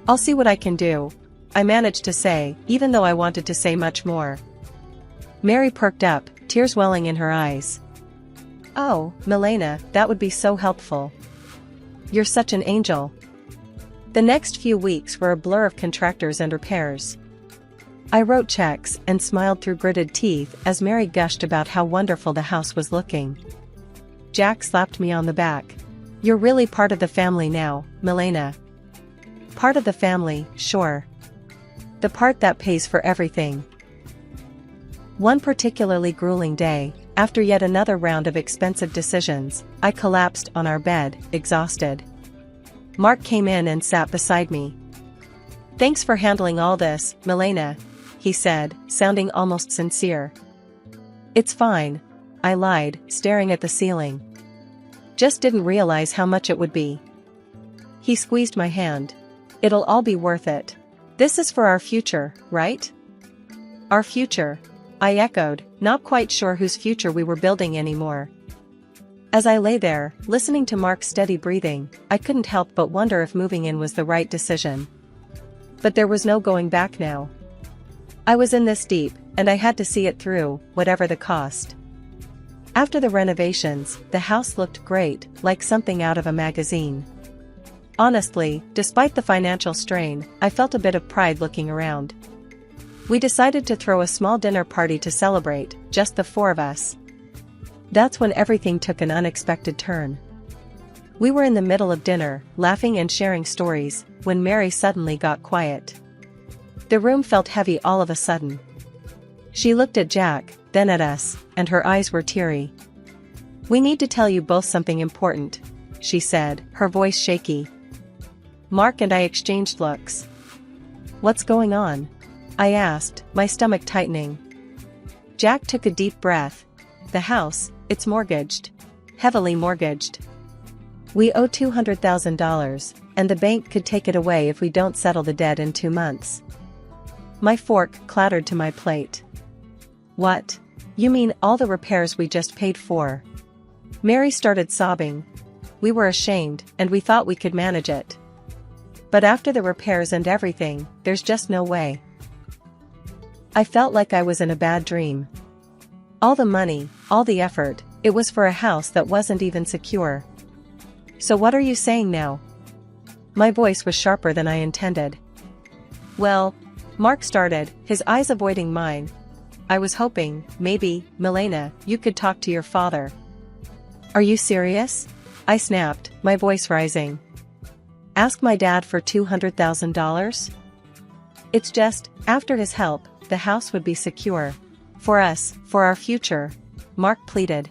"I'll see what I can do," I managed to say, even though I wanted to say much more. Mary perked up, tears welling in her eyes. "Oh, Milena, that would be so helpful. You're such an angel." The next few weeks were a blur of contractors and repairs. I wrote checks and smiled through gritted teeth as Mary gushed about how wonderful the house was looking. Jack slapped me on the back. "You're really part of the family now, Milena." Part of the family, sure. The part that pays for everything. One particularly grueling day, after yet another round of expensive decisions, I collapsed on our bed, exhausted. Mark came in and sat beside me. "Thanks for handling all this, Milena," he said, sounding almost sincere. "It's fine," I lied, staring at the ceiling. "Just didn't realize how much it would be." He squeezed my hand. "It'll all be worth it. This is for our future, right?" "Our future," I echoed, not quite sure whose future we were building anymore. As I lay there, listening to Mark's steady breathing, I couldn't help but wonder if moving in was the right decision. But there was no going back now. I was in this deep, and I had to see it through, whatever the cost. After the renovations, the house looked great, like something out of a magazine. Honestly, despite the financial strain, I felt a bit of pride looking around. We decided to throw a small dinner party to celebrate, just the four of us. That's when everything took an unexpected turn. We were in the middle of dinner, laughing and sharing stories, when Mary suddenly got quiet. The room felt heavy all of a sudden. She looked at Jack, then at us, and her eyes were teary. "We need to tell you both something important," she said, her voice shaky. Mark and I exchanged looks. "What's going on?" I asked, my stomach tightening. Jack took a deep breath. "The house, it's mortgaged. Heavily mortgaged. We owe $200,000, and the bank could take it away if we don't settle the debt in 2 months." My fork clattered to my plate. "What? You mean all the repairs we just paid for?" Mary started sobbing. "We were ashamed, and we thought we could manage it. But after the repairs and everything, there's just no way." I felt like I was in a bad dream. All the money, all the effort, it was for a house that wasn't even secure. "So what are you saying now?" My voice was sharper than I intended. "Well," Mark started, his eyes avoiding mine. "I was hoping, maybe, Milena, you could talk to your father." "Are you serious?" I snapped, my voice rising. "Ask my dad for $200,000? It's just, after his help, the house would be secure. For us, for our future," Mark pleaded.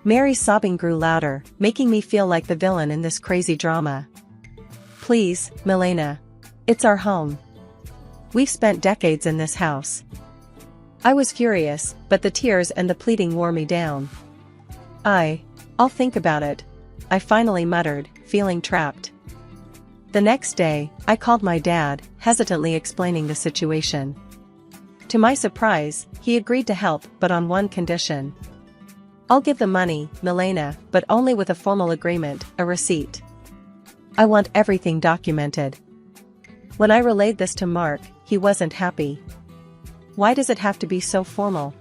Mary's sobbing grew louder, making me feel like the villain in this crazy drama. "Please, Milena. It's our home. We've spent decades in this house." I was furious, but the tears and the pleading wore me down. I'll think about it," I finally muttered, feeling trapped. The next day, I called my dad, hesitantly explaining the situation. To my surprise, he agreed to help, but on one condition. "I'll give the money, Milena, but only with a formal agreement, a receipt. I want everything documented." When I relayed this to Mark, he wasn't happy. Why does it have to be so formal?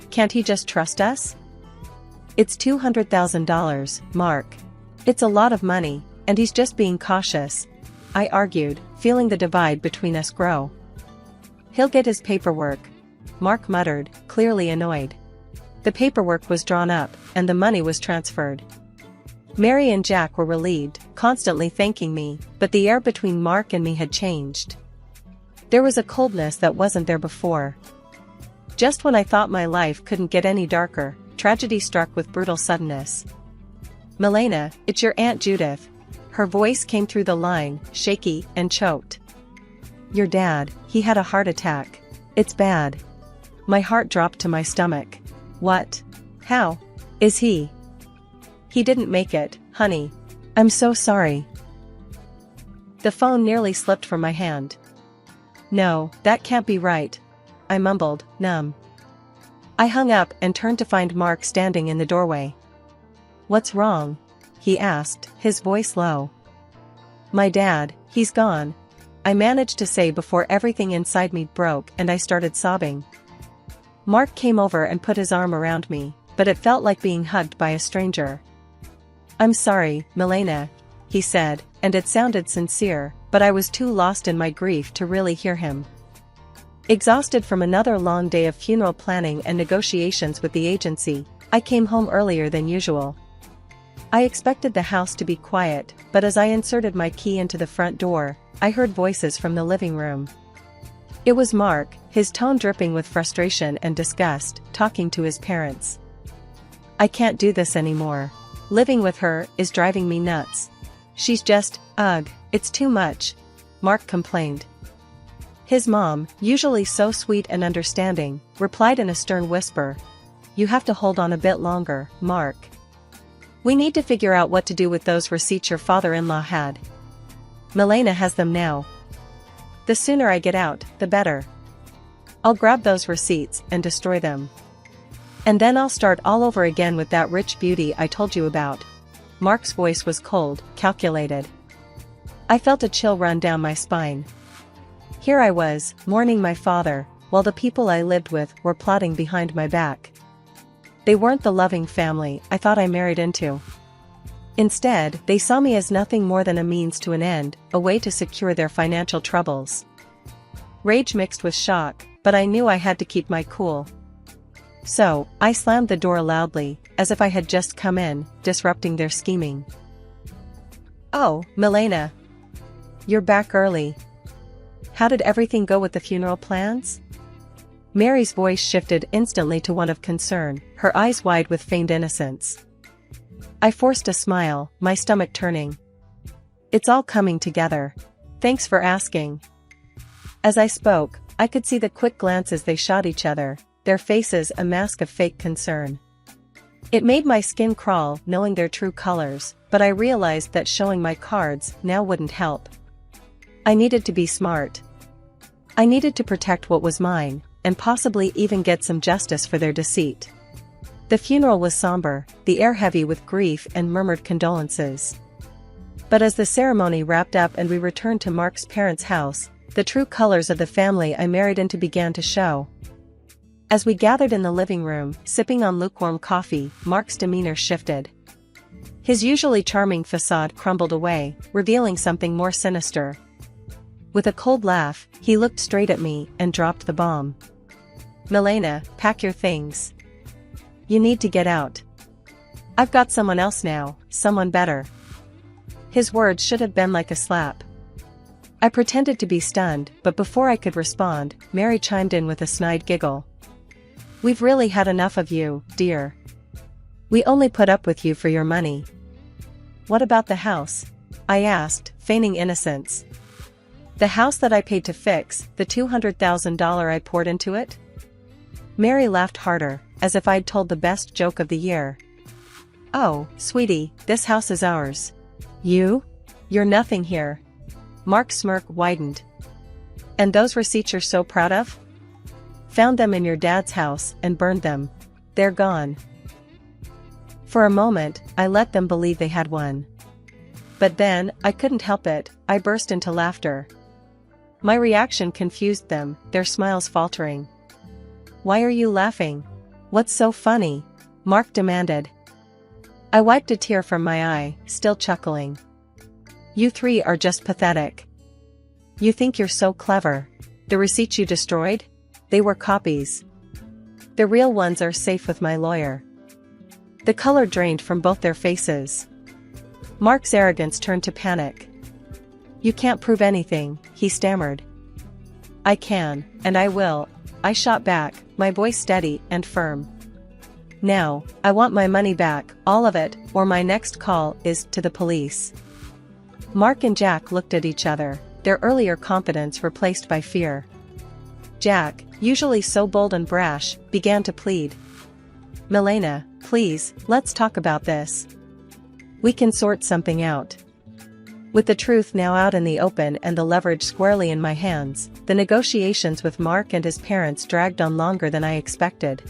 Can't he just trust us? It's $200,000, Mark. It's a lot of money, and he's just being cautious, I argued, feeling the divide between us grow. He'll get his paperwork, Mark muttered, clearly annoyed. The paperwork was drawn up, and the money was transferred. Mary and Jack were relieved, constantly thanking me, but the air between Mark and me had changed. There was a coldness that wasn't there before. Just when I thought my life couldn't get any darker, tragedy struck with brutal suddenness. "Milena, it's your Aunt Judith." Her voice came through the line, shaky and choked. "Your dad, he had a heart attack. It's bad." My heart dropped to my stomach. "What? How? Is he?" "He didn't make it, honey. I'm so sorry." The phone nearly slipped from my hand. "No, that can't be right," I mumbled, numb. I hung up and turned to find Mark standing in the doorway. "What's wrong?" he asked, his voice low. "My dad, he's gone," I managed to say before everything inside me broke and I started sobbing. Mark came over and put his arm around me, but it felt like being hugged by a stranger. "I'm sorry, Milena," he said, and it sounded sincere, but I was too lost in my grief to really hear him. Exhausted from another long day of funeral planning and negotiations with the agency, I came home earlier than usual. I expected the house to be quiet, but as I inserted my key into the front door, I heard voices from the living room. It was Mark, his tone dripping with frustration and disgust, talking to his parents. "I can't do this anymore. Living with her is driving me nuts. She's just, ugh, it's too much," Mark complained. His mom, usually so sweet and understanding, replied in a stern whisper, "You have to hold on a bit longer, Mark. We need to figure out what to do with those receipts your father-in-law had. Milena has them now. The sooner I get out, the better. I'll grab those receipts and destroy them. And then I'll start all over again with that rich beauty I told you about." Mark's voice was cold, calculated. I felt a chill run down my spine. Here I was, mourning my father, while the people I lived with were plotting behind my back. They weren't the loving family I thought I married into. Instead, they saw me as nothing more than a means to an end, a way to secure their financial troubles. Rage mixed with shock, but I knew I had to keep my cool. So, I slammed the door loudly, as if I had just come in, disrupting their scheming. "Oh, Milena. You're back early. How did everything go with the funeral plans?" Mary's voice shifted instantly to one of concern, her eyes wide with feigned innocence. I forced a smile, my stomach turning. "It's all coming together. Thanks for asking." As I spoke, I could see the quick glances they shot each other, their faces a mask of fake concern. It made my skin crawl knowing their true colors, but I realized that showing my cards now wouldn't help. I needed to be smart. I needed to protect what was mine, and possibly even get some justice for their deceit. The funeral was somber, the air heavy with grief and murmured condolences. But as the ceremony wrapped up and we returned to Mark's parents' house, the true colors of the family I married into began to show. As we gathered in the living room, sipping on lukewarm coffee, Mark's demeanor shifted. His usually charming facade crumbled away, revealing something more sinister. With a cold laugh, he looked straight at me and dropped the bomb. "Milena, pack your things. You need to get out. I've got someone else now, someone better." His words should have been like a slap. I pretended to be stunned, but before I could respond, Mary chimed in with a snide giggle. "We've really had enough of you, dear. We only put up with you for your money." "What about the house?" I asked, feigning innocence. "The house that I paid to fix, the $200,000 I poured into it?" Mary laughed harder, as if I'd told the best joke of the year. "Oh, sweetie, this house is ours. You're nothing here." Mark's smirk widened. "And those receipts you're so proud of? Found them in your dad's house and burned them. They're gone." For a moment, I let them believe they had won. But then, I couldn't help it, I burst into laughter. My reaction confused them, their smiles faltering. "Why are you laughing? What's so funny?" Mark demanded. I wiped a tear from my eye, still chuckling. "You three are just pathetic. You think you're so clever. The receipts you destroyed? They were copies. The real ones are safe with my lawyer." The color drained from both their faces. Mark's arrogance turned to panic. "You can't prove anything," he stammered. "I can, and I will," I shot back, my voice steady and firm. "Now, I want my money back, all of it, or my next call is to the police." Mark and Jack looked at each other, their earlier confidence replaced by fear. Jack, usually so bold and brash, began to plead. "Milena, please, let's talk about this. We can sort something out." With the truth now out in the open and the leverage squarely in my hands, the negotiations with Mark and his parents dragged on longer than I expected.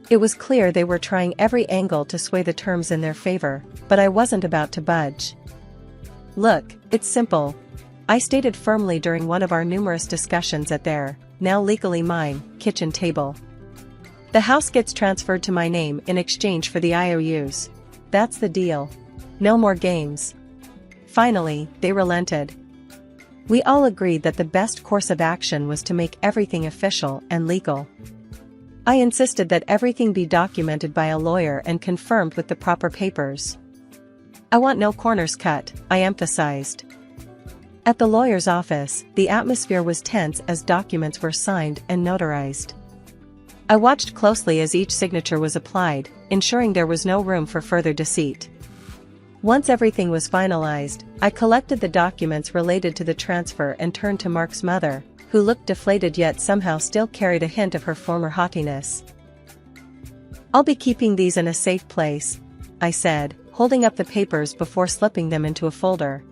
It was clear they were trying every angle to sway the terms in their favor, but I wasn't about to budge. "Look, it's simple," I stated firmly during one of our numerous discussions at their, now legally mine, kitchen table. "The house gets transferred to my name in exchange for the IOUs. That's the deal. No more games." Finally, they relented. We all agreed that the best course of action was to make everything official and legal. I insisted that everything be documented by a lawyer and confirmed with the proper papers. "I want no corners cut," I emphasized. At the lawyer's office, the atmosphere was tense as documents were signed and notarized. I watched closely as each signature was applied, ensuring there was no room for further deceit. Once everything was finalized, I collected the documents related to the transfer and turned to Mark's mother, who looked deflated yet somehow still carried a hint of her former haughtiness. "I'll be keeping these in a safe place," I said, holding up the papers before slipping them into a folder.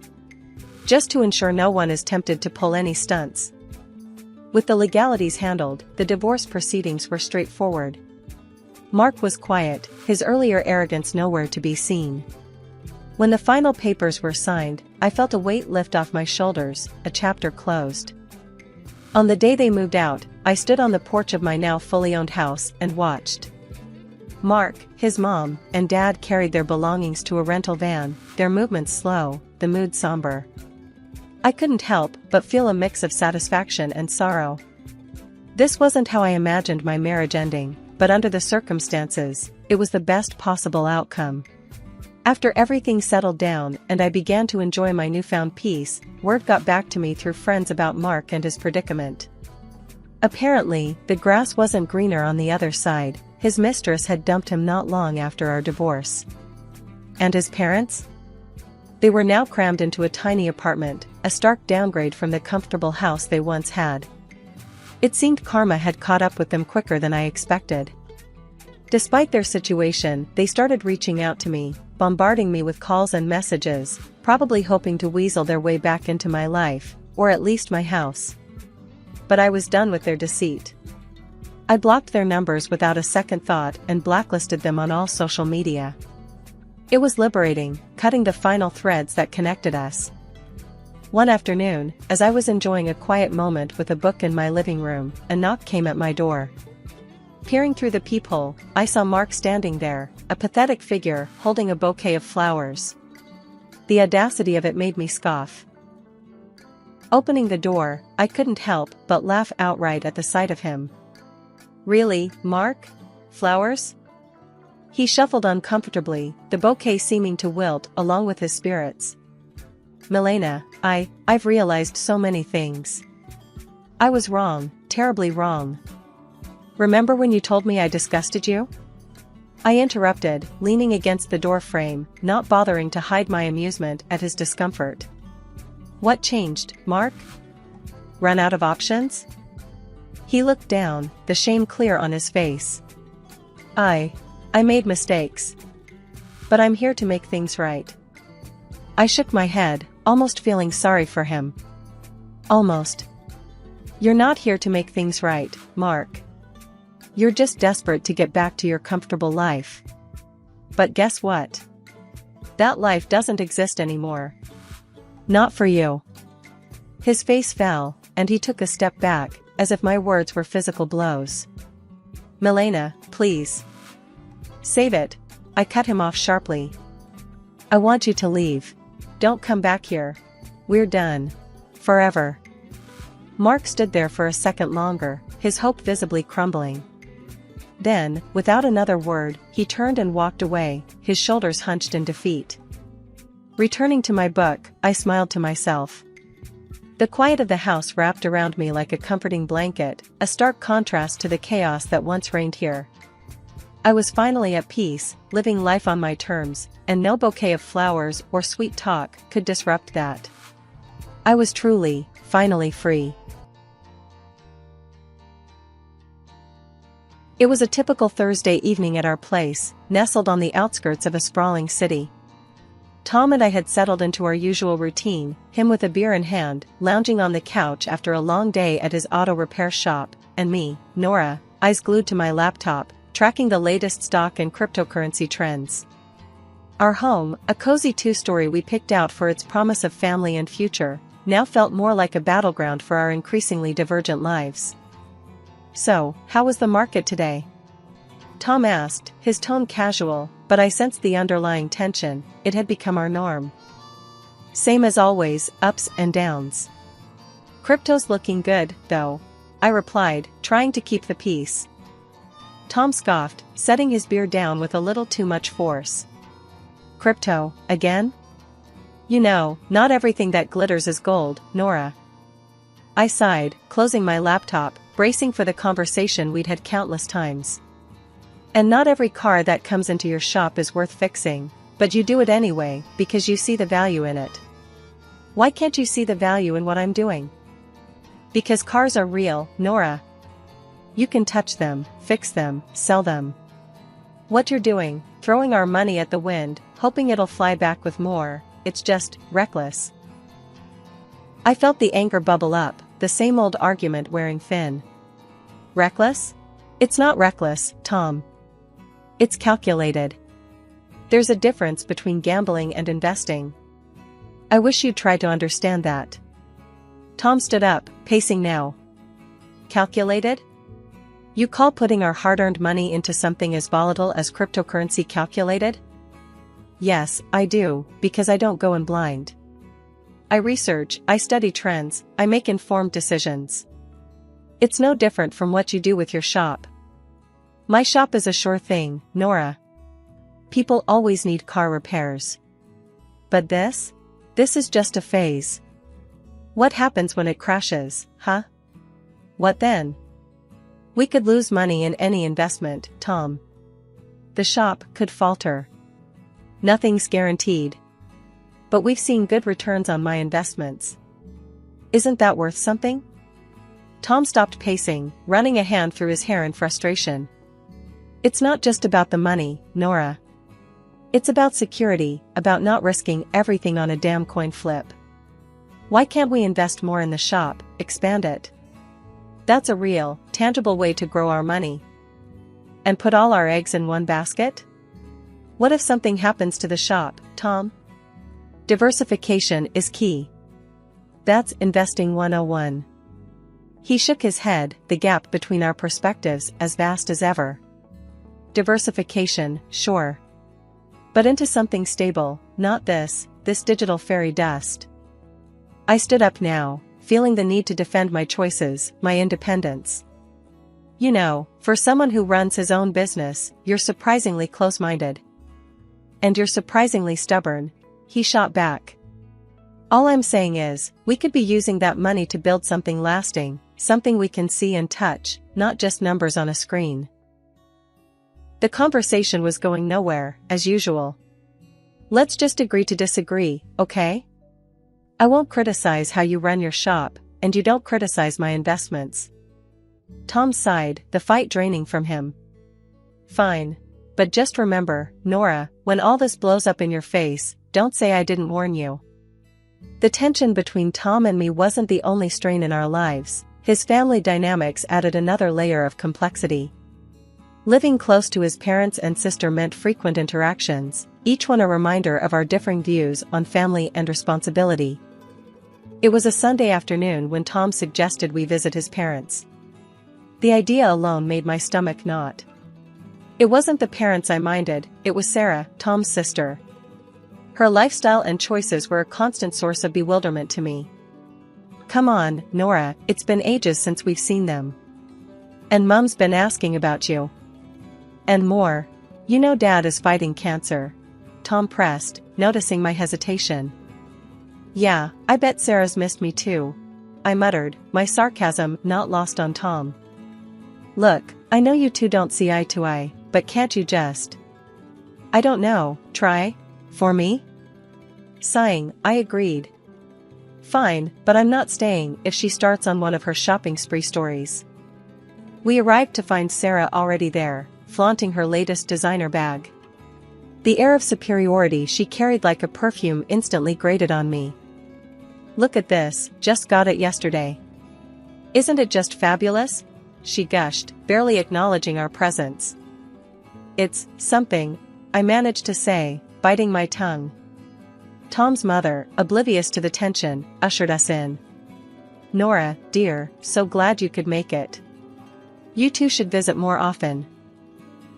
"Just to ensure no one is tempted to pull any stunts." With the legalities handled, the divorce proceedings were straightforward. Mark was quiet, his earlier arrogance nowhere to be seen. When the final papers were signed, I felt a weight lift off my shoulders, a chapter closed. On the day they moved out, I stood on the porch of my now fully owned house and watched. Mark, his mom, and dad carried their belongings to a rental van, their movements slow, the mood somber. I couldn't help but feel a mix of satisfaction and sorrow. This wasn't how I imagined my marriage ending, but under the circumstances, it was the best possible outcome. After everything settled down and I began to enjoy my newfound peace, word got back to me through friends about Mark and his predicament. Apparently, the grass wasn't greener on the other side. His mistress had dumped him not long after our divorce. And his parents? They were now crammed into a tiny apartment, a stark downgrade from the comfortable house they once had. It seemed karma had caught up with them quicker than I expected. Despite their situation, they started reaching out to me, bombarding me with calls and messages, probably hoping to weasel their way back into my life, or at least my house. But I was done with their deceit. I blocked their numbers without a second thought and blacklisted them on all social media. It was liberating, cutting the final threads that connected us. One afternoon, as I was enjoying a quiet moment with a book in my living room, a knock came at my door. Peering through the peephole, I saw Mark standing there, a pathetic figure holding a bouquet of flowers. The audacity of it made me scoff. Opening the door, I couldn't help but laugh outright at the sight of him. "Really, Mark? Flowers?" He shuffled uncomfortably, the bouquet seeming to wilt along with his spirits. "Milena, I've realized so many things. I was wrong, terribly wrong. Remember when you told me I disgusted you?" I interrupted, leaning against the door frame, not bothering to hide my amusement at his discomfort. "What changed, Mark? Run out of options?" He looked down, the shame clear on his face. I made mistakes. But I'm here to make things right." I shook my head, almost feeling sorry for him. "Almost. You're not here to make things right, Mark. You're just desperate to get back to your comfortable life. But guess what? That life doesn't exist anymore. Not for you." His face fell, and he took a step back, as if my words were physical blows. "Milena, please. Save it." I cut him off sharply. "I want you to leave. Don't come back here. We're done. Forever." Mark stood there for a second longer, his hope visibly crumbling. Then, without another word, he turned and walked away, his shoulders hunched in defeat. Returning to my book, I smiled to myself. The quiet of the house wrapped around me like a comforting blanket, a stark contrast to the chaos that once reigned here. I was finally at peace, living life on my terms, and no bouquet of flowers or sweet talk could disrupt that. I was truly, finally free. It was a typical Thursday evening at our place, nestled on the outskirts of a sprawling city. Tom and I had settled into our usual routine, him with a beer in hand, lounging on the couch after a long day at his auto repair shop, and me, Nora, eyes glued to my laptop, tracking the latest stock and cryptocurrency trends. Our home, a cozy two-story we picked out for its promise of family and future, now felt more like a battleground for our increasingly divergent lives. "So, how was the market today?" Tom asked, his tone casual, but I sensed the underlying tension. It had become our norm. "Same as always, ups and downs." "Crypto's looking good, though," I replied, trying to keep the peace. Tom scoffed, setting his beer down with a little too much force. "Crypto, again? You know, not everything that glitters is gold, Nora." I sighed, closing my laptop, bracing for the conversation we'd had countless times. "And not every car that comes into your shop is worth fixing, but you do it anyway, because you see the value in it." "Why can't you see the value in what I'm doing?" "Because cars are real, Nora. You can touch them, fix them, sell them. What you're doing, throwing our money at the wind, hoping it'll fly back with more, it's just reckless." I felt the anger bubble up, the same old argument wearing thin. "Reckless? It's not reckless, Tom. It's calculated. There's a difference between gambling and investing. I wish you'd try to understand that." Tom stood up, pacing now. "Calculated? You call putting our hard-earned money into something as volatile as cryptocurrency calculated?" "Yes, I do, because I don't go in blind. I research, I study trends, I make informed decisions. It's no different from what you do with your shop." "My shop is a sure thing, Nora. People always need car repairs. But this? This is just a phase. What happens when it crashes, huh? What then? We could lose money in any investment, Tom. The shop could falter. Nothing's guaranteed. But we've seen good returns on my investments. Isn't that worth something?" Tom stopped pacing, running a hand through his hair in frustration. "It's not just about the money, Nora. It's about security, about not risking everything on a damn coin flip. Why can't we invest more in the shop, expand it? That's a real, tangible way to grow our money. And put all our eggs in one basket? What if something happens to the shop, Tom? Diversification is key. That's investing 101. He shook his head, the gap between our perspectives as vast as ever. "Diversification, sure. But into something stable, not this digital fairy dust." I stood up now, feeling the need to defend my choices, my independence. "You know, for someone who runs his own business, you're surprisingly close-minded. And you're surprisingly stubborn," he shot back. "All I'm saying is, we could be using that money to build something lasting, something we can see and touch, not just numbers on a screen." The conversation was going nowhere, as usual. "Let's just agree to disagree, okay? I won't criticize how you run your shop, and you don't criticize my investments." Tom sighed, the fight draining from him. "Fine. But just remember, Nora, when all this blows up in your face, don't say I didn't warn you." The tension between Tom and me wasn't the only strain in our lives. His family dynamics added another layer of complexity. Living close to his parents and sister meant frequent interactions, each one a reminder of our differing views on family and responsibility. It was a Sunday afternoon when Tom suggested we visit his parents. The idea alone made my stomach knot. It wasn't the parents I minded, it was Sarah, Tom's sister. Her lifestyle and choices were a constant source of bewilderment to me. "Come on, Nora, it's been ages since we've seen them. And Mum's been asking about you. And more. You know Dad is fighting cancer," Tom pressed, noticing my hesitation. "Yeah, I bet Sarah's missed me too," I muttered, my sarcasm not lost on Tom. "Look, I know you two don't see eye to eye, but can't you just— I don't know, try? For me?" Sighing, I agreed. "Fine, but I'm not staying if she starts on one of her shopping spree stories." We arrived to find Sarah already there, flaunting her latest designer bag. The air of superiority she carried like a perfume instantly grated on me. "Look at this, just got it yesterday. Isn't it just fabulous?" she gushed, barely acknowledging our presence. "It's something," I managed to say, biting my tongue. Tom's mother, oblivious to the tension, ushered us in. "Nora, dear, so glad you could make it. You two should visit more often."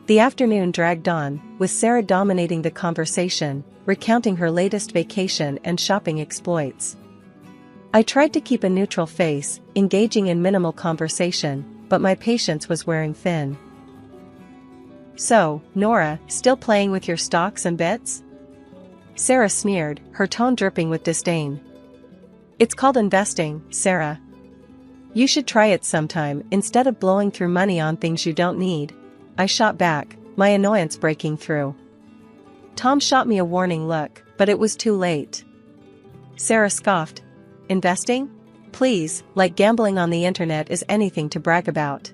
The afternoon dragged on, with Sarah dominating the conversation, recounting her latest vacation and shopping exploits. I tried to keep a neutral face, engaging in minimal conversation, but my patience was wearing thin. "So, Nora, still playing with your stocks and bits?" Sarah sneered, her tone dripping with disdain. "It's called investing, Sarah. You should try it sometime instead of blowing through money on things you don't need," I shot back, my annoyance breaking through. Tom shot me a warning look, but it was too late. Sarah scoffed. "Investing? Please, like gambling on the internet is anything to brag about.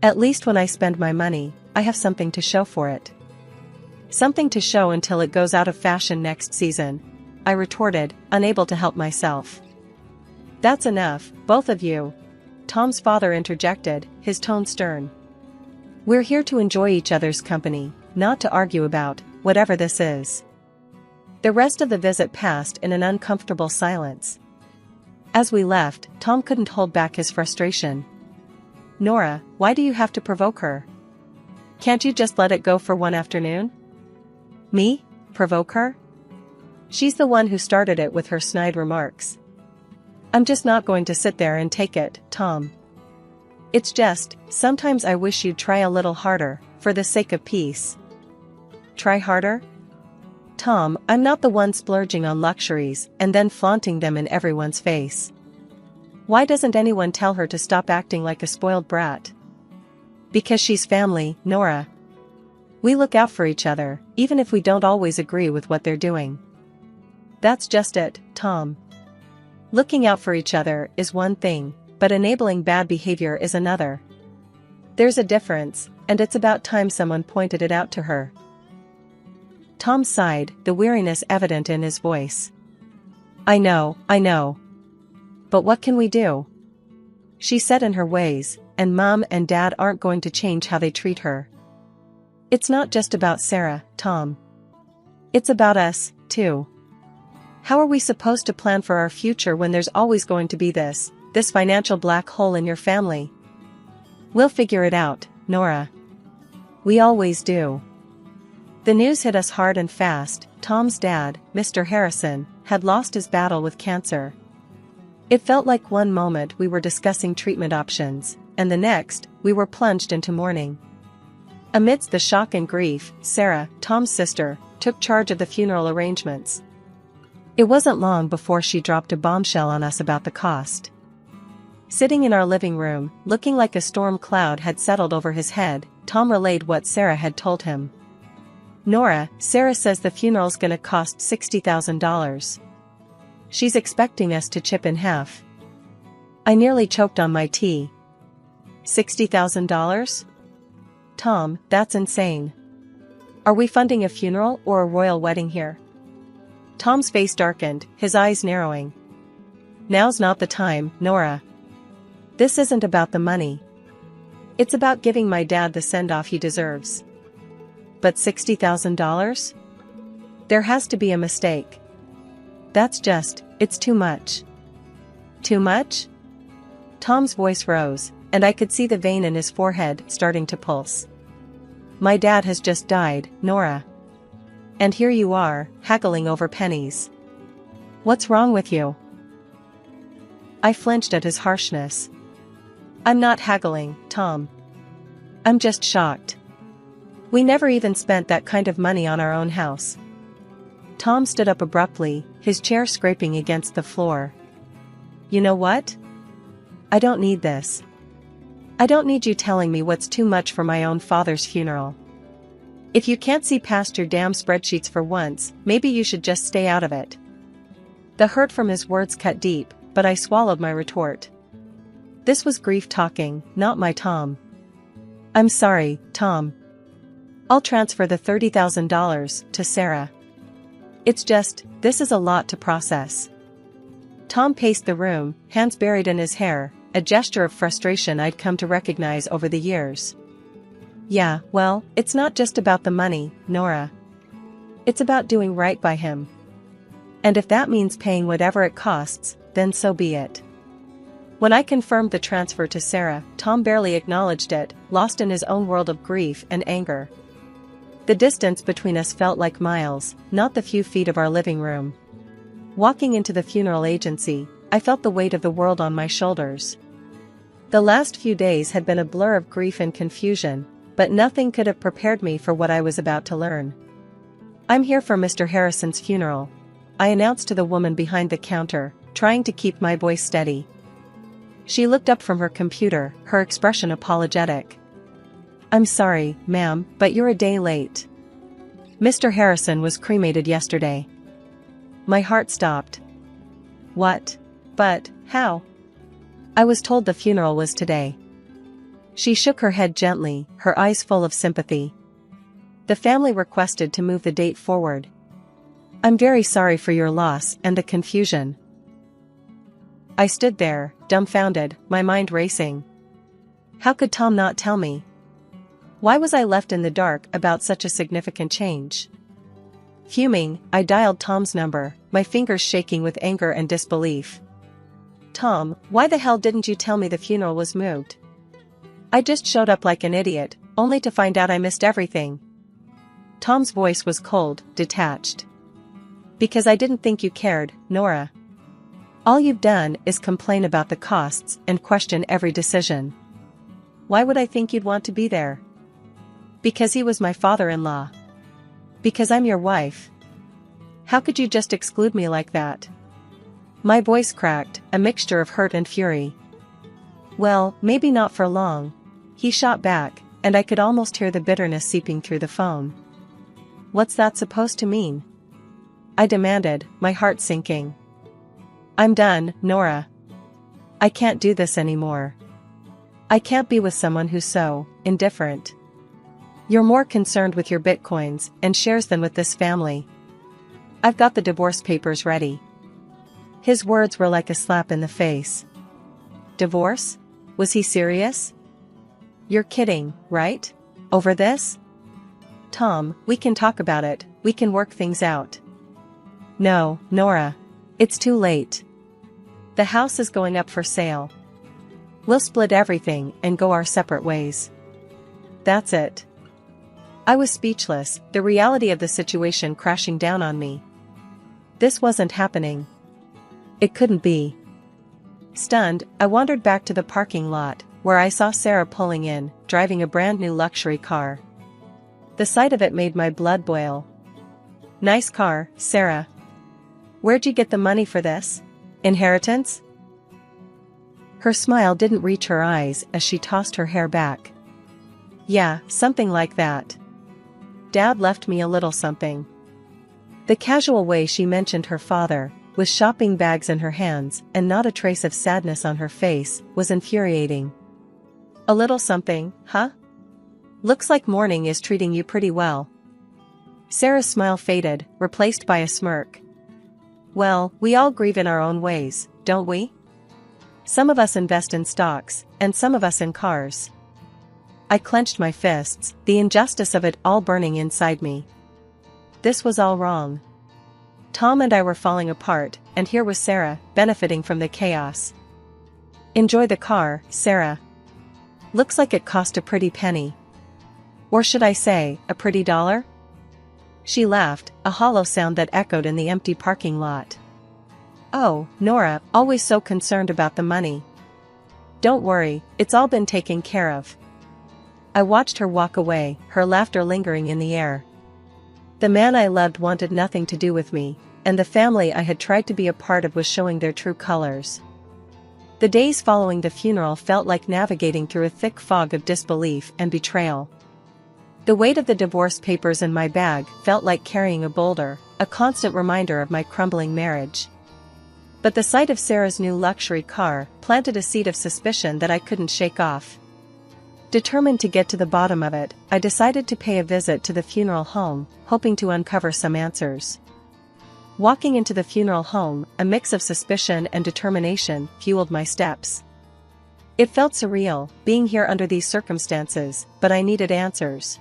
At least when I spend my money, I have something to show for it." "Something to show until it goes out of fashion next season," I retorted, unable to help myself. "That's enough, both of you," Tom's father interjected, his tone stern. "We're here to enjoy each other's company, not to argue about whatever this is." The rest of the visit passed in an uncomfortable silence. As we left, Tom couldn't hold back his frustration. "Nora, why do you have to provoke her? Can't you just let it go for one afternoon?" "Me? Provoke her? She's the one who started it with her snide remarks. I'm just not going to sit there and take it, Tom. It's just, sometimes I wish you'd try a little harder, for the sake of peace." "Try harder?" "Tom, I'm not the one splurging on luxuries and then flaunting them in everyone's face. Why doesn't anyone tell her to stop acting like a spoiled brat?" "Because she's family, Nora. We look out for each other, even if we don't always agree with what they're doing." "That's just it, Tom. Looking out for each other is one thing, but enabling bad behavior is another. There's a difference, and it's about time someone pointed it out to her." Tom sighed, the weariness evident in his voice. I know. But what can we do? She's set in her ways, and Mom and Dad aren't going to change how they treat her. It's not just about Sarah, Tom. It's about us, too. How are we supposed to plan for our future when there's always going to be this financial black hole in your family? We'll figure it out, Nora. We always do. The news hit us hard and fast. Tom's dad, Mr. Harrison, had lost his battle with cancer. It felt like one moment we were discussing treatment options, and the next, we were plunged into mourning. Amidst the shock and grief, Sarah, Tom's sister, took charge of the funeral arrangements. It wasn't long before she dropped a bombshell on us about the cost. Sitting in our living room, looking like a storm cloud had settled over his head, Tom relayed what Sarah had told him. "Nora, Sarah says the funeral's gonna cost $60,000. She's expecting us to chip in half." I nearly choked on my tea. $60,000? Tom, that's insane. Are we funding a funeral or a royal wedding here? Tom's face darkened, his eyes narrowing. Now's not the time, Nora. This isn't about the money. It's about giving my dad the send-off he deserves. But $60,000? There has to be a mistake. It's too much. Too much? Tom's voice rose, and I could see the vein in his forehead starting to pulse. My dad has just died, Nora. And here you are, haggling over pennies. What's wrong with you? I flinched at his harshness. I'm not haggling, Tom. I'm just shocked. We never even spent that kind of money on our own house. Tom stood up abruptly, his chair scraping against the floor. You know what? I don't need this. I don't need you telling me what's too much for my own father's funeral. If you can't see past your damn spreadsheets for once, maybe you should just stay out of it. The hurt from his words cut deep, but I swallowed my retort. This was grief talking, not my Tom. I'm sorry, Tom. I'll transfer the $30,000 to Sarah. It's just, this is a lot to process. Tom paced the room, hands buried in his hair, a gesture of frustration I'd come to recognize over the years. Yeah, well, it's not just about the money, Nora. It's about doing right by him. And if that means paying whatever it costs, then so be it. When I confirmed the transfer to Sarah, Tom barely acknowledged it, lost in his own world of grief and anger. The distance between us felt like miles, not the few feet of our living room. Walking into the funeral agency, I felt the weight of the world on my shoulders. The last few days had been a blur of grief and confusion, but nothing could have prepared me for what I was about to learn. I'm here for Mr. Harrison's funeral, I announced to the woman behind the counter, trying to keep my voice steady. She looked up from her computer, her expression apologetic. I'm sorry, ma'am, but you're a day late. Mr. Harrison was cremated yesterday. My heart stopped. What? But, how? I was told the funeral was today. She shook her head gently, her eyes full of sympathy. The family requested to move the date forward. I'm very sorry for your loss and the confusion. I stood there, dumbfounded, my mind racing. How could Tom not tell me? Why was I left in the dark about such a significant change? Fuming, I dialed Tom's number, my fingers shaking with anger and disbelief. Tom, why the hell didn't you tell me the funeral was moved? I just showed up like an idiot, only to find out I missed everything. Tom's voice was cold, detached. Because I didn't think you cared, Nora. All you've done is complain about the costs and question every decision. Why would I think you'd want to be there? Because he was my father-in-law. Because I'm your wife. How could you just exclude me like that? My voice cracked, a mixture of hurt and fury. Well, maybe not for long. He shot back, and I could almost hear the bitterness seeping through the phone. What's that supposed to mean? I demanded, my heart sinking. I'm done, Nora. I can't do this anymore. I can't be with someone who's so indifferent. You're more concerned with your bitcoins and shares than with this family. I've got the divorce papers ready. His words were like a slap in the face. Divorce? Was he serious? You're kidding, right? Over this? Tom, we can talk about it, we can work things out. No, Nora. It's too late. The house is going up for sale. We'll split everything and go our separate ways. That's it. I was speechless, the reality of the situation crashing down on me. This wasn't happening. It couldn't be. Stunned, I wandered back to the parking lot, where I saw Sarah pulling in, driving a brand new luxury car. The sight of it made my blood boil. Nice car, Sarah. Where'd you get the money for this? Inheritance? Her smile didn't reach her eyes as she tossed her hair back. Yeah, something like that. Dad left me a little something. The casual way she mentioned her father, with shopping bags in her hands and not a trace of sadness on her face, was infuriating. A little something, huh? Looks like morning is treating you pretty well. Sarah's smile faded, replaced by a smirk. Well, we all grieve in our own ways, don't we? Some of us invest in stocks, and some of us in cars. I clenched my fists, the injustice of it all burning inside me. This was all wrong. Tom and I were falling apart, and here was Sarah, benefiting from the chaos. "Enjoy the car, Sarah. Looks like it cost a pretty penny. Or should I say, a pretty dollar?" She laughed, a hollow sound that echoed in the empty parking lot. "Oh, Nora, always so concerned about the money. Don't worry, it's all been taken care of." I watched her walk away, her laughter lingering in the air. The man I loved wanted nothing to do with me, and the family I had tried to be a part of was showing their true colors. The days following the funeral felt like navigating through a thick fog of disbelief and betrayal. The weight of the divorce papers in my bag felt like carrying a boulder, a constant reminder of my crumbling marriage. But the sight of Sarah's new luxury car planted a seed of suspicion that I couldn't shake off. Determined to get to the bottom of it, I decided to pay a visit to the funeral home, hoping to uncover some answers. Walking into the funeral home, a mix of suspicion and determination fueled my steps. It felt surreal, being here under these circumstances, but I needed answers.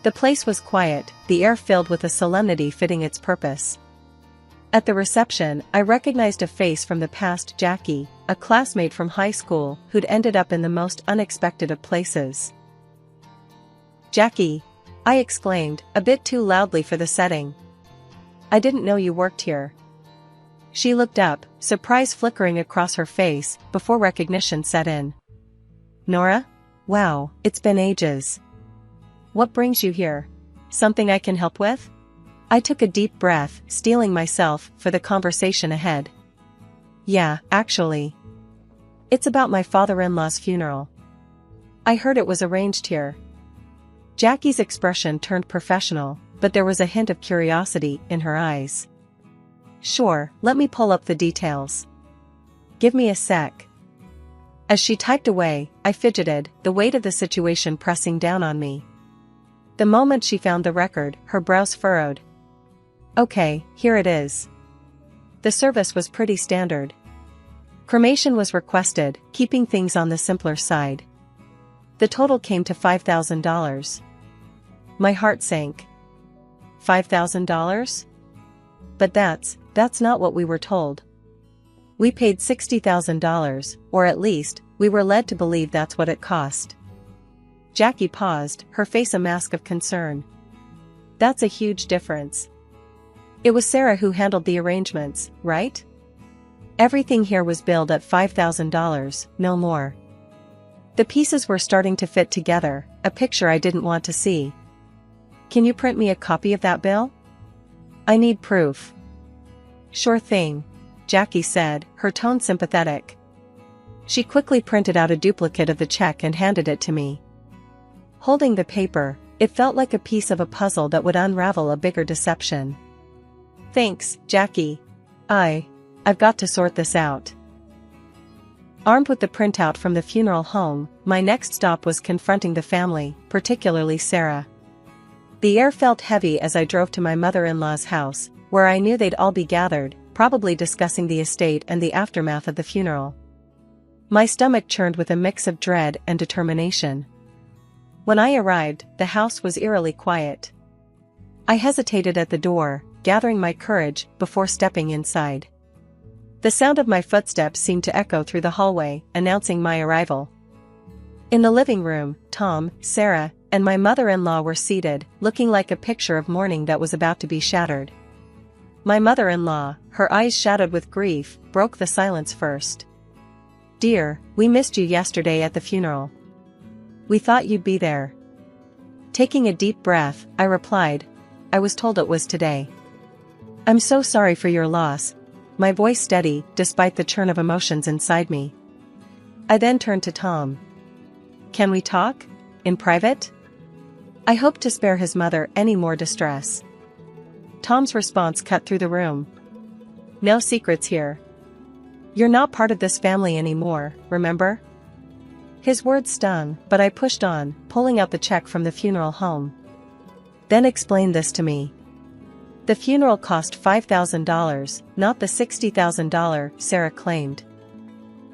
The place was quiet, the air filled with a solemnity fitting its purpose. At the reception, I recognized a face from the past: Jackie, a classmate from high school who'd ended up in the most unexpected of places. "Jackie!" I exclaimed, a bit too loudly for the setting. "I didn't know you worked here." She looked up, surprise flickering across her face, before recognition set in. "Nora? Wow, it's been ages. What brings you here? Something I can help with?" I took a deep breath, steeling myself for the conversation ahead. "Yeah, actually. It's about my father-in-law's funeral. I heard it was arranged here." Jackie's expression turned professional, but there was a hint of curiosity in her eyes. "Sure, let me pull up the details. Give me a sec." As she typed away, I fidgeted, the weight of the situation pressing down on me. The moment she found the record, her brows furrowed. "Okay, here it is." The service was pretty standard. Cremation was requested, keeping things on the simpler side. The total came to $5,000. My heart sank. $5,000? But that's not what we were told. We paid $60,000, or at least, we were led to believe that's what it cost. Jackie paused, her face a mask of concern. "That's a huge difference. It was Sarah who handled the arrangements, right? Everything here was billed at $5,000, no more." The pieces were starting to fit together, a picture I didn't want to see. "Can you print me a copy of that bill? I need proof." "Sure thing," Jackie said, her tone sympathetic. She quickly printed out a duplicate of the check and handed it to me. Holding the paper, it felt like a piece of a puzzle that would unravel a bigger deception. "Thanks, Jackie. I've got to sort this out." Armed with the printout from the funeral home, my next stop was confronting the family, particularly Sarah. The air felt heavy as I drove to my mother-in-law's house, where I knew they'd all be gathered, probably discussing the estate and the aftermath of the funeral. My stomach churned with a mix of dread and determination. When I arrived, the house was eerily quiet. I hesitated at the door, gathering my courage before stepping inside. The sound of my footsteps seemed to echo through the hallway, announcing my arrival. In the living room, Tom, Sarah, and my mother-in-law were seated, looking like a picture of mourning that was about to be shattered. My mother-in-law, her eyes shadowed with grief, broke the silence first. "Dear, we missed you yesterday at the funeral. We thought you'd be there." Taking a deep breath, I replied, "I was told it was today." "I'm so sorry for your loss," my voice steady, despite the churn of emotions inside me. I then turned to Tom. "Can we talk? In private?" I hoped to spare his mother any more distress. Tom's response cut through the room. "No secrets here. You're not part of this family anymore, remember?" His words stung, but I pushed on, pulling out the check from the funeral home. "Then explain this to me. The funeral cost $5,000, not the $60,000, Sarah claimed.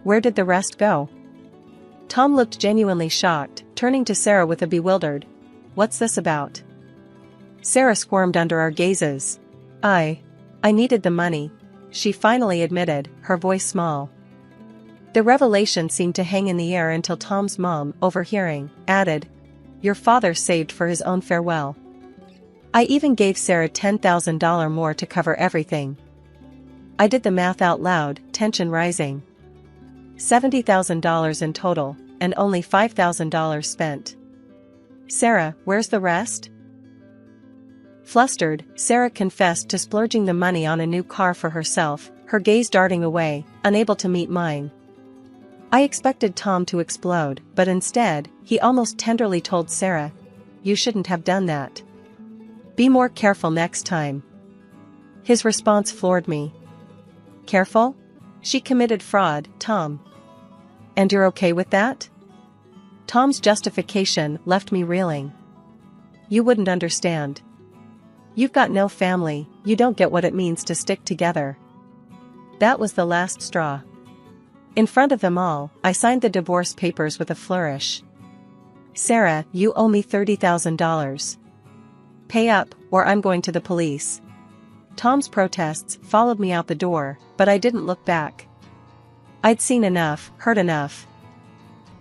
Where did the rest go?" Tom looked genuinely shocked, turning to Sarah with a bewildered, "What's this about?" Sarah squirmed under our gazes. I needed the money, she finally admitted, her voice small. The revelation seemed to hang in the air until Tom's mom, overhearing, added, "Your father saved for his own farewell. I even gave Sarah $10,000 more to cover everything." I did the math out loud, tension rising. $70,000 in total, and only $5,000 spent. "Sarah, where's the rest?" Flustered, Sarah confessed to splurging the money on a new car for herself, her gaze darting away, unable to meet mine. I expected Tom to explode, but instead, he almost tenderly told Sarah, "You shouldn't have done that. Be more careful next time." His response floored me. "Careful? She committed fraud, Tom. And you're okay with that?" Tom's justification left me reeling. "You wouldn't understand. You've got no family, you don't get what it means to stick together." That was the last straw. In front of them all, I signed the divorce papers with a flourish. "Sarah, you owe me $30,000. Pay up, or I'm going to the police." Tom's protests followed me out the door, but I didn't look back. I'd seen enough, heard enough.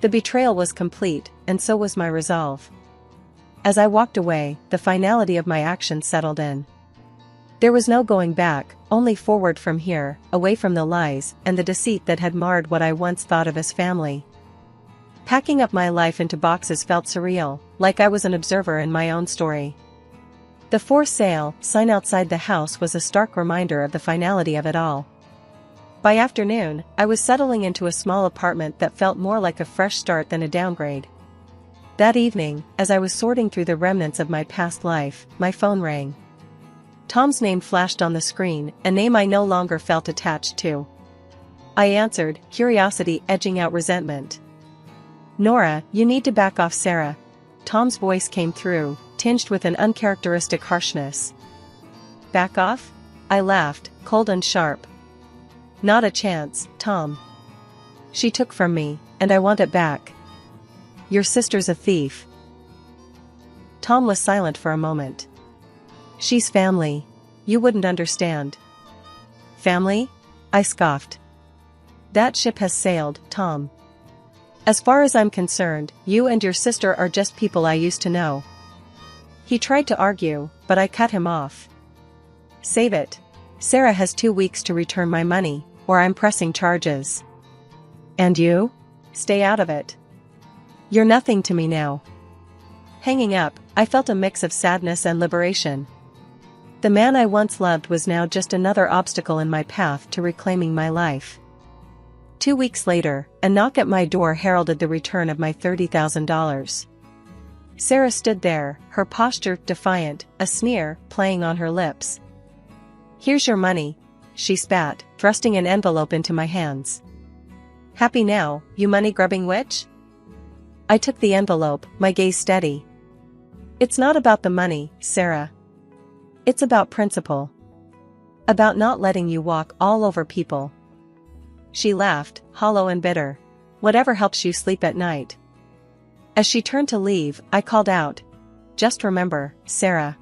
The betrayal was complete, and so was my resolve. As I walked away, the finality of my actions settled in. There was no going back, only forward from here, away from the lies and the deceit that had marred what I once thought of as family. Packing up my life into boxes felt surreal, like I was an observer in my own story. The "for sale" sign outside the house was a stark reminder of the finality of it all. By afternoon, I was settling into a small apartment that felt more like a fresh start than a downgrade. That evening, as I was sorting through the remnants of my past life, my phone rang. Tom's name flashed on the screen, a name I no longer felt attached to. I answered, curiosity edging out resentment. "Nora, you need to back off Sarah." Tom's voice came through, tinged with an uncharacteristic harshness. "Back off?" I laughed, cold and sharp. "Not a chance, Tom. She took from me, and I want it back. Your sister's a thief." Tom was silent for a moment. "She's family. You wouldn't understand." "Family?" I scoffed. "That ship has sailed, Tom. As far as I'm concerned, you and your sister are just people I used to know." He tried to argue, but I cut him off. "Save it. Sarah has 2 weeks to return my money, or I'm pressing charges. And you? Stay out of it. You're nothing to me now." Hanging up, I felt a mix of sadness and liberation. The man I once loved was now just another obstacle in my path to reclaiming my life. 2 weeks later, a knock at my door heralded the return of my $30,000. Sarah stood there, her posture defiant, a sneer playing on her lips. "Here's your money," she spat, thrusting an envelope into my hands. "Happy now, you money-grubbing witch?" I took the envelope, my gaze steady. "It's not about the money, Sarah. It's about principle. About not letting you walk all over people." She laughed, hollow and bitter. "Whatever helps you sleep at night." As she turned to leave, I called out, "Just remember, Sarah.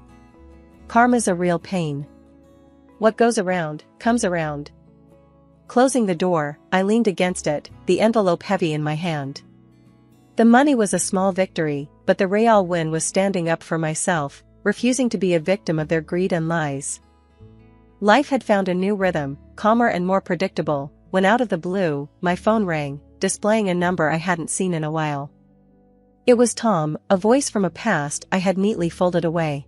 Karma's a real pain. What goes around, comes around." Closing the door, I leaned against it, the envelope heavy in my hand. The money was a small victory, but the real win was standing up for myself, refusing to be a victim of their greed and lies. Life had found a new rhythm, calmer and more predictable, when out of the blue, my phone rang, displaying a number I hadn't seen in a while. It was Tom, a voice from a past I had neatly folded away.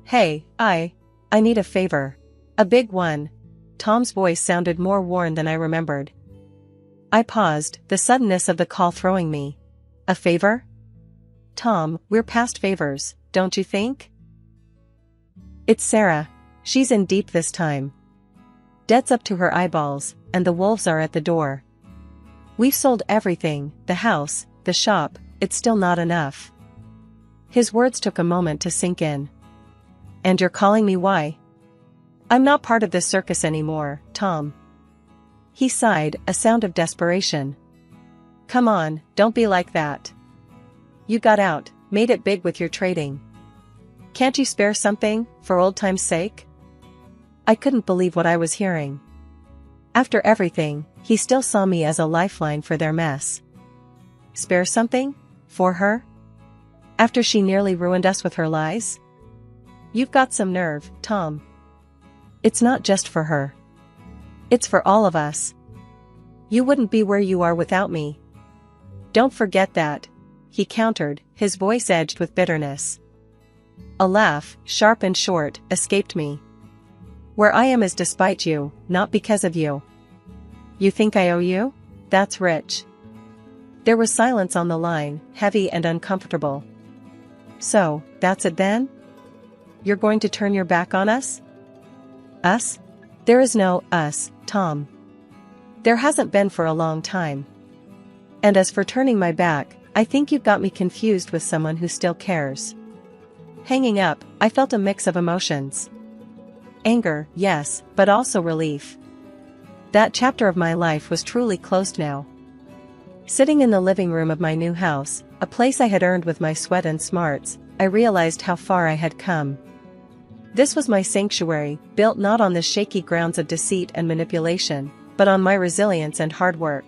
"Hey, I need a favor. A big one." Tom's voice sounded more worn than I remembered. I paused, the suddenness of the call throwing me. "A favor? Tom, we're past favors, don't you think?" "It's Sarah. She's in deep this time. Debt's up to her eyeballs, and the wolves are at the door. We've sold everything, the house, the shop, it's still not enough." His words took a moment to sink in. "And you're calling me why?" "I'm not part of this circus anymore, Tom." He sighed, a sound of desperation. "Come on, don't be like that. You got out, made it big with your trading. Can't you spare something, for old time's sake?" I couldn't believe what I was hearing. After everything, he still saw me as a lifeline for their mess. Spare something? For her? After she nearly ruined us with her lies? You've got some nerve, Tom. It's not just for her. It's for all of us. You wouldn't be where you are without me. Don't forget that, he countered, his voice edged with bitterness. A laugh, sharp and short, escaped me. Where I am is despite you, not because of you. You think I owe you? That's rich. There was silence on the line, heavy and uncomfortable. So, that's it then? You're going to turn your back on us? Us? There is no us, Tom. There hasn't been for a long time. And as for turning my back, I think you've got me confused with someone who still cares. Hanging up, I felt a mix of emotions. Anger, yes, but also relief. That chapter of my life was truly closed now. Sitting in the living room of my new house, a place I had earned with my sweat and smarts, I realized how far I had come. This was my sanctuary, built not on the shaky grounds of deceit and manipulation, but on my resilience and hard work.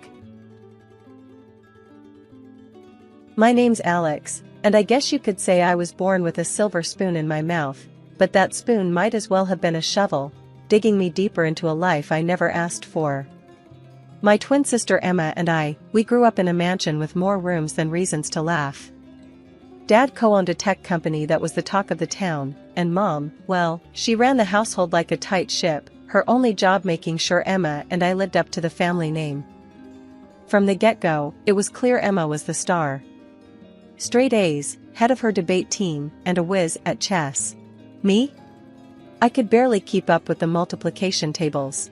My name's Alex, and I guess you could say I was born with a silver spoon in my mouth, but that spoon might as well have been a shovel, digging me deeper into a life I never asked for. My twin sister Emma and we grew up in a mansion with more rooms than reasons to laugh. Dad co-owned a tech company that was the talk of the town, and Mom, well, she ran the household like a tight ship, her only job making sure Emma and I lived up to the family name. From the get-go, it was clear Emma was the star. Straight A's, head of her debate team, and a whiz at chess. Me? I could barely keep up with the multiplication tables.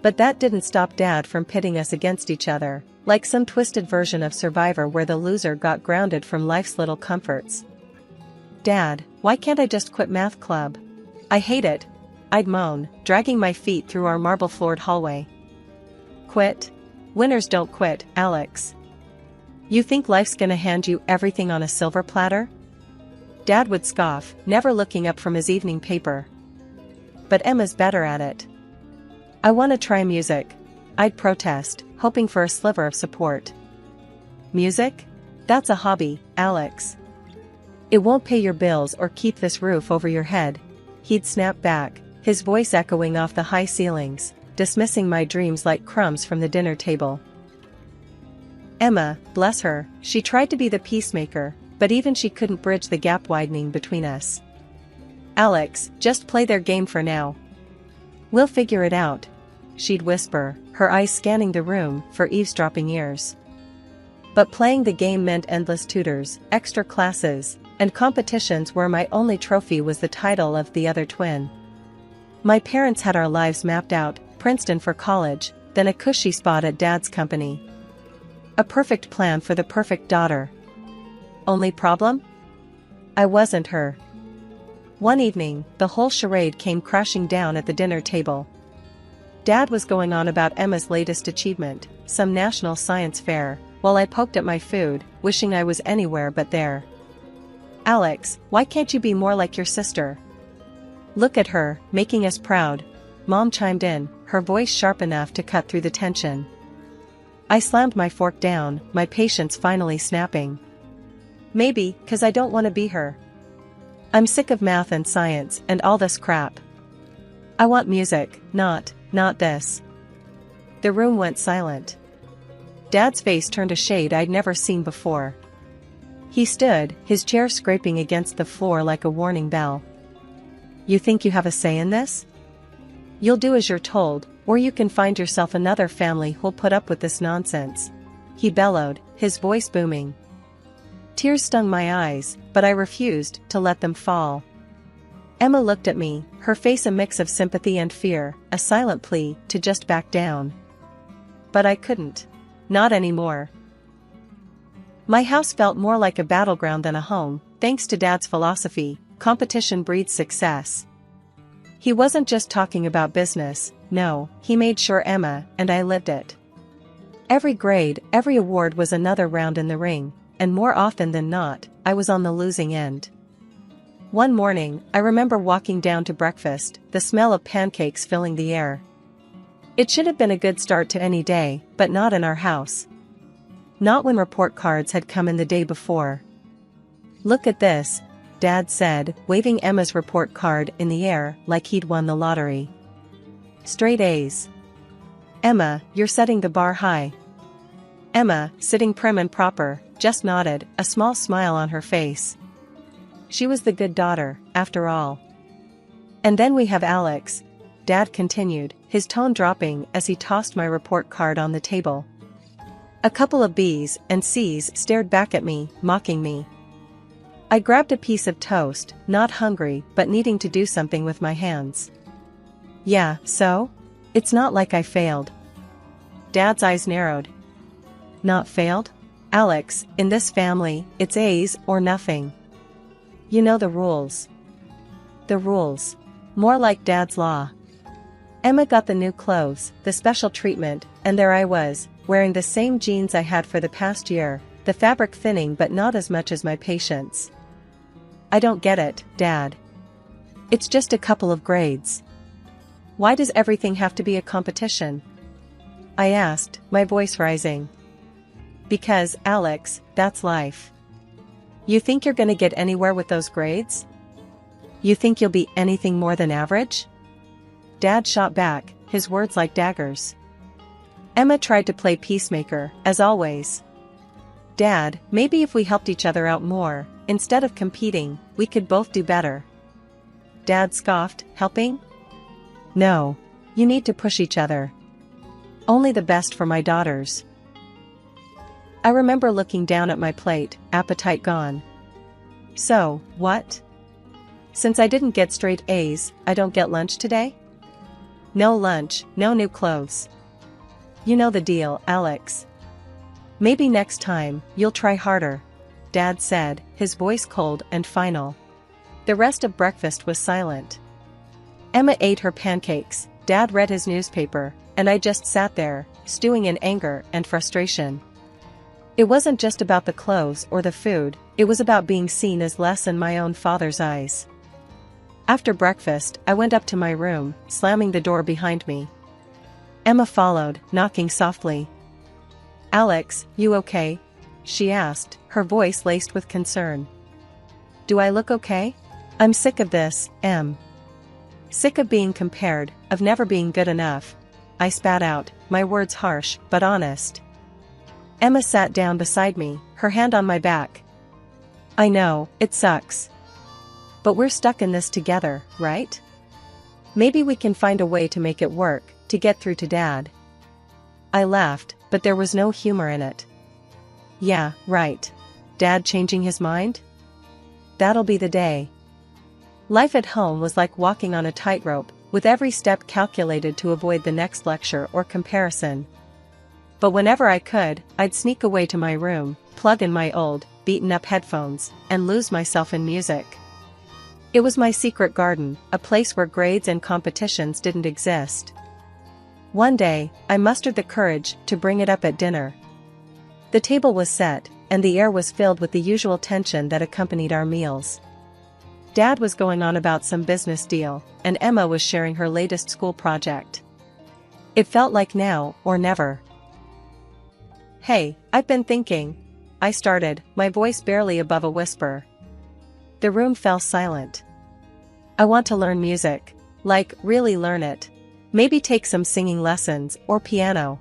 But that didn't stop Dad from pitting us against each other, like some twisted version of Survivor where the loser got grounded from life's little comforts. Dad, why can't I just quit math club? I hate it, I'd moan, dragging my feet through our marble-floored hallway. Quit? Winners don't quit, Alex. You think life's gonna hand you everything on a silver platter? Dad would scoff, never looking up from his evening paper. But Emma's better at it. I want to try music, I'd protest, hoping for a sliver of support. Music? That's a hobby, Alex. It won't pay your bills or keep this roof over your head, he'd snap back, his voice echoing off the high ceilings, dismissing my dreams like crumbs from the dinner table. Emma, bless her, she tried to be the peacemaker, but even she couldn't bridge the gap widening between us. Alex, just play their game for now. We'll figure it out, she'd whisper, her eyes scanning the room for eavesdropping ears. But playing the game meant endless tutors, extra classes, and competitions where my only trophy was the title of the other twin. My parents had our lives mapped out, Princeton for college, then a cushy spot at Dad's company. A perfect plan for the perfect daughter. Only problem? I wasn't her. One evening, the whole charade came crashing down at the dinner table. Dad was going on about Emma's latest achievement, some national science fair, while I poked at my food, wishing I was anywhere but there. Alex, why can't you be more like your sister? Look at her, making us proud, Mom chimed in, her voice sharp enough to cut through the tension. I slammed my fork down, my patience finally snapping. Maybe, 'cause I don't want to be her. I'm sick of math and science and all this crap. I want music, not this. The room went silent. Dad's face turned a shade I'd never seen before. He stood, his chair scraping against the floor like a warning bell. You think you have a say in this? You'll do as you're told, or you can find yourself another family who'll put up with this nonsense. He bellowed, his voice booming. Tears stung my eyes, but I refused to let them fall. Emma looked at me, her face a mix of sympathy and fear, a silent plea to just back down. But I couldn't. Not anymore. My house felt more like a battleground than a home, thanks to Dad's philosophy, competition breeds success. He wasn't just talking about business, no, he made sure Emma and I lived it. Every grade, every award was another round in the ring, and more often than not, I was on the losing end. One morning, I remember walking down to breakfast, the smell of pancakes filling the air. It should have been a good start to any day, but not in our house. Not when report cards had come in the day before. "Look at this," Dad said, waving Emma's report card in the air like he'd won the lottery. "Straight A's. Emma, you're setting the bar high." Emma, sitting prim and proper, just nodded, a small smile on her face. She was the good daughter, after all. "And then we have Alex," Dad continued, his tone dropping as he tossed my report card on the table. A couple of B's and C's stared back at me, mocking me. I grabbed a piece of toast, not hungry but needing to do something with my hands. "Yeah, so? It's not like I failed." Dad's eyes narrowed. "Not failed? Alex, in this family, it's A's or nothing. You know the rules." The rules. More like Dad's law. Emma got the new clothes, the special treatment, and there I was, wearing the same jeans I had for the past year, the fabric thinning but not as much as my patience. "I don't get it, Dad. It's just a couple of grades. Why does everything have to be a competition?" I asked, my voice rising. "Because, Alex, that's life. You think you're gonna get anywhere with those grades? You think you'll be anything more than average?" Dad shot back, his words like daggers. Emma tried to play peacemaker, as always. "Dad, maybe if we helped each other out more, instead of competing, we could both do better." Dad scoffed, "Helping? No. You need to push each other. Only the best for my daughters." I remember looking down at my plate, appetite gone. "So, what? Since I didn't get straight A's, I don't get lunch today?" "No lunch, no new clothes. You know the deal, Alex. Maybe next time, you'll try harder," Dad said, his voice cold and final. The rest of breakfast was silent. Emma ate her pancakes, Dad read his newspaper, and I just sat there, stewing in anger and frustration. It wasn't just about the clothes or the food, it was about being seen as less in my own father's eyes. After breakfast, I went up to my room, slamming the door behind me. Emma followed, knocking softly. "Alex, you okay?" she asked, her voice laced with concern. "Do I look okay? I'm sick of this, Em. Sick of being compared, of never being good enough." I spat out, my words harsh, but honest. Emma sat down beside me, her hand on my back. "I know, it sucks. But we're stuck in this together, right? Maybe we can find a way to make it work, to get through to Dad." I laughed, but there was no humor in it. "Yeah, right. Dad changing his mind? That'll be the day." Life at home was like walking on a tightrope, with every step calculated to avoid the next lecture or comparison. But whenever I could, I'd sneak away to my room, plug in my old, beaten-up headphones, and lose myself in music. It was my secret garden, a place where grades and competitions didn't exist. One day, I mustered the courage to bring it up at dinner. The table was set, and the air was filled with the usual tension that accompanied our meals. Dad was going on about some business deal, and Emma was sharing her latest school project. It felt like now or never. "Hey, I've been thinking," I started, my voice barely above a whisper. The room fell silent. "I want to learn music. Like, really learn it. Maybe take some singing lessons, or piano."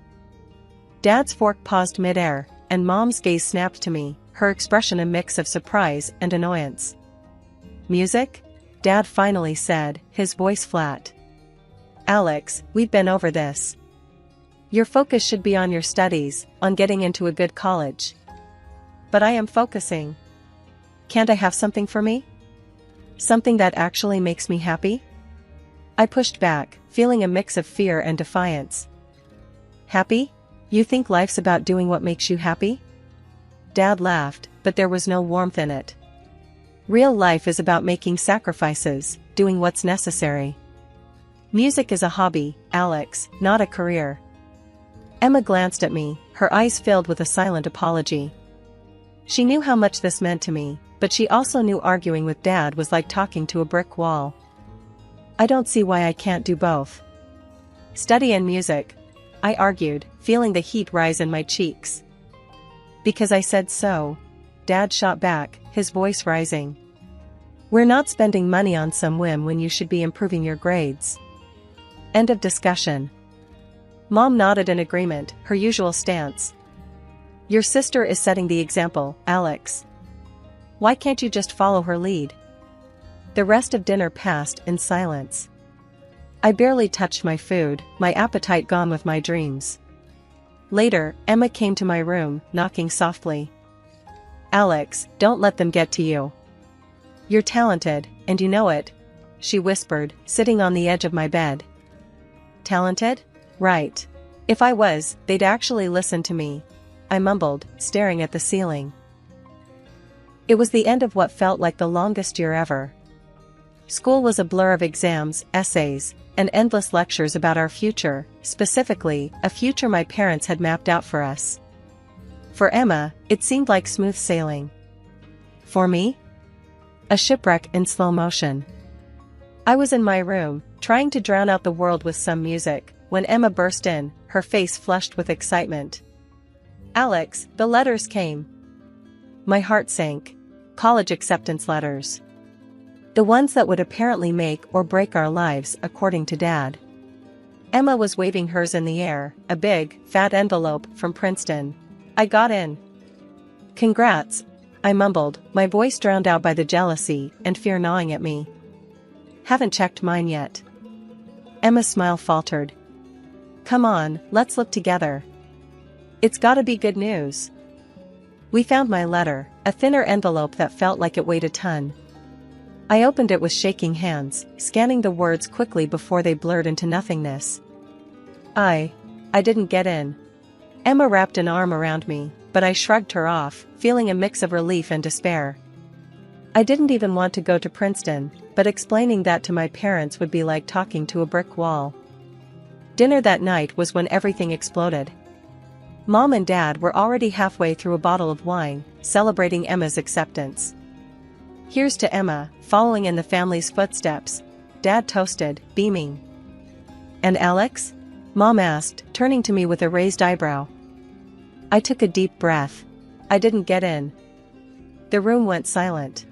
Dad's fork paused midair, and Mom's gaze snapped to me, her expression a mix of surprise and annoyance. "Music?" Dad finally said, his voice flat. "Alex, we've been over this. Your focus should be on your studies, on getting into a good college." "But I am focusing. Can't I have something for me? Something that actually makes me happy?" I pushed back, feeling a mix of fear and defiance. "Happy? You think life's about doing what makes you happy?" Dad laughed, but there was no warmth in it. "Real life is about making sacrifices, doing what's necessary. Music is a hobby, Alex, not a career." Emma glanced at me, her eyes filled with a silent apology. She knew how much this meant to me, but she also knew arguing with Dad was like talking to a brick wall. I don't see why I can't do both. Study and music, I argued, feeling the heat rise in my cheeks. Because I said so, Dad shot back, his voice rising. We're not spending money on some whim when you should be improving your grades. End of discussion. Mom nodded in agreement, her usual stance. Your sister is setting the example, Alex. Why can't you just follow her lead? The rest of dinner passed in silence. I barely touched my food, my appetite gone with my dreams. Later, Emma came to my room, knocking softly. Alex, don't let them get to you. You're talented, and you know it, she whispered, sitting on the edge of my bed. Talented? Right. If I was, they'd actually listen to me, I mumbled, staring at the ceiling. It was the end of what felt like the longest year ever. School was a blur of exams, essays, and endless lectures about our future, specifically, a future my parents had mapped out for us. For Emma, it seemed like smooth sailing. For me? A shipwreck in slow motion. I was in my room, trying to drown out the world with some music, when Emma burst in, her face flushed with excitement. Alex, the letters came. My heart sank. College acceptance letters. The ones that would apparently make or break our lives, according to Dad. Emma was waving hers in the air, a big, fat envelope from Princeton. I got in. Congrats, I mumbled, my voice drowned out by the jealousy and fear gnawing at me. Haven't checked mine yet. Emma's smile faltered. Come on, let's look together. It's gotta be good news. We found my letter, a thinner envelope that felt like it weighed a ton. I opened it with shaking hands, scanning the words quickly before they blurred into nothingness. I didn't get in. Emma wrapped an arm around me, but I shrugged her off, feeling a mix of relief and despair. I didn't even want to go to Princeton, but explaining that to my parents would be like talking to a brick wall. Dinner that night was when everything exploded. Mom and Dad were already halfway through a bottle of wine, celebrating Emma's acceptance. Here's to Emma, following in the family's footsteps, Dad toasted, beaming. And Alex? Mom asked, turning to me with a raised eyebrow. I took a deep breath. I didn't get in. The room went silent.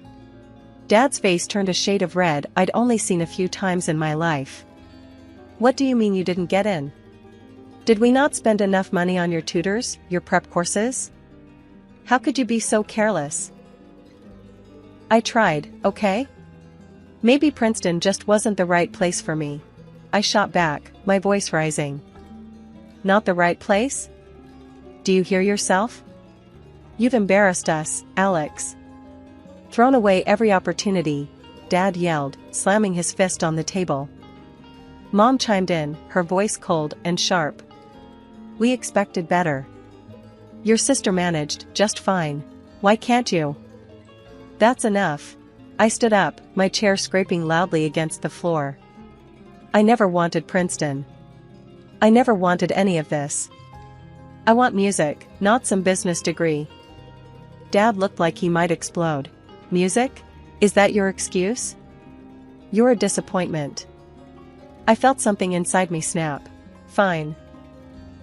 Dad's face turned a shade of red I'd only seen a few times in my life. What do you mean you didn't get in? Did we not spend enough money on your tutors, your prep courses? How could you be so careless? I tried, okay? Maybe Princeton just wasn't the right place for me. I shot back, my voice rising. Not the right place? Do you hear yourself? You've embarrassed us, Alex. Thrown away every opportunity, Dad yelled, slamming his fist on the table. Mom chimed in, her voice cold and sharp. We expected better. Your sister managed just fine. Why can't you? That's enough. I stood up, my chair scraping loudly against the floor. I never wanted Princeton. I never wanted any of this. I want music, not some business degree. Dad looked like he might explode. Music? Is that your excuse? You're a disappointment. I felt something inside me snap. Fine.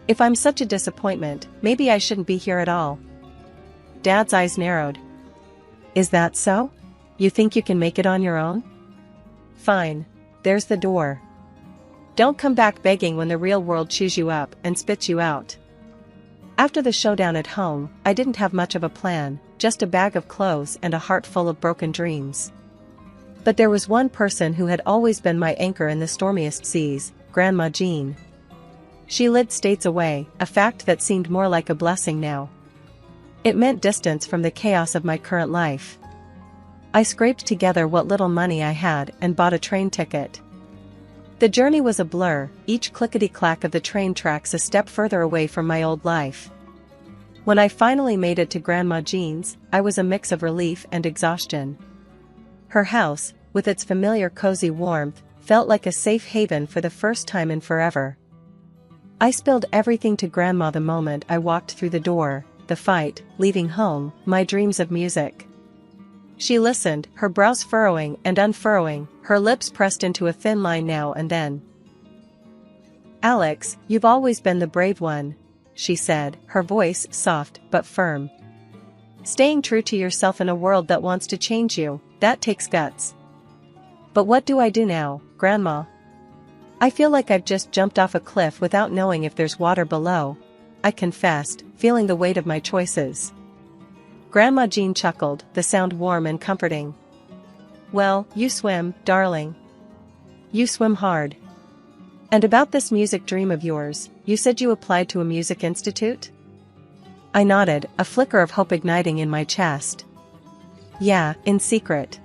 If I'm such a disappointment, maybe I shouldn't be here at all. Dad's eyes narrowed. Is that so? You think you can make it on your own? Fine. There's the door. Don't come back begging when the real world chews you up and spits you out. After the showdown at home, I didn't have much of a plan, just a bag of clothes and a heart full of broken dreams. But there was one person who had always been my anchor in the stormiest seas, Grandma Jean. She lived states away, a fact that seemed more like a blessing now. It meant distance from the chaos of my current life. I scraped together what little money I had and bought a train ticket. The journey was a blur, each clickety-clack of the train tracks a step further away from my old life. When I finally made it to Grandma Jean's, I was a mix of relief and exhaustion. Her house, with its familiar cozy warmth, felt like a safe haven for the first time in forever. I spilled everything to Grandma the moment I walked through the door, the fight, leaving home, my dreams of music. She listened, her brows furrowing and unfurrowing, her lips pressed into a thin line now and then. "Alex, you've always been the brave one," she said, her voice soft but firm. "Staying true to yourself in a world that wants to change you, that takes guts." "But what do I do now, Grandma? I feel like I've just jumped off a cliff without knowing if there's water below," I confessed, feeling the weight of my choices. Grandma Jean chuckled, the sound warm and comforting. "Well, you swim, darling. You swim hard. And about this music dream of yours, you said you applied to a music institute?" I nodded, a flicker of hope igniting in my chest. "Yeah, in secret.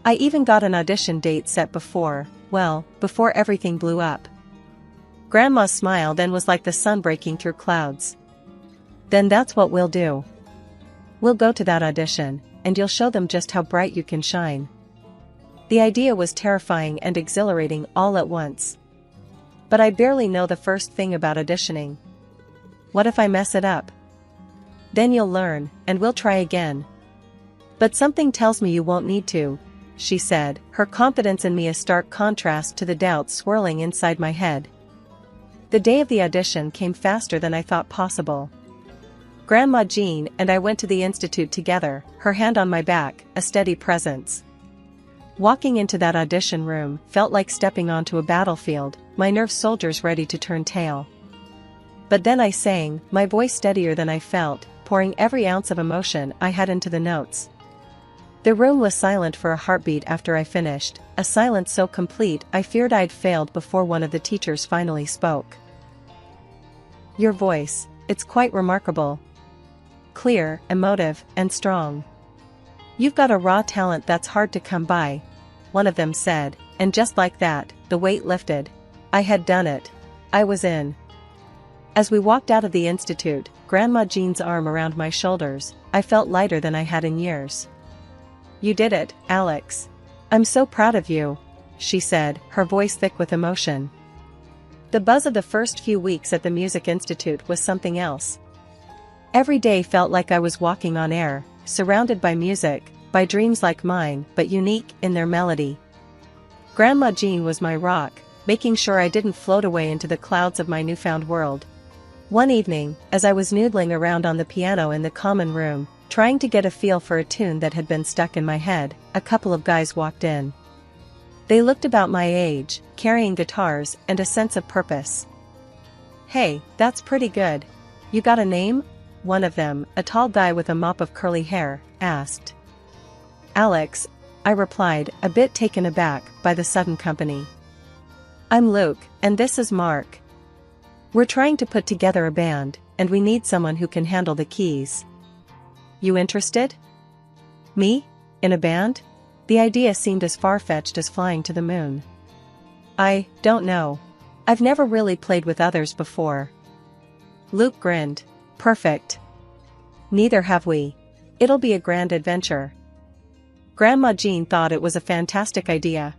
I even got an audition date set before everything blew up." Grandma's smile then was like the sun breaking through clouds. "Then that's what we'll do. We'll go to that audition, and you'll show them just how bright you can shine." The idea was terrifying and exhilarating all at once. But I barely know the first thing about auditioning. What if I mess it up? "Then you'll learn, and we'll try again." "But something tells me you won't need to," she said, her confidence in me a stark contrast to the doubts swirling inside my head. The day of the audition came faster than I thought possible. Grandma Jean and I went to the institute together, her hand on my back, a steady presence. Walking into that audition room felt like stepping onto a battlefield, my nerve soldiers ready to turn tail. But then I sang, my voice steadier than I felt, pouring every ounce of emotion I had into the notes. The room was silent for a heartbeat after I finished, a silence so complete I feared I'd failed before one of the teachers finally spoke. "Your voice, it's quite remarkable. Clear, emotive, and strong. You've got a raw talent that's hard to come by," one of them said, and just like that, the weight lifted. I had done it. I was in. As we walked out of the institute, Grandma Jean's arm around my shoulders, I felt lighter than I had in years. "You did it, Alex. I'm so proud of you," she said, her voice thick with emotion. The buzz of the first few weeks at the Music Institute was something else. Every day felt like I was walking on air, surrounded by music, by dreams like mine but unique in their melody. Grandma Jean was my rock, making sure I didn't float away into the clouds of my newfound world. One evening, as I was noodling around on the piano in the common room, trying to get a feel for a tune that had been stuck in my head, a couple of guys walked in. They looked about my age, carrying guitars and a sense of purpose. "Hey, that's pretty good. You got a name?" one of them, a tall guy with a mop of curly hair, asked. "Alex," I replied, a bit taken aback by the sudden company. "I'm Luke, and this is Mark. We're trying to put together a band, and we need someone who can handle the keys. You interested?" "Me? In a band?" The idea seemed as far-fetched as flying to the moon. "I don't know. I've never really played with others before." Luke grinned. "Perfect. Neither have we. It'll be a grand adventure." Grandma Jean thought it was a fantastic idea.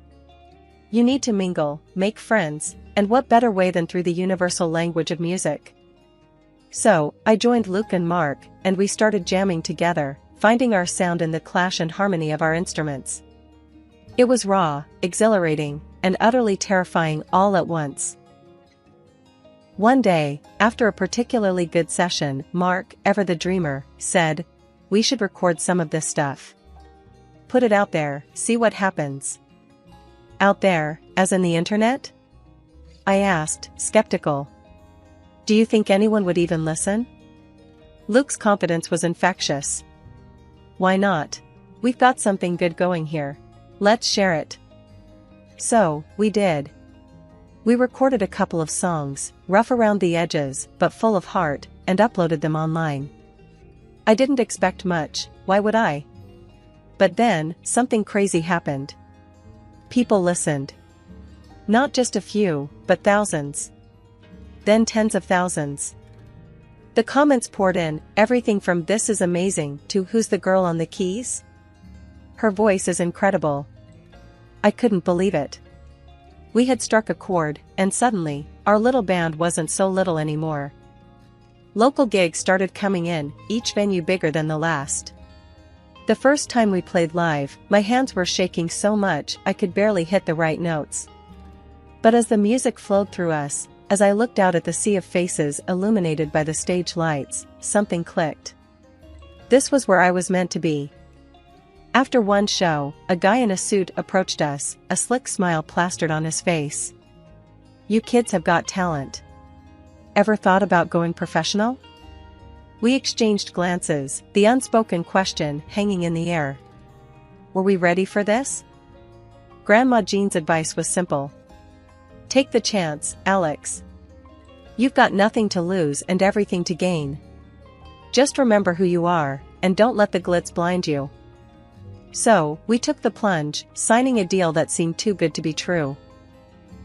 "You need to mingle, make friends, and what better way than through the universal language of music?" So, I joined Luke and Mark, and we started jamming together, finding our sound in the clash and harmony of our instruments. It was raw, exhilarating, and utterly terrifying all at once. One day, after a particularly good session, Mark, ever the dreamer, said, "We should record some of this stuff. Put it out there, see what happens." "Out there, as in the internet?" I asked, skeptical. "Do you think anyone would even listen?" Luke's confidence was infectious. "Why not? We've got something good going here. Let's share it." So, we did. We recorded a couple of songs, rough around the edges, but full of heart, and uploaded them online. I didn't expect much, why would I? But then, something crazy happened. People listened. Not just a few, but thousands. Then tens of thousands. The comments poured in, everything from "This is amazing" to "Who's the girl on the keys? Her voice is incredible." I couldn't believe it. We had struck a chord, and suddenly, our little band wasn't so little anymore. Local gigs started coming in, each venue bigger than the last. The first time we played live, my hands were shaking so much I could barely hit the right notes. But as the music flowed through us, as I looked out at the sea of faces illuminated by the stage lights, something clicked. This was where I was meant to be. After one show, a guy in a suit approached us, a slick smile plastered on his face. "You kids have got talent. Ever thought about going professional?" We exchanged glances, the unspoken question hanging in the air. Were we ready for this? Grandma Jean's advice was simple. Take the chance, Alex. You've got nothing to lose and everything to gain. Just remember who you are, and don't let the glitz blind you. So, we took the plunge, signing a deal that seemed too good to be true.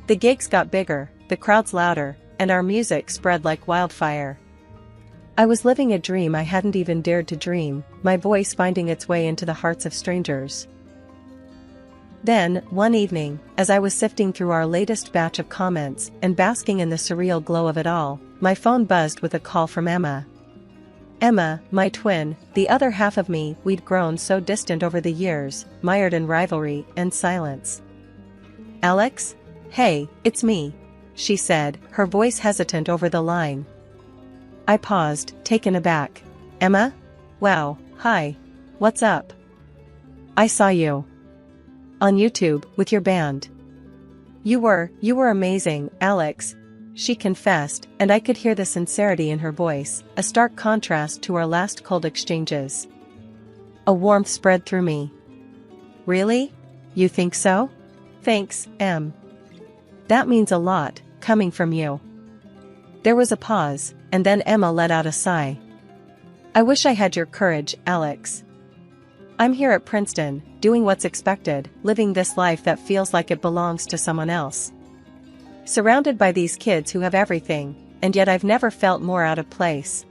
The gigs got bigger, the crowds louder, and our music spread like wildfire. I was living a dream I hadn't even dared to dream, my voice finding its way into the hearts of strangers. Then, one evening, as I was sifting through our latest batch of comments and basking in the surreal glow of it all, my phone buzzed with a call from Emma. Emma, my twin, the other half of me we'd grown so distant over the years, mired in rivalry and silence. "Alex? Hey, it's me," she said, her voice hesitant over the line. I paused, taken aback. "Emma? Wow, hi. What's up? I saw you on YouTube, with your band. You were amazing, Alex," she confessed, and I could hear the sincerity in her voice, a stark contrast to our last cold exchanges. A warmth spread through me. "Really? You think so? Thanks, Em. That means a lot, coming from you." There was a pause, and then Emma let out a sigh. "I wish I had your courage, Alex. I'm here at Princeton, doing what's expected, living this life that feels like it belongs to someone else. Surrounded by these kids who have everything, and yet I've never felt more out of place."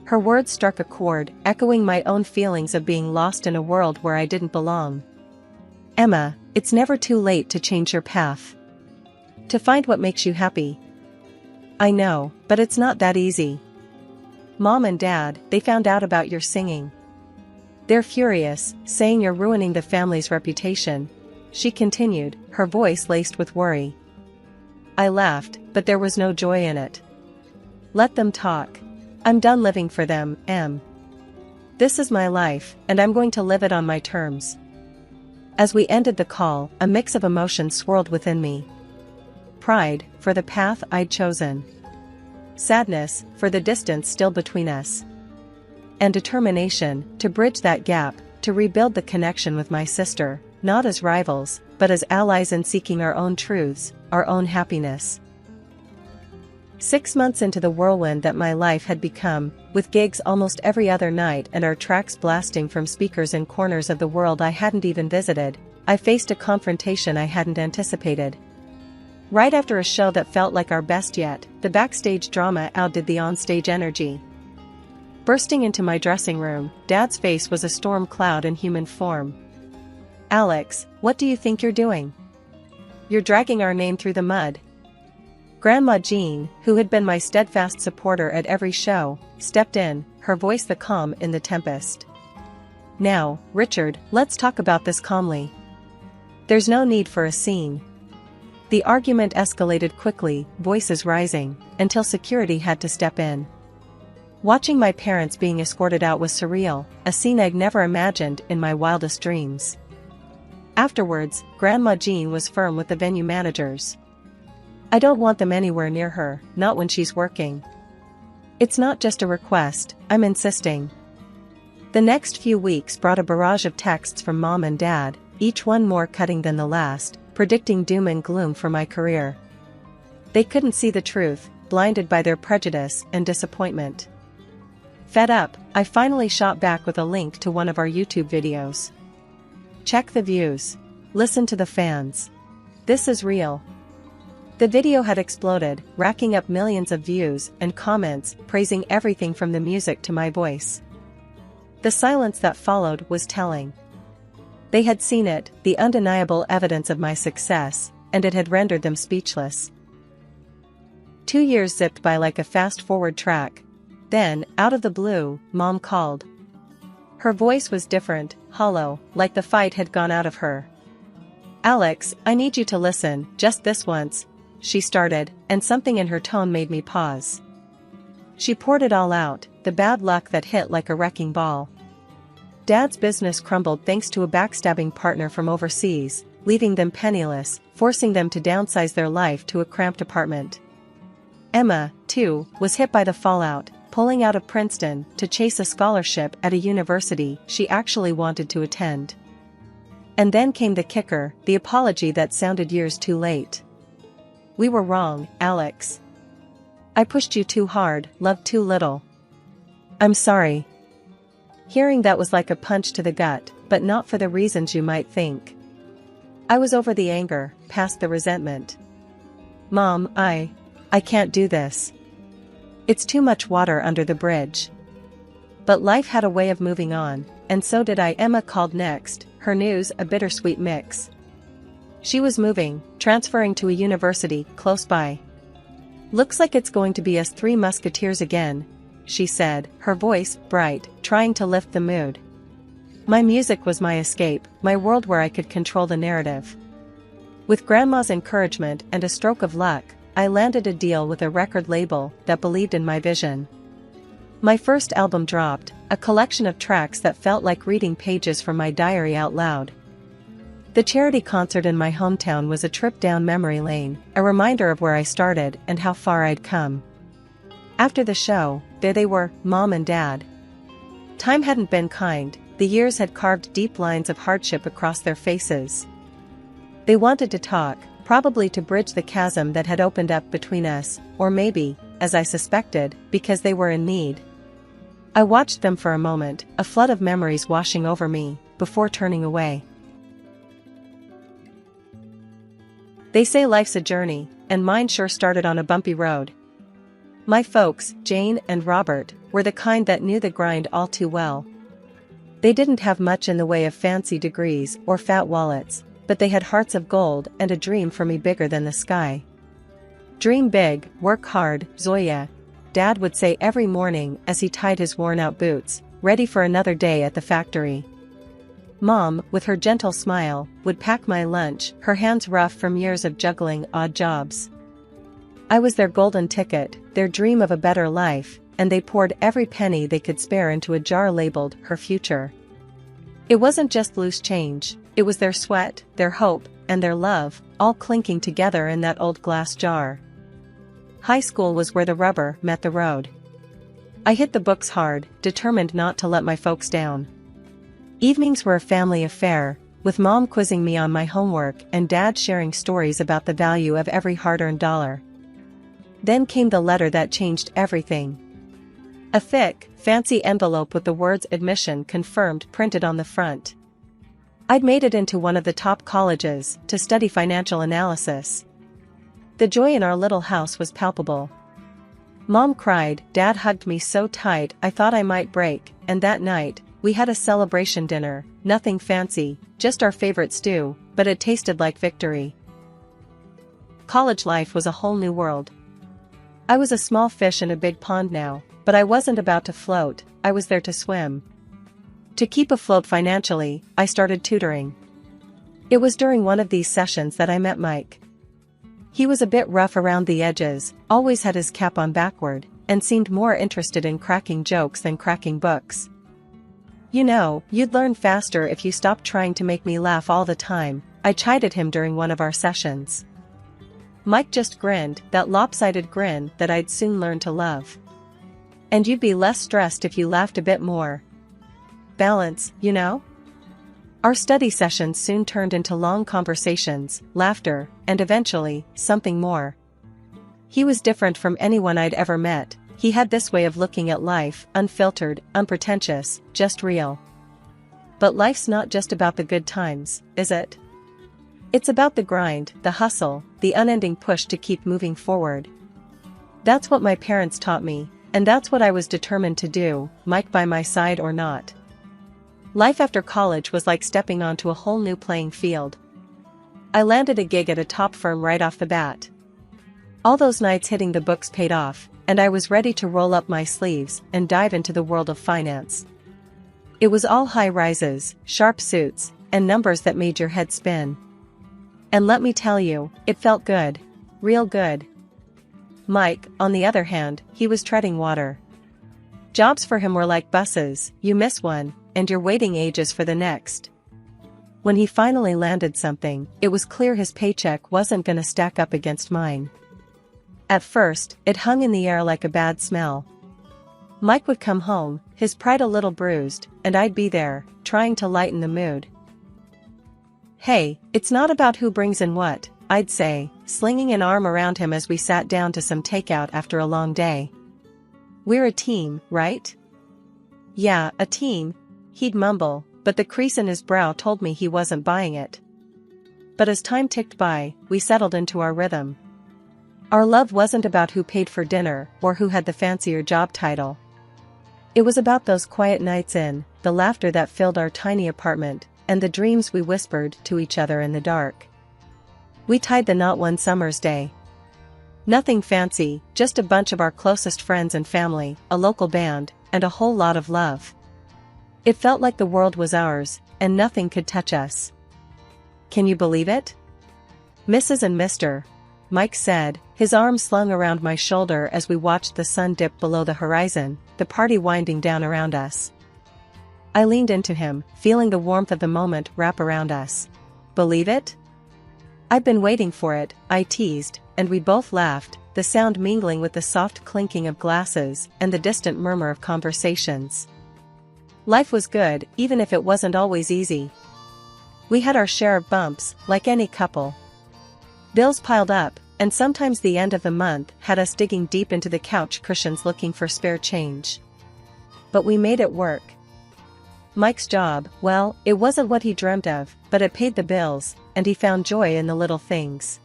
Her words struck a chord, echoing my own feelings of being lost in a world where I didn't belong. "Emma, it's never too late to change your path. To find what makes you happy. I know, but it's not that easy. Mom and Dad, they found out about your singing. They're furious, saying you're ruining the family's reputation," she continued, her voice laced with worry. I laughed, but there was no joy in it. "Let them talk. I'm done living for them, Em. This is my life, and I'm going to live it on my terms." As we ended the call, a mix of emotions swirled within me. Pride, for the path I'd chosen. Sadness, for the distance still between us. And determination, to bridge that gap, to rebuild the connection with my sister, not as rivals, but as allies in seeking our own truths, our own happiness. 6 months into the whirlwind that my life had become, with gigs almost every other night and our tracks blasting from speakers in corners of the world I hadn't even visited, I faced a confrontation I hadn't anticipated. Right after a show that felt like our best yet, the backstage drama outdid the onstage energy. Bursting into my dressing room, Dad's face was a storm cloud in human form. "Alex, what do you think you're doing? You're dragging our name through the mud." Grandma Jean, who had been my steadfast supporter at every show, stepped in, her voice the calm in the tempest. "Now, Richard, let's talk about this calmly. There's no need for a scene." The argument escalated quickly, voices rising, until security had to step in. Watching my parents being escorted out was surreal, a scene I'd never imagined in my wildest dreams. Afterwards, Grandma Jean was firm with the venue managers. "I don't want them anywhere near her, not when she's working. It's not just a request, I'm insisting." The next few weeks brought a barrage of texts from Mom and Dad, each one more cutting than the last, predicting doom and gloom for my career. They couldn't see the truth, blinded by their prejudice and disappointment. Fed up, I finally shot back with a link to one of our YouTube videos. "Check the views. Listen to the fans. This is real." The video had exploded, racking up millions of views and comments praising everything from the music to my voice. The silence that followed was telling. They had seen it, the undeniable evidence of my success, and it had rendered them speechless. 2 years zipped by like a fast-forward track. Then, out of the blue, Mom called. Her voice was different, hollow, like the fight had gone out of her. "Alex, I need you to listen, just this once," she started, and something in her tone made me pause. She poured it all out, the bad luck that hit like a wrecking ball. Dad's business crumbled thanks to a backstabbing partner from overseas, leaving them penniless, forcing them to downsize their life to a cramped apartment. Emma, too, was hit by the fallout, pulling out of Princeton to chase a scholarship at a university she actually wanted to attend. And then came the kicker, the apology that sounded years too late. "We were wrong, Alex. I pushed you too hard, loved too little. I'm sorry." Hearing that was like a punch to the gut, but not for the reasons you might think. I was over the anger, past the resentment. "Mom, I can't do this. It's too much water under the bridge." But life had a way of moving on, and so did I. Emma called next, her news a bittersweet mix. She was moving, transferring to a university close by. "Looks like it's going to be us three musketeers again," she said, her voice bright, trying to lift the mood. My music was my escape, my world where I could control the narrative. With Grandma's encouragement and a stroke of luck, I landed a deal with a record label that believed in my vision. My first album dropped, a collection of tracks that felt like reading pages from my diary out loud. The charity concert in my hometown was a trip down memory lane, a reminder of where I started and how far I'd come. After the show, there they were, Mom and Dad. Time hadn't been kind, the years had carved deep lines of hardship across their faces. They wanted to talk, probably to bridge the chasm that had opened up between us, or maybe, as I suspected, because they were in need. I watched them for a moment, a flood of memories washing over me, before turning away. They say life's a journey, and mine sure started on a bumpy road. My folks, Jane and Robert, were the kind that knew the grind all too well. They didn't have much in the way of fancy degrees or fat wallets, but they had hearts of gold and a dream for me bigger than the sky. "Dream big, work hard, Zoya," Dad would say every morning as he tied his worn-out boots, ready for another day at the factory. Mom, with her gentle smile, would pack my lunch, her hands rough from years of juggling odd jobs. I was their golden ticket, their dream of a better life, and they poured every penny they could spare into a jar labeled "Her Future." It wasn't just loose change, it was their sweat, their hope, and their love, all clinking together in that old glass jar. High school was where the rubber met the road. I hit the books hard, determined not to let my folks down. Evenings were a family affair, with Mom quizzing me on my homework and Dad sharing stories about the value of every hard-earned dollar. Then came the letter that changed everything. A thick, fancy envelope with the words "admission confirmed" printed on the front. I'd made it into one of the top colleges to study financial analysis. The joy in our little house was palpable. Mom cried, Dad hugged me so tight I thought I might break, and that night, we had a celebration dinner, nothing fancy, just our favorite stew, but it tasted like victory. College life was a whole new world. I was a small fish in a big pond now, but I wasn't about to float, I was there to swim. To keep afloat financially, I started tutoring. It was during one of these sessions that I met Mike. He was a bit rough around the edges, always had his cap on backward, and seemed more interested in cracking jokes than cracking books. "You know, you'd learn faster if you stopped trying to make me laugh all the time," I chided him during one of our sessions. Mike just grinned, that lopsided grin that I'd soon learn to love. "And you'd be less stressed if you laughed a bit more. Balance, you know?" Our study sessions soon turned into long conversations, laughter, and eventually, something more. He was different from anyone I'd ever met. He had this way of looking at life, unfiltered, unpretentious, just real. But life's not just about the good times, is it? It's about the grind, the hustle, the unending push to keep moving forward. That's what my parents taught me, and that's what I was determined to do, Mike by my side or not. Life after college was like stepping onto a whole new playing field. I landed a gig at a top firm right off the bat. All those nights hitting the books paid off, and I was ready to roll up my sleeves and dive into the world of finance. It was all high rises, sharp suits, and numbers that made your head spin. And let me tell you, it felt good. Real good. Mike, on the other hand, he was treading water. Jobs for him were like buses, you miss one, and you're waiting ages for the next. When he finally landed something, it was clear his paycheck wasn't gonna stack up against mine. At first, it hung in the air like a bad smell. Mike would come home, his pride a little bruised, and I'd be there, trying to lighten the mood. Hey, it's not about who brings in what, I'd say, slinging an arm around him as we sat down to some takeout after a long day. We're a team, right? Yeah, a team, he'd mumble, but the crease in his brow told me he wasn't buying it. But as time ticked by, we settled into our rhythm. Our love wasn't about who paid for dinner or who had the fancier job title. It was about those quiet nights in, the laughter that filled our tiny apartment, and the dreams we whispered to each other in the dark. We tied the knot one summer's day. Nothing fancy, just a bunch of our closest friends and family, a local band, and a whole lot of love. It felt like the world was ours, and nothing could touch us. Can you believe it? Mrs. and Mr. Mike said, his arm slung around my shoulder as we watched the sun dip below the horizon, the party winding down around us. I leaned into him, feeling the warmth of the moment wrap around us. Believe it? I've been waiting for it, I teased, and we both laughed, the sound mingling with the soft clinking of glasses and the distant murmur of conversations. Life was good, even if it wasn't always easy. We had our share of bumps, like any couple. Bills piled up, and sometimes the end of the month had us digging deep into the couch cushions looking for spare change. But we made it work. Mike's job, well, it wasn't what he dreamt of, but it paid the bills, and he found joy in the little things.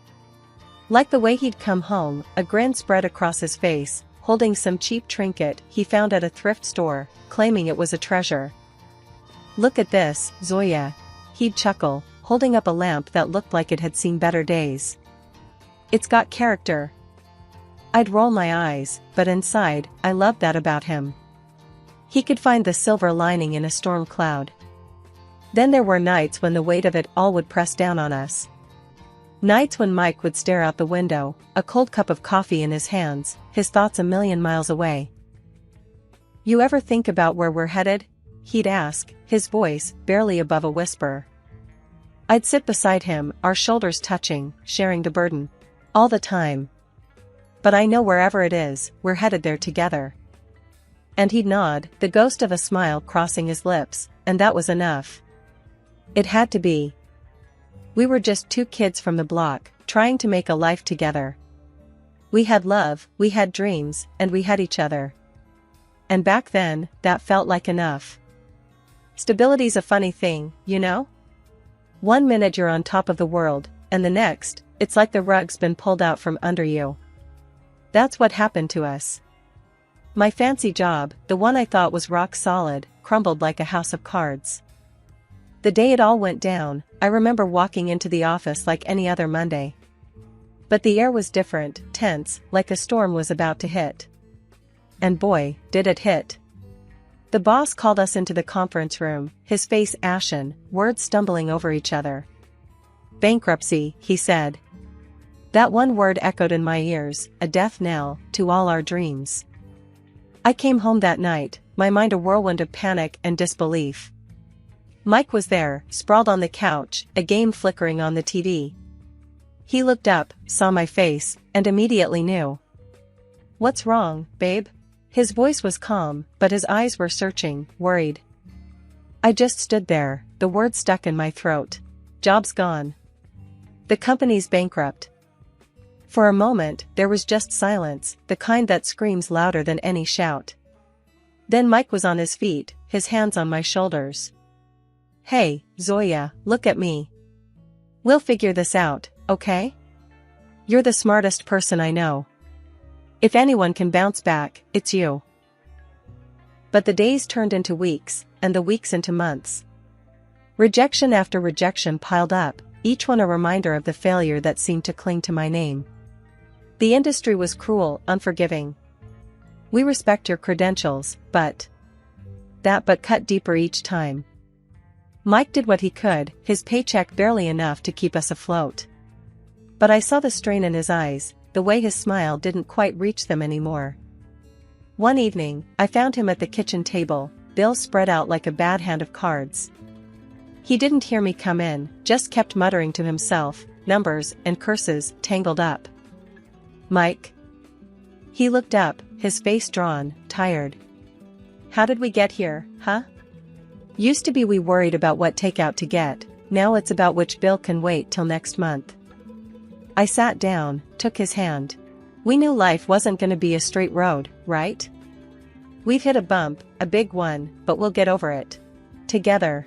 Like the way he'd come home, a grin spread across his face, holding some cheap trinket he found at a thrift store, claiming it was a treasure. Look at this, Zoya. He'd chuckle, holding up a lamp that looked like it had seen better days. It's got character. I'd roll my eyes, but inside, I loved that about him. He could find the silver lining in a storm cloud. Then there were nights when the weight of it all would press down on us. Nights when Mike would stare out the window, a cold cup of coffee in his hands, his thoughts a million miles away. You ever think about where we're headed? He'd ask, his voice barely above a whisper. I'd sit beside him, our shoulders touching, sharing the burden. All the time. But I know wherever it is, we're headed there together. And he'd nod, the ghost of a smile crossing his lips, and that was enough. It had to be. We were just two kids from the block, trying to make a life together. We had love, we had dreams, and we had each other. And back then, that felt like enough. Stability's a funny thing, you know? One minute you're on top of the world, and the next, it's like the rug's been pulled out from under you. That's what happened to us. My fancy job, the one I thought was rock solid, crumbled like a house of cards. The day it all went down, I remember walking into the office like any other Monday. But the air was different, tense, like a storm was about to hit. And boy, did it hit. The boss called us into the conference room, his face ashen, words stumbling over each other. Bankruptcy, he said. That one word echoed in my ears, a death knell to all our dreams. I came home that night, my mind a whirlwind of panic and disbelief. Mike was there, sprawled on the couch, a game flickering on the TV. He looked up, saw my face, and immediately knew. What's wrong, babe? His voice was calm, but his eyes were searching, worried. I just stood there, the words stuck in my throat. Job's gone. The company's bankrupt. For a moment, there was just silence, the kind that screams louder than any shout. Then Mike was on his feet, his hands on my shoulders. Hey, Zoya, look at me. We'll figure this out, okay? You're the smartest person I know. If anyone can bounce back, it's you. But the days turned into weeks, and the weeks into months. Rejection after rejection piled up, each one a reminder of the failure that seemed to cling to my name. The industry was cruel, unforgiving. We respect your credentials, but... that but cut deeper each time. Mike did what he could, his paycheck barely enough to keep us afloat. But I saw the strain in his eyes, the way his smile didn't quite reach them anymore. One evening, I found him at the kitchen table, bills spread out like a bad hand of cards. He didn't hear me come in, just kept muttering to himself, numbers and curses tangled up. "Mike?" He looked up, his face drawn, tired. "How did we get here, huh? Used to be we worried about what takeout to get, now it's about which bill can wait till next month." I sat down, took his hand. We knew life wasn't gonna be a straight road, right? We've hit a bump, a big one, but we'll get over it. Together.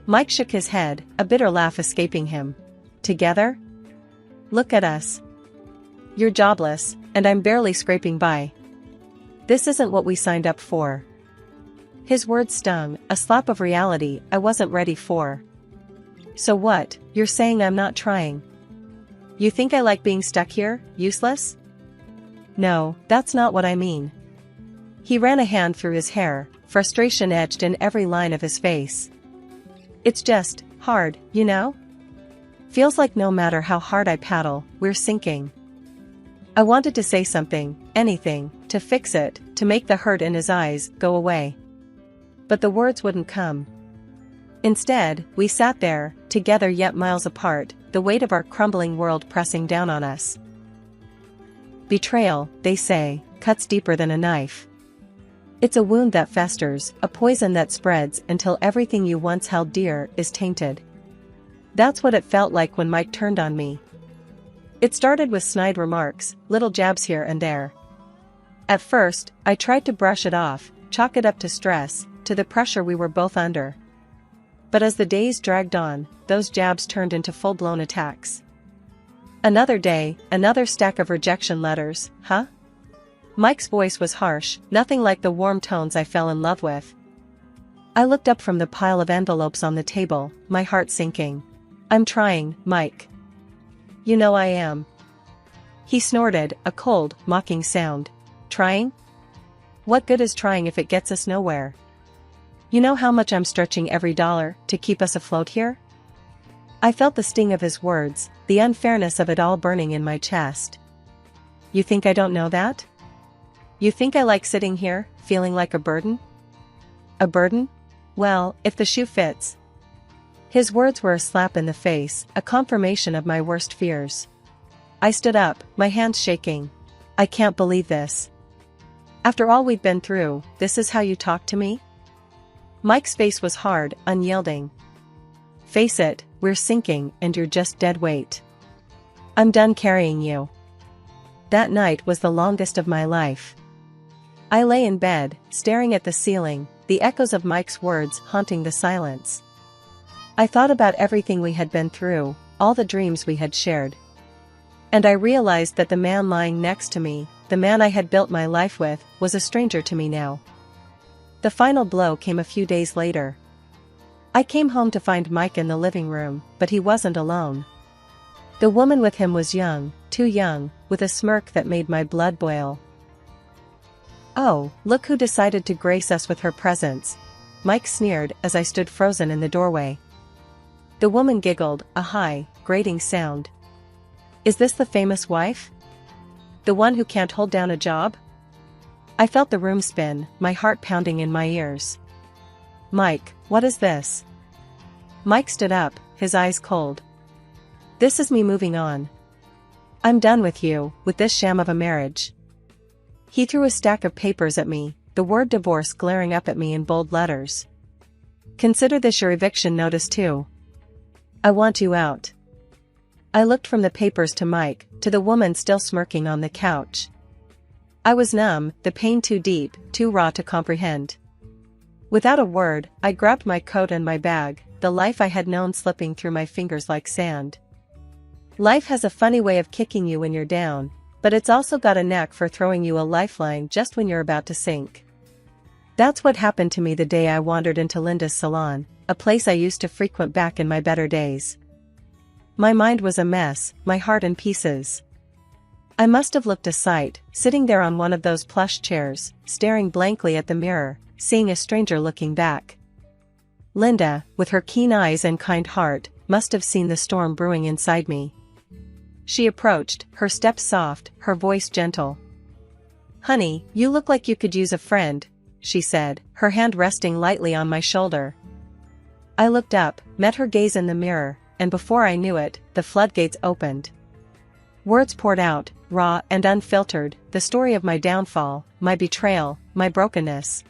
Mike shook his head, a bitter laugh escaping him. Together? Look at us. You're jobless, and I'm barely scraping by. This isn't what we signed up for. His words stung, a slap of reality I wasn't ready for. So what, you're saying I'm not trying? You think I like being stuck here, useless? No, that's not what I mean. He ran a hand through his hair, frustration etched in every line of his face. It's just hard, you know? Feels like no matter how hard I paddle, we're sinking. I wanted to say something, anything, to fix it, to make the hurt in his eyes go away. But the words wouldn't come. Instead, we sat there, together yet miles apart, the weight of our crumbling world pressing down on us. Betrayal, they say, cuts deeper than a knife. It's a wound that festers, a poison that spreads until everything you once held dear is tainted. That's what it felt like when Mike turned on me. It started with snide remarks, little jabs here and there. At first, I tried to brush it off, chalk it up to stress, to the pressure we were both under. But as the days dragged on, those jabs turned into full-blown attacks. Another day, another stack of rejection letters, huh? Mike's voice was harsh, nothing like the warm tones I fell in love with. I looked up from the pile of envelopes on the table, my heart sinking. I'm trying, Mike. You know I am. He snorted, a cold, mocking sound. Trying? What good is trying if it gets us nowhere? You know how much I'm stretching every dollar to keep us afloat here? I felt the sting of his words, the unfairness of it all burning in my chest. You think I don't know that? You think I like sitting here, feeling like a burden? A burden? Well, if the shoe fits. His words were a slap in the face, a confirmation of my worst fears. I stood up, my hands shaking. I can't believe this. After all we've been through, this is how you talk to me? Mike's face was hard, unyielding. Face it, we're sinking and you're just dead weight. I'm done carrying you. That night was the longest of my life. I lay in bed, staring at the ceiling, the echoes of Mike's words haunting the silence. I thought about everything we had been through, all the dreams we had shared. And I realized that the man lying next to me, the man I had built my life with, was a stranger to me now. The final blow came a few days later. I came home to find Mike in the living room, but he wasn't alone. The woman with him was young, too young, with a smirk that made my blood boil. Oh, look who decided to grace us with her presence, Mike sneered as I stood frozen in the doorway. The woman giggled, a high, grating sound. Is this the famous wife? The one who can't hold down a job? I felt the room spin, my heart pounding in my ears. Mike, what is this? Mike stood up, his eyes cold. This is me moving on. I'm done with you, with this sham of a marriage. He threw a stack of papers at me, the word divorce glaring up at me in bold letters. Consider this your eviction notice too. I want you out. I looked from the papers to Mike, to the woman still smirking on the couch. I was numb, the pain too deep, too raw to comprehend. Without a word, I grabbed my coat and my bag, the life I had known slipping through my fingers like sand. Life has a funny way of kicking you when you're down, but it's also got a knack for throwing you a lifeline just when you're about to sink. That's what happened to me the day I wandered into Linda's salon, a place I used to frequent back in my better days. My mind was a mess, my heart in pieces. I must have looked a sight, sitting there on one of those plush chairs, staring blankly at the mirror, seeing a stranger looking back. Linda, with her keen eyes and kind heart, must have seen the storm brewing inside me. She approached, her step soft, her voice gentle. "Honey, you look like you could use a friend," she said, her hand resting lightly on my shoulder. I looked up, met her gaze in the mirror, and before I knew it, the floodgates opened. Words poured out, raw and unfiltered, the story of my downfall, my betrayal, my brokenness.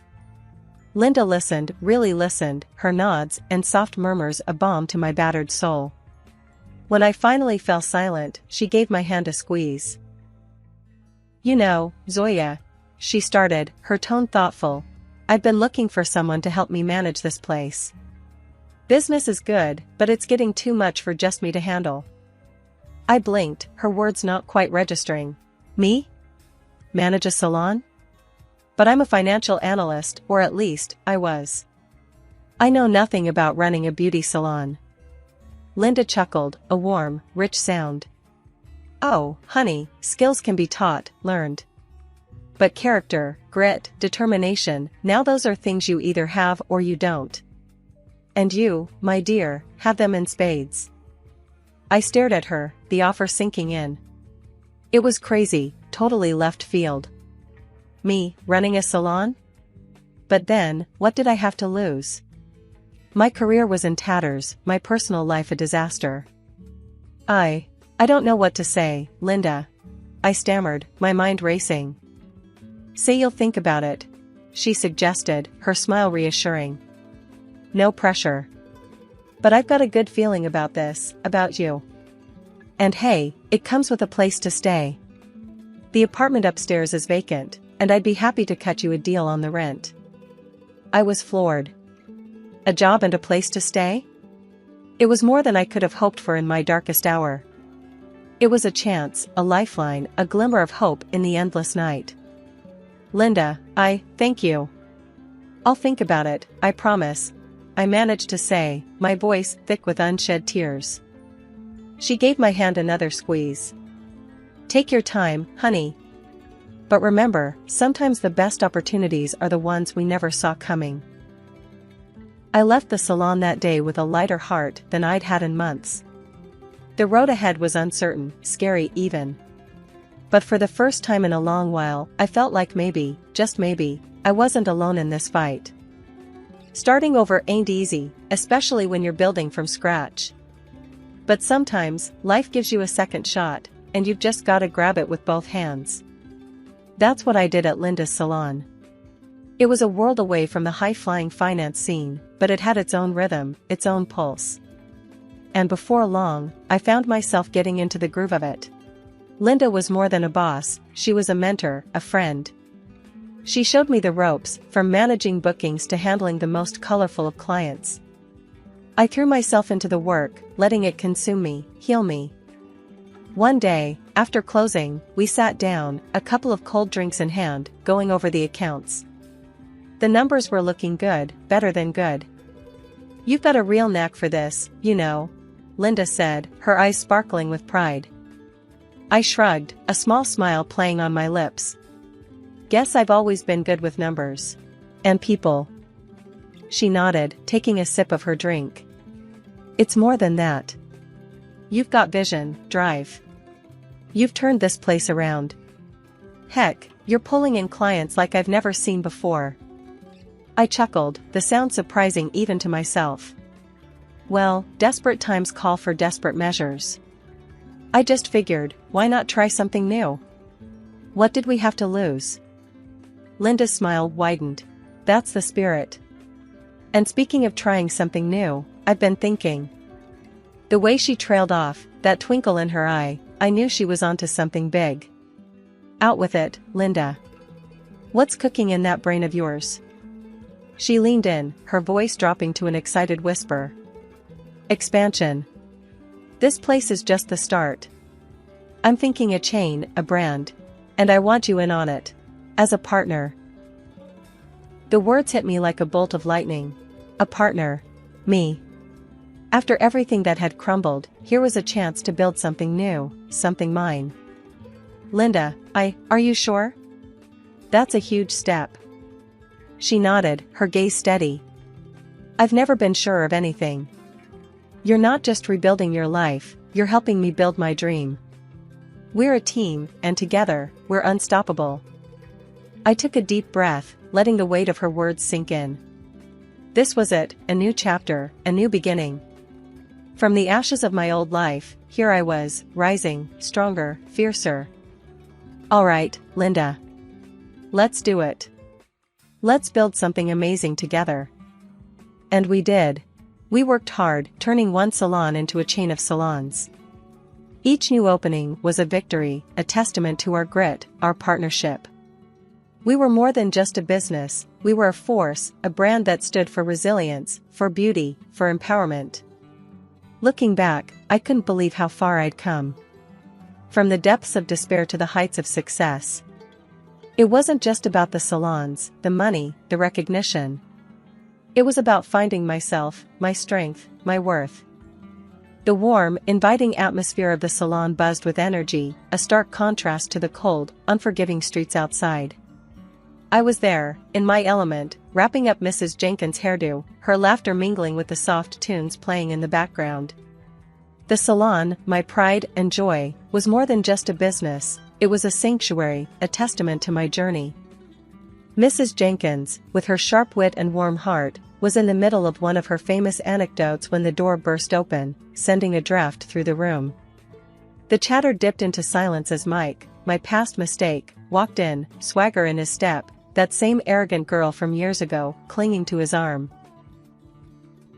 Linda listened, really listened, her nods and soft murmurs a balm to my battered soul. When I finally fell silent, she gave my hand a squeeze. "You know, Zoya," she started, her tone thoughtful, "I've been looking for someone to help me manage this place. Business is good, but it's getting too much for just me to handle." I blinked, her words not quite registering. "Me? Manage a salon? But I'm a financial analyst, or at least, I was. I know nothing about running a beauty salon." Linda chuckled, a warm, rich sound. "Oh, honey, skills can be taught, learned. But character, grit, determination, now those are things you either have or you don't. And you, my dear, have them in spades." I stared at her, the offer sinking in. It was crazy, totally left field. Me, running a salon? But then, what did I have to lose? My career was in tatters, my personal life a disaster. I don't know what to say, Linda," I stammered, my mind racing. "Say you'll think about it," she suggested, her smile reassuring. "No pressure. But I've got a good feeling about this, about you. And hey, it comes with a place to stay. The apartment upstairs is vacant, and I'd be happy to cut you a deal on the rent." I was floored. A job and a place to stay? It was more than I could have hoped for in my darkest hour. It was a chance, a lifeline, a glimmer of hope in the endless night. "Linda, thank you. I'll think about it, I promise," I managed to say, my voice thick with unshed tears. She gave my hand another squeeze. "Take your time, honey. But remember, sometimes the best opportunities are the ones we never saw coming." I left the salon that day with a lighter heart than I'd had in months. The road ahead was uncertain, scary even. But for the first time in a long while, I felt like maybe, just maybe, I wasn't alone in this fight. Starting over ain't easy, especially when you're building from scratch. But sometimes, life gives you a second shot, and you've just gotta grab it with both hands. That's what I did at Linda's salon. It was a world away from the high-flying finance scene, but it had its own rhythm, its own pulse. And before long, I found myself getting into the groove of it. Linda was more than a boss, she was a mentor, a friend. She showed me the ropes, from managing bookings to handling the most colorful of clients. I threw myself into the work, letting it consume me, heal me. One day, after closing, we sat down, a couple of cold drinks in hand, going over the accounts. The numbers were looking good, better than good. "You've got a real knack for this, you know," Linda said, her eyes sparkling with pride. I shrugged, a small smile playing on my lips. "Guess I've always been good with numbers. And people." She nodded, taking a sip of her drink. "It's more than that. You've got vision, drive. You've turned this place around. Heck, you're pulling in clients like I've never seen before." I chuckled, the sound surprising even to myself. Well, desperate times call for desperate measures. I just figured, why not try something new? What did we have to lose? Linda's smile widened. That's the spirit. And speaking of trying something new, I've been thinking. The way she trailed off, that twinkle in her eye, I knew she was onto something big. Out with it, Linda. What's cooking in that brain of yours? She leaned in, her voice dropping to an excited whisper. Expansion. This place is just the start. I'm thinking a chain, a brand. And I want you in on it. As a partner. The words hit me like a bolt of lightning. A partner. Me. After everything that had crumbled, here was a chance to build something new, something mine. Linda, are you sure? That's a huge step. She nodded, her gaze steady. I've never been sure of anything. You're not just rebuilding your life, you're helping me build my dream. We're a team, and together, we're unstoppable. I took a deep breath, letting the weight of her words sink in. This was it, a new chapter, a new beginning. From the ashes of my old life, here I was, rising, stronger, fiercer. All right, Linda. Let's do it. Let's build something amazing together. And we did. We worked hard, turning one salon into a chain of salons. Each new opening was a victory, a testament to our grit, our partnership. We were more than just a business, we were a force, a brand that stood for resilience, for beauty, for empowerment. Looking back, I couldn't believe how far I'd come. From the depths of despair to the heights of success. It wasn't just about the salons, the money, the recognition. It was about finding myself, my strength, my worth. The warm, inviting atmosphere of the salon buzzed with energy, a stark contrast to the cold, unforgiving streets outside. I was there, in my element, wrapping up Mrs. Jenkins' hairdo, her laughter mingling with the soft tunes playing in the background. The salon, my pride and joy, was more than just a business, it was a sanctuary, a testament to my journey. Mrs. Jenkins, with her sharp wit and warm heart, was in the middle of one of her famous anecdotes when the door burst open, sending a draft through the room. The chatter dipped into silence as Mike, my past mistake, walked in, swagger in his step, that same arrogant girl from years ago, clinging to his arm.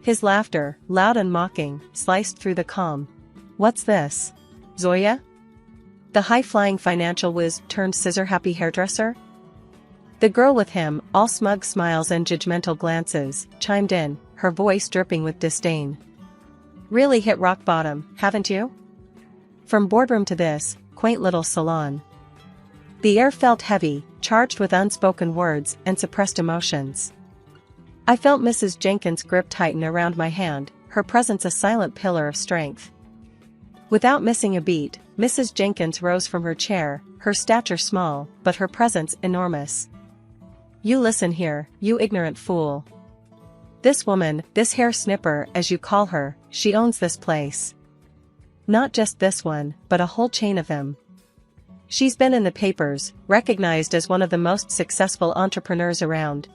His laughter, loud and mocking, sliced through the calm. What's this? Zoya? The high-flying financial whiz turned scissor-happy hairdresser? The girl with him, all smug smiles and judgmental glances, chimed in, her voice dripping with disdain. Really hit rock bottom, haven't you? From boardroom to this, quaint little salon. The air felt heavy, charged with unspoken words and suppressed emotions. I felt Mrs. Jenkins' grip tighten around my hand, her presence a silent pillar of strength. Without missing a beat, Mrs. Jenkins rose from her chair, her stature small, but her presence enormous. You listen here, you ignorant fool. This woman, this hair snipper as you call her, she owns this place. Not just this one, but a whole chain of them. She's been in the papers, recognized as one of the most successful entrepreneurs around.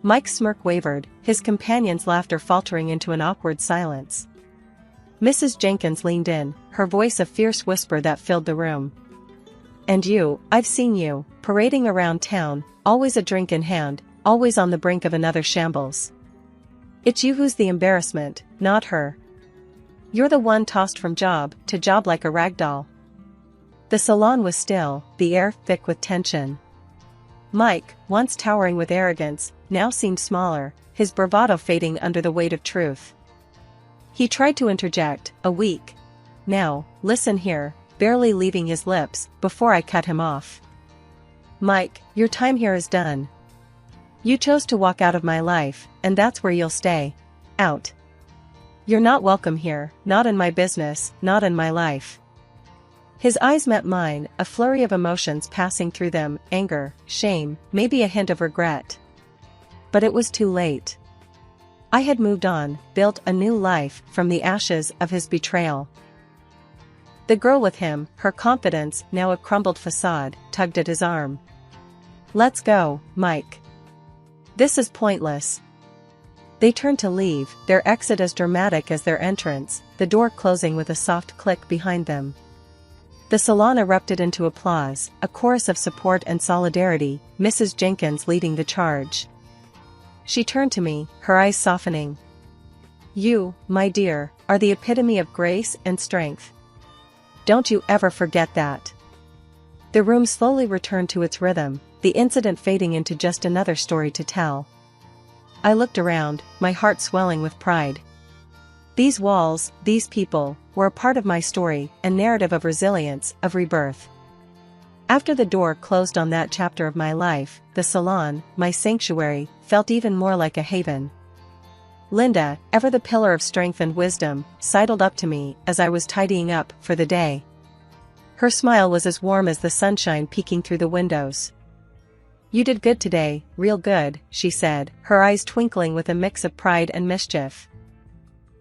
Mike's smirk wavered, his companion's laughter faltering into an awkward silence. Mrs. Jenkins leaned in, her voice a fierce whisper that filled the room. And you, I've seen you, parading around town, always a drink in hand, always on the brink of another shambles. It's you who's the embarrassment, not her. You're the one tossed from job to job like a rag doll. The salon was still, the air thick with tension. Mike, once towering with arrogance, now seemed smaller, his bravado fading under the weight of truth. He tried to interject, a weak. Now, listen here, barely leaving his lips, before I cut him off. Mike, your time here is done. You chose to walk out of my life, and that's where you'll stay. Out. You're not welcome here, not in my business, not in my life. His eyes met mine, a flurry of emotions passing through them, anger, shame, maybe a hint of regret. But it was too late. I had moved on, built a new life from the ashes of his betrayal. The girl with him, her confidence now a crumbled facade, tugged at his arm. Let's go, Mike. This is pointless. They turned to leave, their exit as dramatic as their entrance, the door closing with a soft click behind them. The salon erupted into applause, a chorus of support and solidarity, Mrs. Jenkins leading the charge. She turned to me, her eyes softening. You, my dear, are the epitome of grace and strength. Don't you ever forget that. The room slowly returned to its rhythm, the incident fading into just another story to tell. I looked around, my heart swelling with pride. These walls, these people, were a part of my story, a narrative of resilience, of rebirth. After the door closed on that chapter of my life, the salon, my sanctuary, felt even more like a haven. Linda, ever the pillar of strength and wisdom, sidled up to me as I was tidying up for the day. Her smile was as warm as the sunshine peeking through the windows. You did good today, real good, she said, her eyes twinkling with a mix of pride and mischief.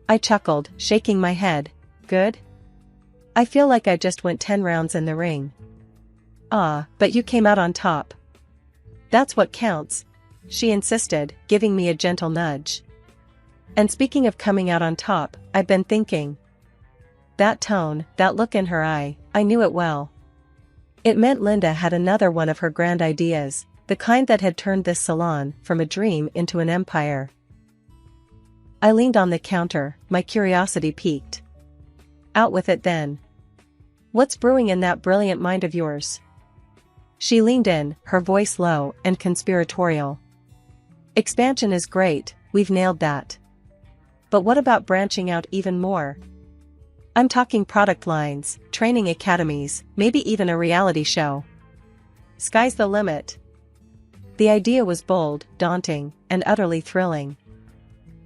I chuckled, shaking my head. Good? I feel like I just went 10 rounds in the ring. Ah, but you came out on top. That's what counts, she insisted, giving me a gentle nudge. And speaking of coming out on top, I've been thinking. That tone, that look in her eye, I knew it well. It meant Linda had another one of her grand ideas, the kind that had turned this salon from a dream into an empire. I leaned on the counter, my curiosity piqued. Out with it then. What's brewing in that brilliant mind of yours? She leaned in, her voice low and conspiratorial. Expansion is great, we've nailed that. But what about branching out even more? I'm talking product lines, training academies, maybe even a reality show. Sky's the limit. The idea was bold, daunting, and utterly thrilling.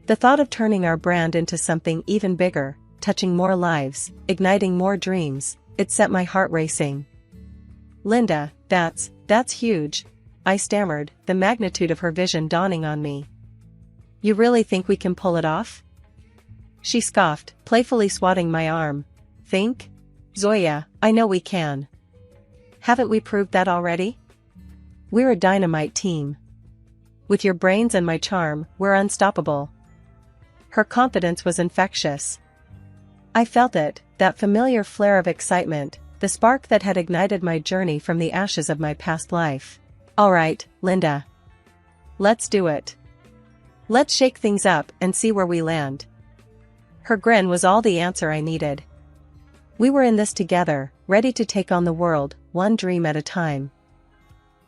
The thought of turning our brand into something even bigger, touching more lives, igniting more dreams, it set my heart racing. Linda, that's huge, I stammered, the magnitude of her vision dawning on me. You really think we can pull it off? She scoffed, playfully swatting my arm. Think? Zoya, I know we can. Haven't we proved that already? We're a dynamite team. With your brains and my charm, we're unstoppable. Her confidence was infectious. I felt it, that familiar flare of excitement, the spark that had ignited my journey from the ashes of my past life. All right, Linda. Let's do it. Let's shake things up and see where we land. Her grin was all the answer I needed. We were in this together, ready to take on the world, one dream at a time.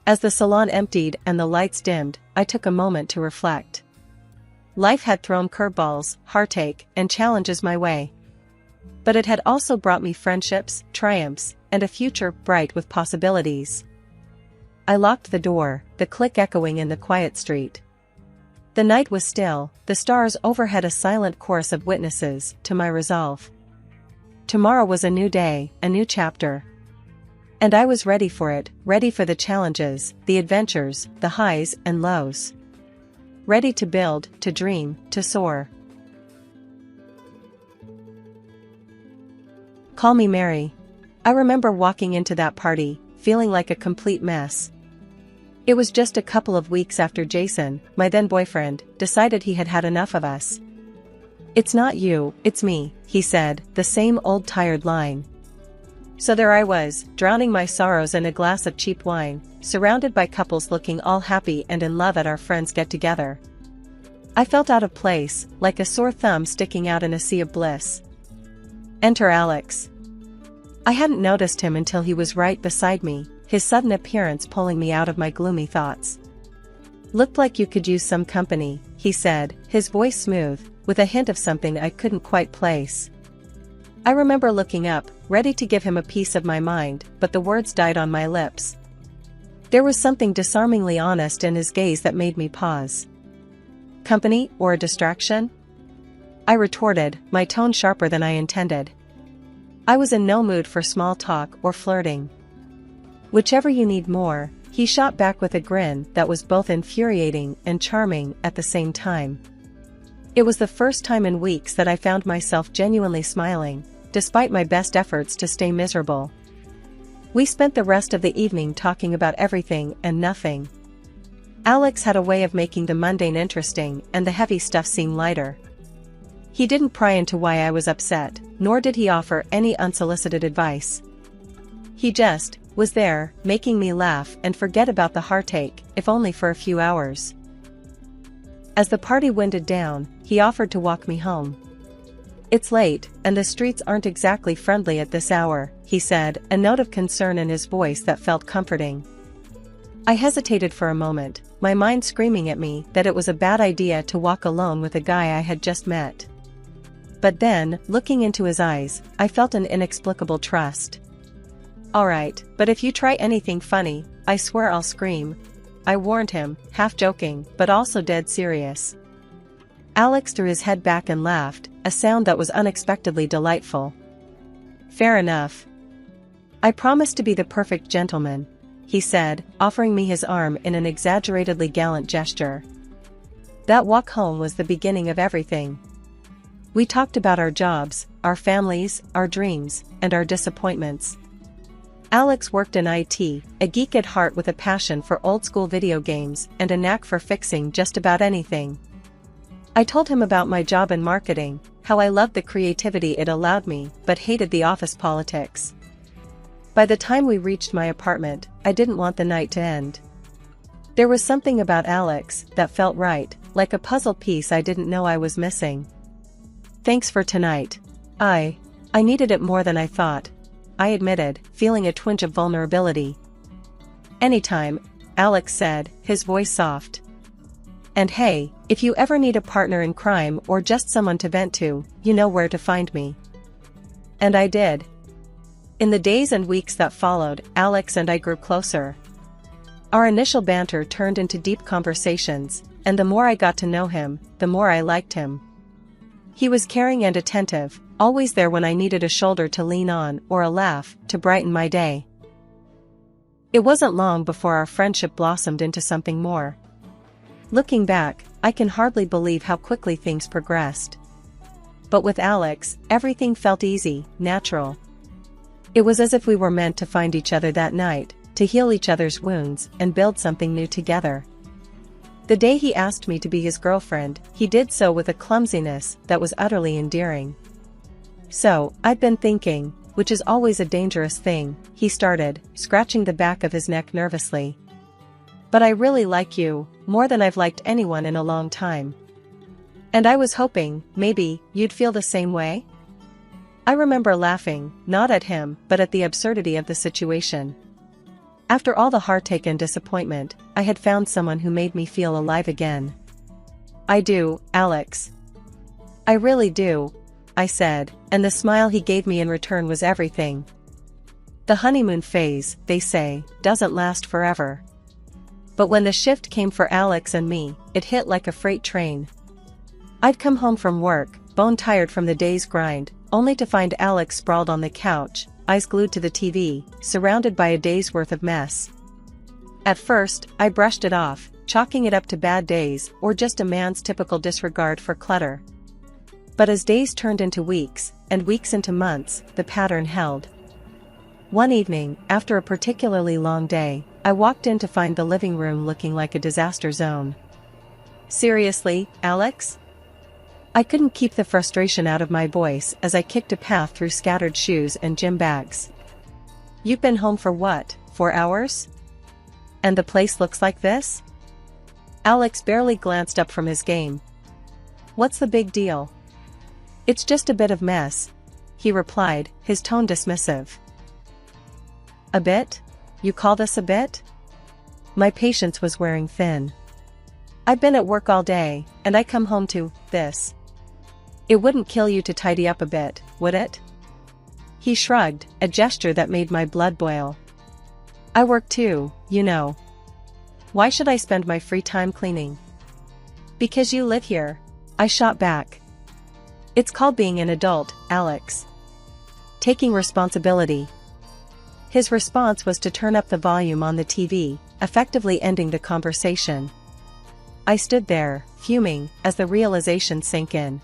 As the salon emptied and the lights dimmed, I took a moment to reflect. Life had thrown curveballs, heartache, and challenges my way. But it had also brought me friendships, triumphs, and a future bright with possibilities. I locked the door, the click echoing in the quiet street. The night was still, the stars overhead a silent chorus of witnesses to my resolve. Tomorrow was a new day, a new chapter. And I was ready for it, ready for the challenges, the adventures, the highs and lows. Ready to build, to dream, to soar. Call me Mary. I remember walking into that party, feeling like a complete mess. It was just a couple of weeks after Jason, my then boyfriend, decided he had had enough of us. It's not you, it's me, he said, the same old tired line. So there I was, drowning my sorrows in a glass of cheap wine, surrounded by couples looking all happy and in love at our friends' get-together. I felt out of place, like a sore thumb sticking out in a sea of bliss. Enter Alex. I hadn't noticed him until he was right beside me, his sudden appearance pulling me out of my gloomy thoughts. Looked like you could use some company, he said, his voice smooth, with a hint of something I couldn't quite place. I remember looking up, ready to give him a piece of my mind, but the words died on my lips. There was something disarmingly honest in his gaze that made me pause. Company, or a distraction? I retorted, my tone sharper than I intended. I was in no mood for small talk or flirting. Whichever you need more, he shot back with a grin that was both infuriating and charming at the same time. It was the first time in weeks that I found myself genuinely smiling, despite my best efforts to stay miserable. We spent the rest of the evening talking about everything and nothing. Alex had a way of making the mundane interesting and the heavy stuff seem lighter. He didn't pry into why I was upset, nor did he offer any unsolicited advice. He just was there, making me laugh and forget about the heartache, if only for a few hours. As the party winded down, he offered to walk me home. It's late, and the streets aren't exactly friendly at this hour, he said, a note of concern in his voice that felt comforting. I hesitated for a moment, my mind screaming at me that it was a bad idea to walk alone with a guy I had just met. But then, looking into his eyes, I felt an inexplicable trust. Alright, but if you try anything funny, I swear I'll scream, I warned him, half joking, but also dead serious. Alex threw his head back and laughed, a sound that was unexpectedly delightful. Fair enough. I promise to be the perfect gentleman, he said, offering me his arm in an exaggeratedly gallant gesture. That walk home was the beginning of everything. We talked about our jobs, our families, our dreams, and our disappointments. Alex worked in IT, a geek at heart with a passion for old-school video games and a knack for fixing just about anything. I told him about my job in marketing, how I loved the creativity it allowed me but hated the office politics. By the time we reached my apartment, I didn't want the night to end. There was something about Alex that felt right, like a puzzle piece I didn't know I was missing. "Thanks for tonight. I needed it more than I thought," I admitted, feeling a twinge of vulnerability. "Anytime," Alex said, his voice soft. "And hey, if you ever need a partner in crime or just someone to vent to, you know where to find me." And I did. In the days and weeks that followed, Alex and I grew closer. Our initial banter turned into deep conversations, and the more I got to know him, the more I liked him. He was caring and attentive, always there when I needed a shoulder to lean on or a laugh to brighten my day. It wasn't long before our friendship blossomed into something more. Looking back, I can hardly believe how quickly things progressed. But with Alex, everything felt easy, natural. It was as if we were meant to find each other that night, to heal each other's wounds and build something new together. The day he asked me to be his girlfriend, he did so with a clumsiness that was utterly endearing. "So, I'd been thinking," which is always a dangerous thing, he started, scratching the back of his neck nervously. "But I really like you, more than I've liked anyone in a long time. And I was hoping, maybe, you'd feel the same way?" I remember laughing, not at him, but at the absurdity of the situation. After all the heartache and disappointment, I had found someone who made me feel alive again. "I do, Alex. I really do," I said, and the smile he gave me in return was everything. The honeymoon phase, they say, doesn't last forever. But when the shift came for Alex and me, it hit like a freight train. I'd come home from work, bone-tired from the day's grind, only to find Alex sprawled on the couch, eyes glued to the TV, surrounded by a day's worth of mess. At first, I brushed it off, chalking it up to bad days or just a man's typical disregard for clutter. But as days turned into weeks, and weeks into months, the pattern held. One evening, after a particularly long day, I walked in to find the living room looking like a disaster zone. "Seriously, Alex?" I couldn't keep the frustration out of my voice as I kicked a path through scattered shoes and gym bags. "You've been home for what, 4 hours? And the place looks like this?" Alex barely glanced up from his game. "What's the big deal?" "It's just a bit of mess," he replied, his tone dismissive. "A bit? You call this a bit?" My patience was wearing thin. "I've been at work all day, and I come home to this. It wouldn't kill you to tidy up a bit, would it?" He shrugged, a gesture that made my blood boil. "I work too, you know. Why should I spend my free time cleaning?" "Because you live here," I shot back. "It's called being an adult, Alex. Taking responsibility." His response was to turn up the volume on the TV, effectively ending the conversation. I stood there, fuming, as the realization sank in.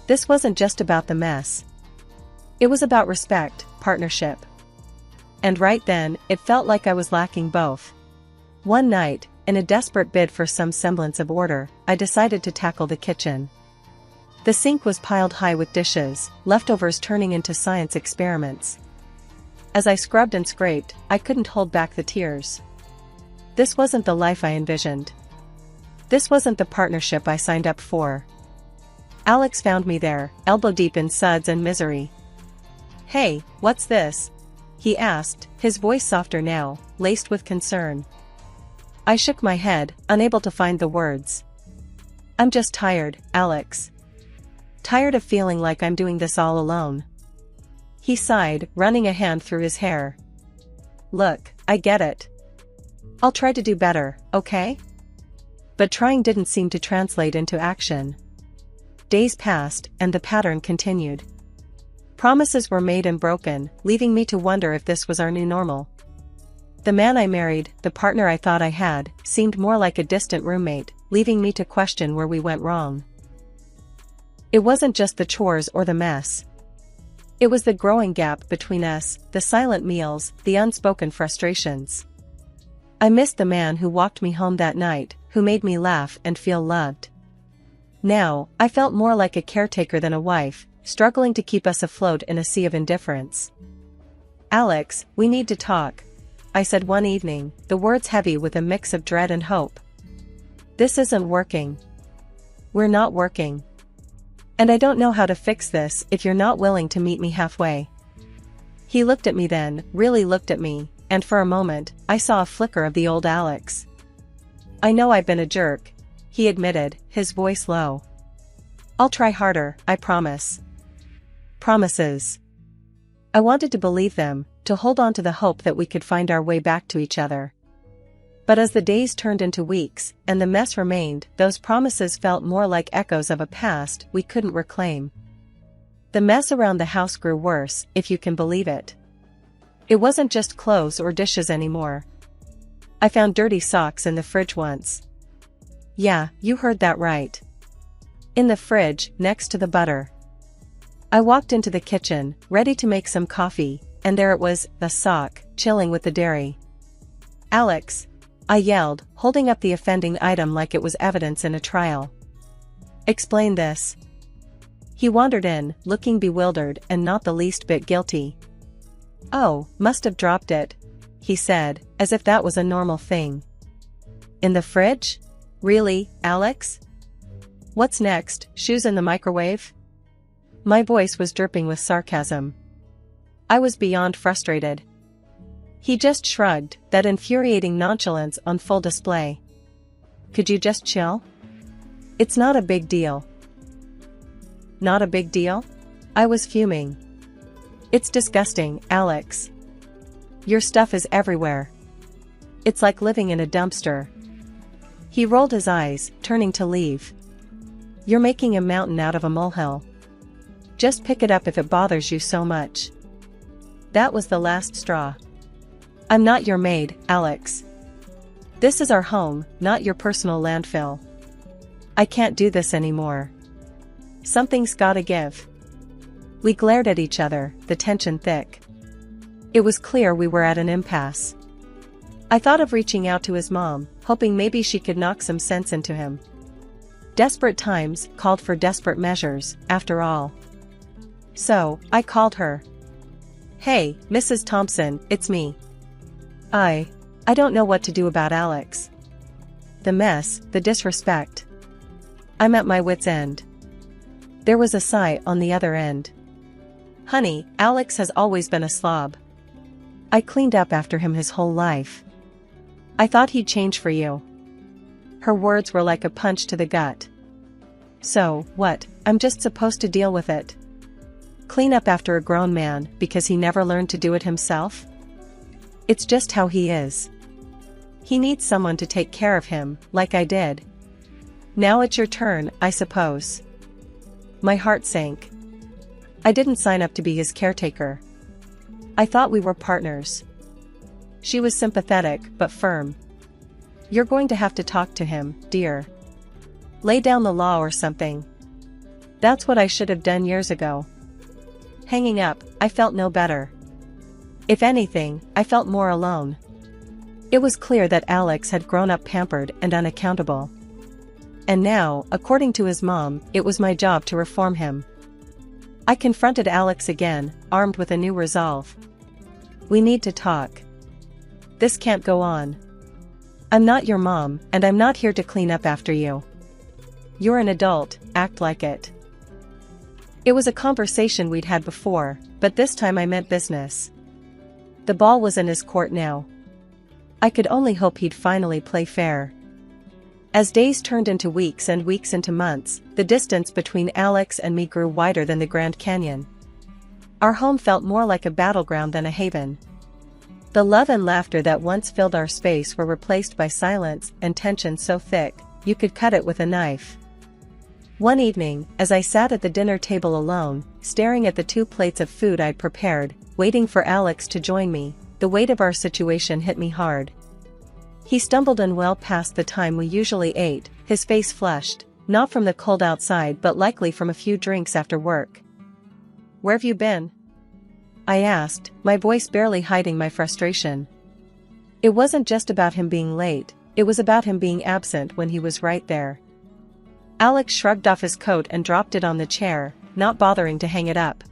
This wasn't just about the mess. It was about respect, partnership. And right then, it felt like I was lacking both. One night, in a desperate bid for some semblance of order, I decided to tackle the kitchen. The sink was piled high with dishes, leftovers turning into science experiments. As I scrubbed and scraped, I couldn't hold back the tears. This wasn't the life I envisioned. This wasn't the partnership I signed up for. Alex found me there, elbow-deep in suds and misery. "Hey, what's this?" he asked, his voice softer now, laced with concern. I shook my head, unable to find the words. "I'm just tired, Alex. Tired of feeling like I'm doing this all alone." He sighed, running a hand through his hair. "Look, I get it. I'll try to do better, okay?" But trying didn't seem to translate into action. Days passed, and the pattern continued. Promises were made and broken, leaving me to wonder if this was our new normal. The man I married, the partner I thought I had, seemed more like a distant roommate, leaving me to question where we went wrong. It wasn't just the chores or the mess. It was the growing gap between us, the silent meals, the unspoken frustrations. I missed the man who walked me home that night, who made me laugh and feel loved. Now, I felt more like a caretaker than a wife, struggling to keep us afloat in a sea of indifference. "Alex, we need to talk," I said one evening, the words heavy with a mix of dread and hope. "This isn't working. We're not working. And I don't know how to fix this if you're not willing to meet me halfway." He looked at me then, really looked at me, and for a moment, I saw a flicker of the old Alex. "I know I've been a jerk," he admitted, his voice low. "I'll try harder, I promise." Promises. I wanted to believe them, to hold on to the hope that we could find our way back to each other. But as the days turned into weeks, and the mess remained, those promises felt more like echoes of a past we couldn't reclaim. The mess around the house grew worse, if you can believe it. It wasn't just clothes or dishes anymore. I found dirty socks in the fridge once. Yeah, you heard that right. In the fridge, next to the butter. I walked into the kitchen, ready to make some coffee, and there it was, a sock, chilling with the dairy. "Alex," I yelled, holding up the offending item like it was evidence in a trial. "Explain this." He wandered in, looking bewildered and not the least bit guilty. "Oh, must have dropped it," he said, as if that was a normal thing. "In the fridge? Really, Alex? What's next, shoes in the microwave?" My voice was dripping with sarcasm. I was beyond frustrated. He just shrugged, that infuriating nonchalance on full display. "Could you just chill? It's not a big deal." Not a big deal? I was fuming. "It's disgusting, Alex. Your stuff is everywhere. It's like living in a dumpster." He rolled his eyes, turning to leave. "You're making a mountain out of a molehill. Just pick it up if it bothers you so much." That was the last straw. "I'm not your maid, Alex. This is our home, not your personal landfill. I can't do this anymore. Something's gotta give." We glared at each other, the tension thick. It was clear we were at an impasse. I thought of reaching out to his mom, hoping maybe she could knock some sense into him. Desperate times called for desperate measures, after all. So, I called her. "Hey, Mrs. Thompson, it's me. I don't know what to do about Alex. The mess, the disrespect. I'm at my wit's end." There was a sigh on the other end. "Honey, Alex has always been a slob. I cleaned up after him his whole life. I thought he'd change for you." Her words were like a punch to the gut. "So, what, I'm just supposed to deal with it? Clean up after a grown man because he never learned to do it himself? It's just how he is. He needs someone to take care of him, like I did. Now it's your turn, I suppose." My heart sank. I didn't sign up to be his caretaker. I thought we were partners. She was sympathetic but firm. "You're going to have to talk to him, dear. Lay down the law or something." That's what I should have done years ago. Hanging up, I felt no better. If anything, I felt more alone. It was clear that Alex had grown up pampered and unaccountable. And now, according to his mom, it was my job to reform him. I confronted Alex again, armed with a new resolve. "We need to talk. This can't go on. I'm not your mom, and I'm not here to clean up after you. You're an adult, act like it." It was a conversation we'd had before, but this time I meant business. The ball was in his court now. I could only hope he'd finally play fair. As days turned into weeks and weeks into months, the distance between Alex and me grew wider than the Grand Canyon. Our home felt more like a battleground than a haven. The love and laughter that once filled our space were replaced by silence and tension so thick, you could cut it with a knife. One evening, as I sat at the dinner table alone, staring at the 2 plates of food I'd prepared, waiting for Alex to join me, the weight of our situation hit me hard. He stumbled and well past the time we usually ate, his face flushed, not from the cold outside but likely from a few drinks after work. "Where've you been?" I asked, my voice barely hiding my frustration. It wasn't just about him being late, it was about him being absent when he was right there. Alex shrugged off his coat and dropped it on the chair, not bothering to hang it up.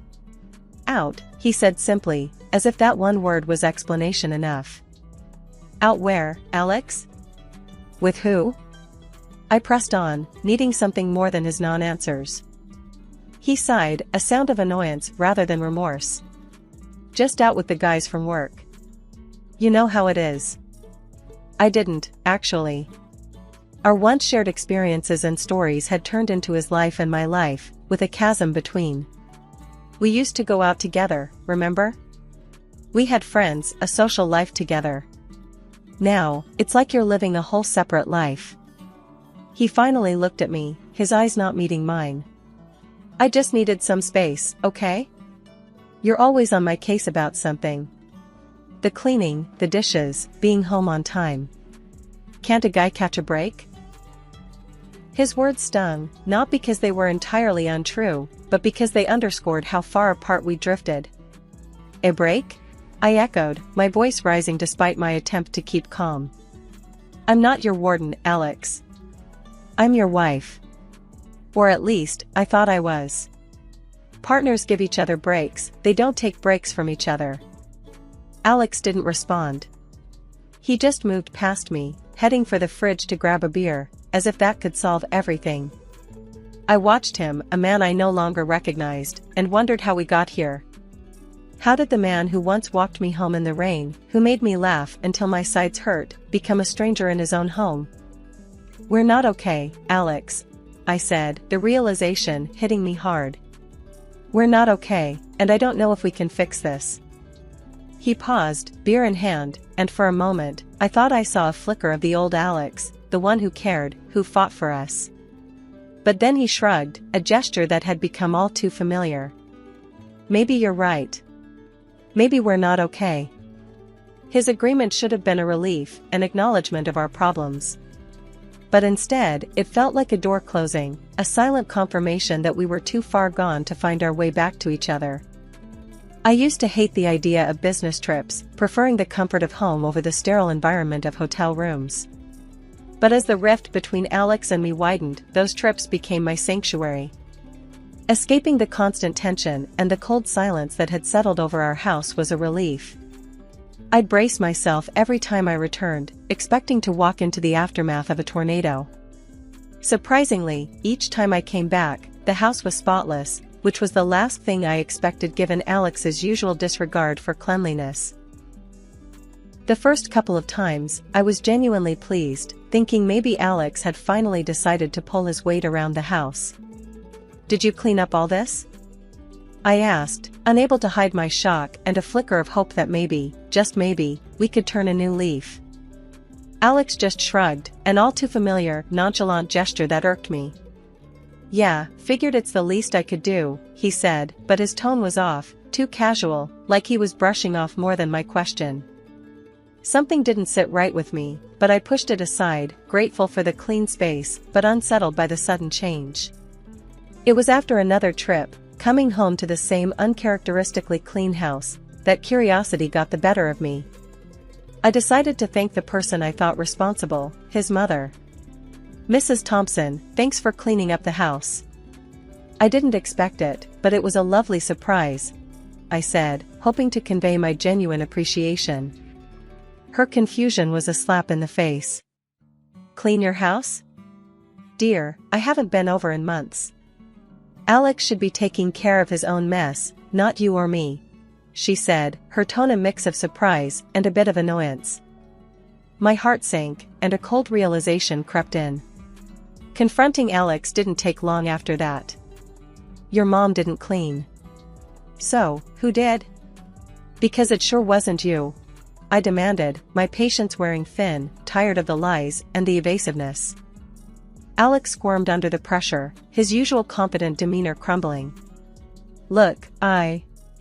"Out," he said simply, as if that one word was explanation enough. "Out where, Alex? With who?" I pressed on, needing something more than his non-answers. He sighed, a sound of annoyance rather than remorse. "Just out with the guys from work. You know how it is." I didn't, actually. Our once shared experiences and stories had turned into his life and my life, with a chasm between. We used to go out together, remember? We had friends, a social life together. Now, it's like you're living a whole separate life. He finally looked at me, his eyes not meeting mine. "I just needed some space, okay? You're always on my case about something. The cleaning, the dishes, being home on time. Can't a guy catch a break?" His words stung, not because they were entirely untrue, but because they underscored how far apart we drifted. "A break?" I echoed, my voice rising despite my attempt to keep calm. "I'm not your warden, Alex. I'm your wife. Or at least, I thought I was. Partners give each other breaks, they don't take breaks from each other." Alex didn't respond. He just moved past me, heading for the fridge to grab a beer, as if that could solve everything. I watched him, a man I no longer recognized, and wondered how we got here. How did the man who once walked me home in the rain, who made me laugh until my sides hurt, become a stranger in his own home? "We're not okay, Alex," I said, the realization hitting me hard. "We're not okay, and I don't know if we can fix this." He paused, beer in hand, and for a moment, I thought I saw a flicker of the old Alex, the one who cared, who fought for us. But then he shrugged, a gesture that had become all too familiar. "Maybe you're right. Maybe we're not okay." His agreement should have been a relief, an acknowledgement of our problems. But instead, it felt like a door closing, a silent confirmation that we were too far gone to find our way back to each other. I used to hate the idea of business trips, preferring the comfort of home over the sterile environment of hotel rooms. But as the rift between Alex and me widened, those trips became my sanctuary. Escaping the constant tension and the cold silence that had settled over our house was a relief. I'd brace myself every time I returned, expecting to walk into the aftermath of a tornado. Surprisingly, each time I came back, the house was spotless, which was the last thing I expected given Alex's usual disregard for cleanliness. The first couple of times, I was genuinely pleased, thinking maybe Alex had finally decided to pull his weight around the house. "Did you clean up all this?" I asked, unable to hide my shock and a flicker of hope that maybe, just maybe, we could turn a new leaf. Alex just shrugged, an all too familiar, nonchalant gesture that irked me. "Yeah, figured it's the least I could do," he said, but his tone was off, too casual, like he was brushing off more than my question. Something didn't sit right with me, but I pushed it aside, grateful for the clean space, but unsettled by the sudden change. It was after another trip, coming home to the same uncharacteristically clean house, that curiosity got the better of me. I decided to thank the person I thought responsible, his mother. "Mrs. Thompson, thanks for cleaning up the house." I didn't expect it, but it was a lovely surprise, I said, hoping to convey my genuine appreciation. Her confusion was a slap in the face. "Clean your house? Dear, I haven't been over in months. Alex should be taking care of his own mess, not you or me," she said, her tone a mix of surprise and a bit of annoyance. My heart sank, and a cold realization crept in. Confronting Alex didn't take long after that. "Your mom didn't clean." "So, who did?" "Because it sure wasn't you," I demanded, my patience wearing thin, tired of the lies and the evasiveness. Alex squirmed under the pressure, his usual confident demeanor crumbling. "Look,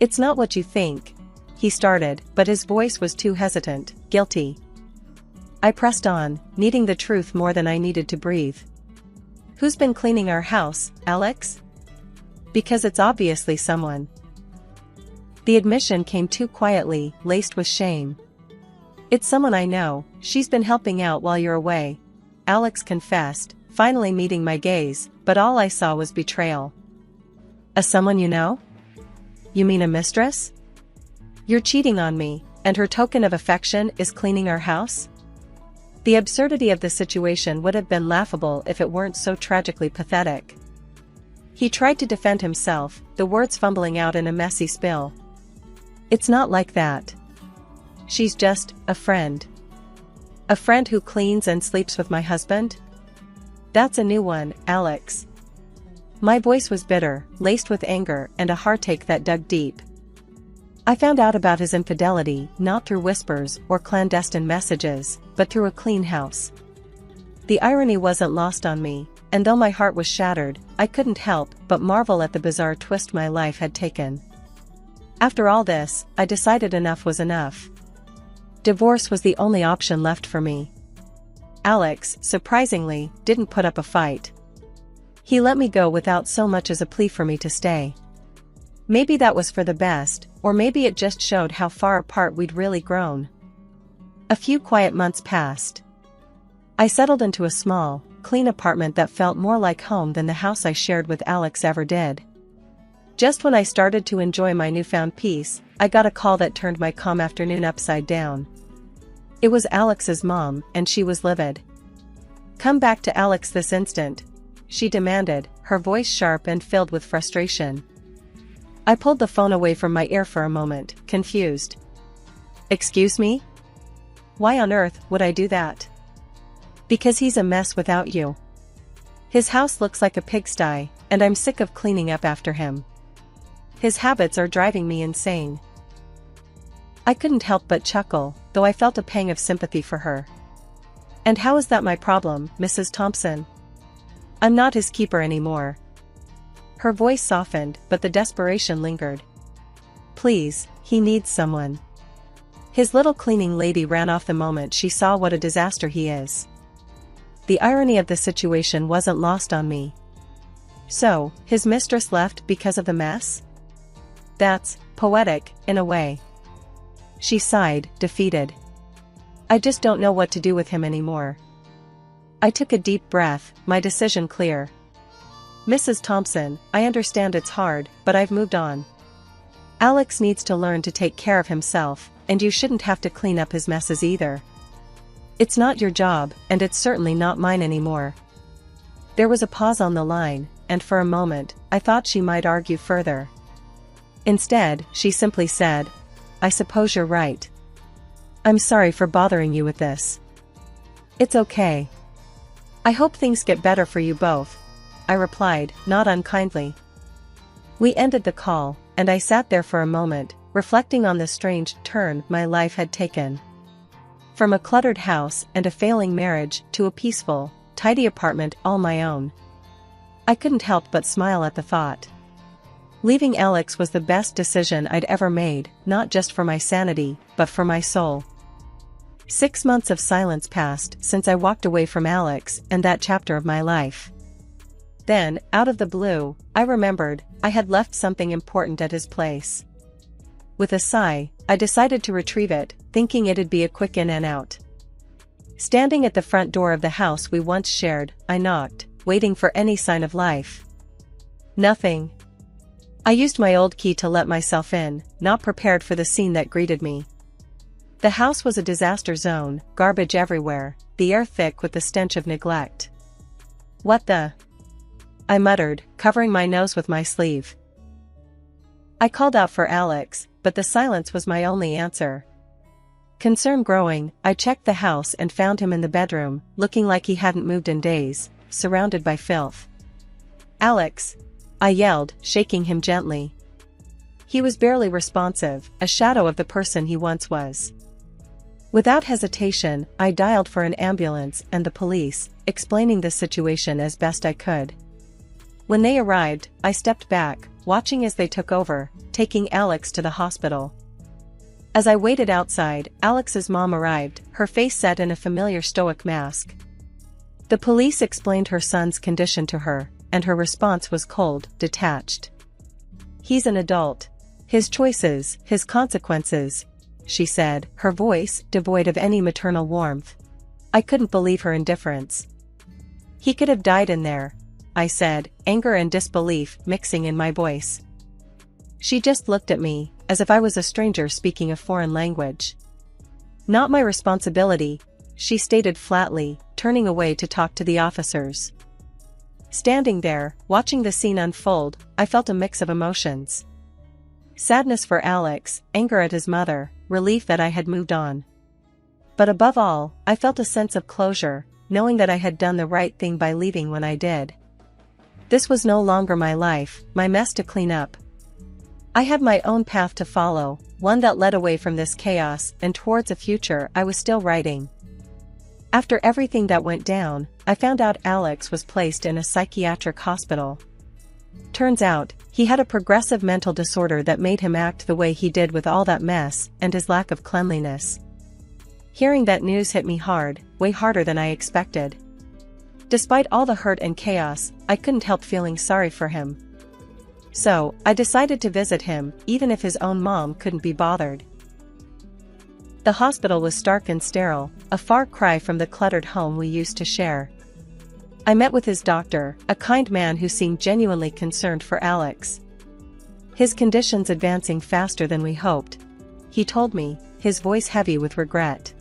it's not what you think. he started, but his voice was too hesitant. Guilty. I pressed on, needing the truth more than I needed to breathe. Who's been cleaning our house, Alex? Because it's obviously someone. The admission came too quietly, laced with shame. It's someone I know. She's been helping out while you're away, Alex confessed, finally meeting my gaze, but all I saw was betrayal. A someone you know? You mean a mistress? You're cheating on me, and her token of affection is cleaning our house? The absurdity of the situation would have been laughable if it weren't so tragically pathetic. He tried to defend himself, the words fumbling out in a messy spill. It's not like that. She's just a friend. A friend who cleans and sleeps with my husband? That's a new one, Alex. My voice was bitter, laced with anger and a heartache that dug deep. I found out about his infidelity not through whispers or clandestine messages, but through a clean house. The irony wasn't lost on me, and though my heart was shattered, I couldn't help but marvel at the bizarre twist my life had taken. After all this, I decided enough was enough. Divorce was the only option left for me. Alex, surprisingly, didn't put up a fight. He let me go without so much as a plea for me to stay. Maybe that was for the best, or maybe it just showed how far apart we'd really grown. A few quiet months passed. I settled into a small, clean apartment that felt more like home than the house I shared with Alex ever did. Just when I started to enjoy my newfound peace, I got a call that turned my calm afternoon upside down. It was Alex's mom, and she was livid. "Come back to Alex this instant," she demanded, her voice sharp and filled with frustration. I pulled the phone away from my ear for a moment, confused. "Excuse me? Why on earth would I do that?" "Because he's a mess without you. His house looks like a pigsty, and I'm sick of cleaning up after him. His habits are driving me insane." I couldn't help but chuckle, though I felt a pang of sympathy for her. "And how is that my problem, Mrs. Thompson? I'm not his keeper anymore." Her voice softened, but the desperation lingered. "Please, he needs someone. His little cleaning lady ran off the moment she saw what a disaster he is." The irony of the situation wasn't lost on me. So, his mistress left because of the mess? That's poetic, in a way. She sighed, defeated. "I just don't know what to do with him anymore." I took a deep breath, my decision clear. "Mrs. Thompson, I understand it's hard, but I've moved on. Alex needs to learn to take care of himself, and you shouldn't have to clean up his messes either. It's not your job, and it's certainly not mine anymore." There was a pause on the line, and for a moment, I thought she might argue further. Instead, she simply said, "I suppose you're right. I'm sorry for bothering you with this." "It's okay. I hope things get better for you both," I replied, not unkindly. We ended the call, and I sat there for a moment, reflecting on the strange turn my life had taken. From a cluttered house and a failing marriage to a peaceful, tidy apartment all my own. I couldn't help but smile at the thought. Leaving Alex was the best decision I'd ever made, not just for my sanity, but for my soul. 6 months of silence passed since I walked away from Alex and that chapter of my life. Then, out of the blue, I remembered I had left something important at his place. With a sigh, I decided to retrieve it, thinking it'd be a quick in and out. Standing at the front door of the house we once shared, I knocked, waiting for any sign of life. Nothing. I used my old key to let myself in, not prepared for the scene that greeted me. The house was a disaster zone, garbage everywhere, the air thick with the stench of neglect. "What the?" I muttered, covering my nose with my sleeve. I called out for Alex, but the silence was my only answer. Concern growing, I checked the house and found him in the bedroom, looking like he hadn't moved in days, surrounded by filth. "Alex!" I yelled, shaking him gently. He was barely responsive, a shadow of the person he once was. Without hesitation, I dialed for an ambulance and the police, explaining the situation as best I could. When they arrived, I stepped back, watching as they took over, taking Alex to the hospital. As I waited outside, Alex's mom arrived, her face set in a familiar stoic mask. The police explained her son's condition to her, and her response was cold, detached. "He's an adult. His choices, his consequences," she said, her voice devoid of any maternal warmth. I couldn't believe her indifference. "He could have died in there," I said, anger and disbelief mixing in my voice. She just looked at me, as if I was a stranger speaking a foreign language. "Not my responsibility," she stated flatly, turning away to talk to the officers. Standing there, watching the scene unfold, I felt a mix of emotions. Sadness for Alex, anger at his mother, relief that I had moved on. But above all, I felt a sense of closure, knowing that I had done the right thing by leaving when I did. This was no longer my life, my mess to clean up. I had my own path to follow, one that led away from this chaos and towards a future I was still writing. After everything that went down, I found out Alex was placed in a psychiatric hospital. Turns out, he had a progressive mental disorder that made him act the way he did with all that mess and his lack of cleanliness. Hearing that news hit me hard, way harder than I expected. Despite all the hurt and chaos, I couldn't help feeling sorry for him. So, I decided to visit him, even if his own mom couldn't be bothered. The hospital was stark and sterile, a far cry from the cluttered home we used to share. I met with his doctor, a kind man who seemed genuinely concerned for Alex. His condition's advancing faster than we hoped, he told me, his voice heavy with regret.